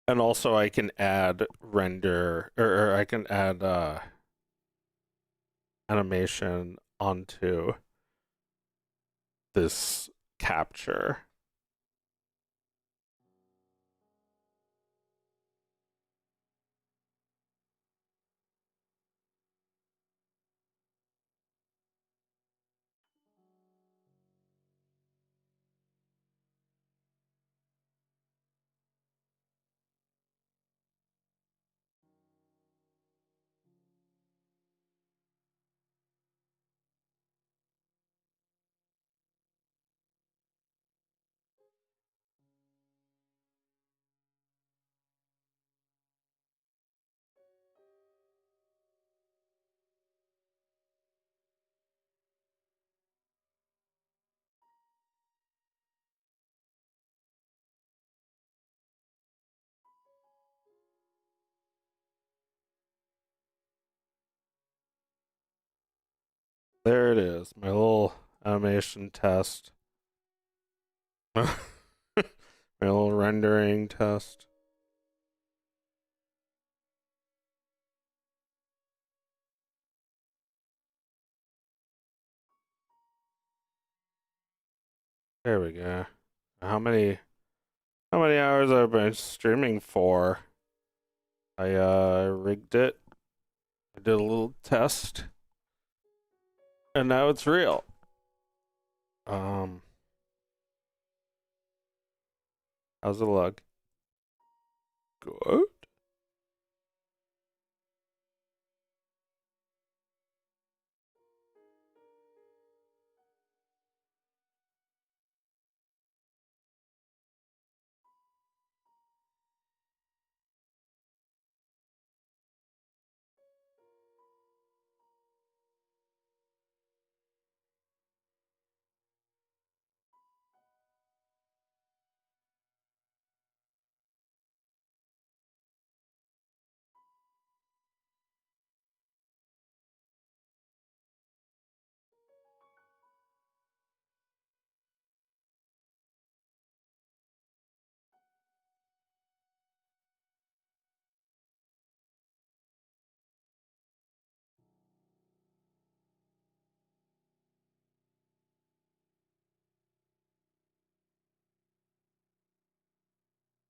And also I can add render or I can add animation onto this capture. There it is, my little animation test. My little rendering test. There we go. How many hours I've been streaming for? I rigged it. I did a little test. And now it's real. Um how's it look? Good.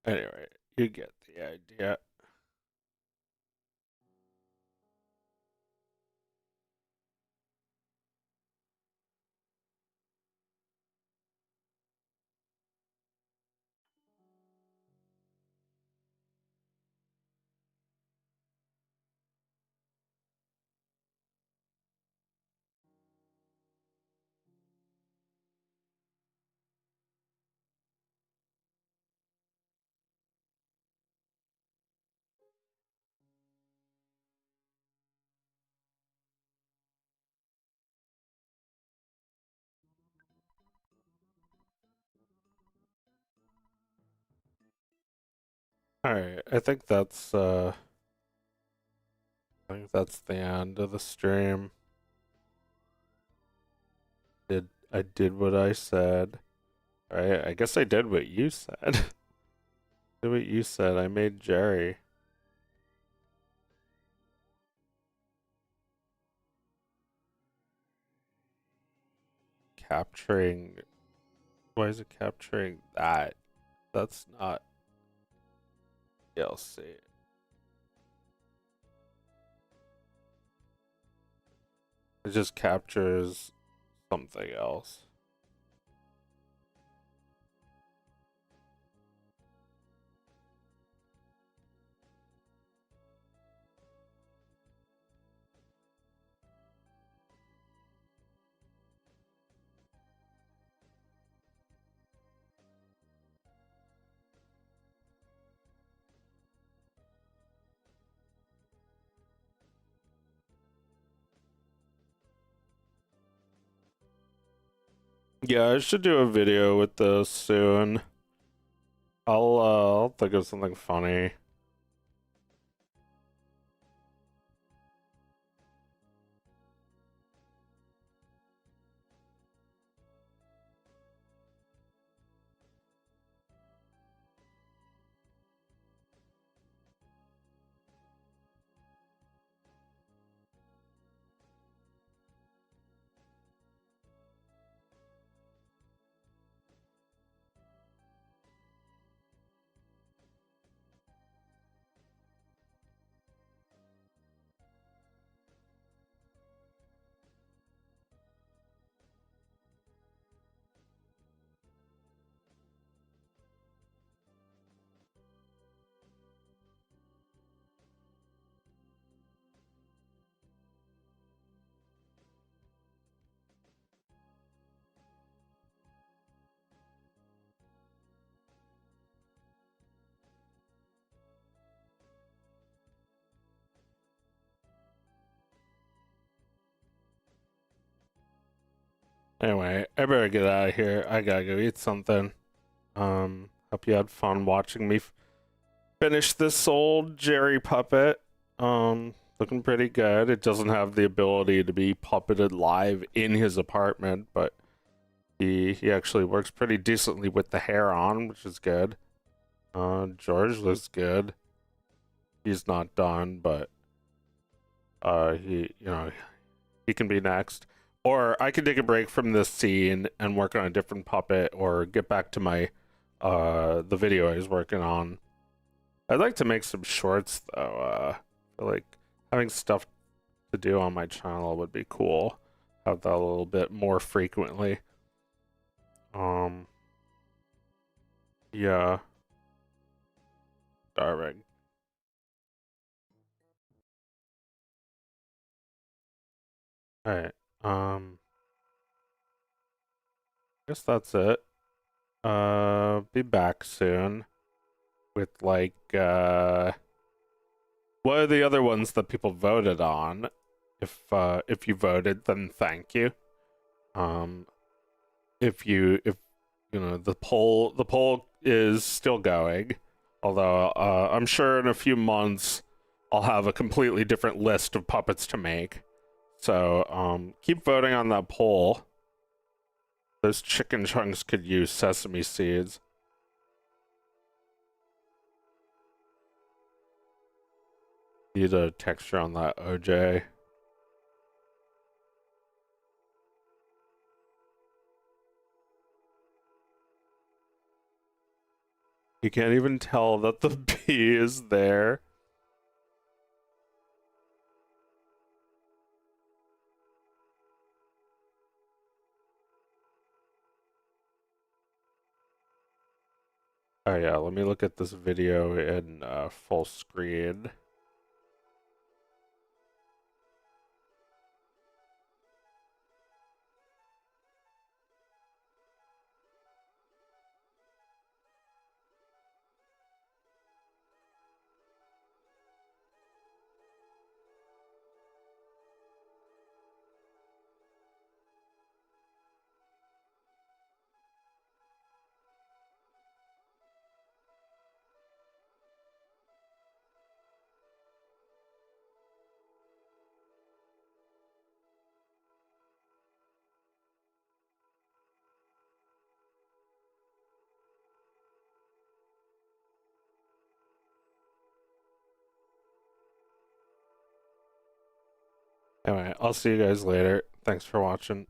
Anyway, you get the idea. Alright, I think that's the end of the stream. I did what I said. Alright, I guess I did what you said. Did what you said. I made Jerry. Capturing. Why is it capturing that? That's not DLC. It just captures something else. Yeah, I should do a video with this soon. I'll think of something funny. Anyway, I better get out of here. I gotta go eat something. Hope you had fun watching me finish this old Jerry puppet. Looking pretty good. It doesn't have the ability to be puppeted live in his apartment, but he actually works pretty decently with the hair on, which is good. George looks good. He's not done, but he can be next. Or I can take a break from this scene and work on a different puppet, or get back to my the video I was working on. I'd like to make some shorts though. I feel like having stuff to do on my channel would be cool. Have that a little bit more frequently. Yeah. Starving. Alright. Guess that's it. Be back soon with like what are the other ones that people voted on? If you voted, then thank you. Um if you know, the poll is still going. Although I'm sure in a few months I'll have a completely different list of puppets to make. So keep voting on that poll. Those chicken chunks could use sesame seeds. Need a texture on that OJ. You can't even tell that the bee is there. Oh yeah, let me look at this video in full screen. Anyway, I'll see you guys later. Thanks for watching.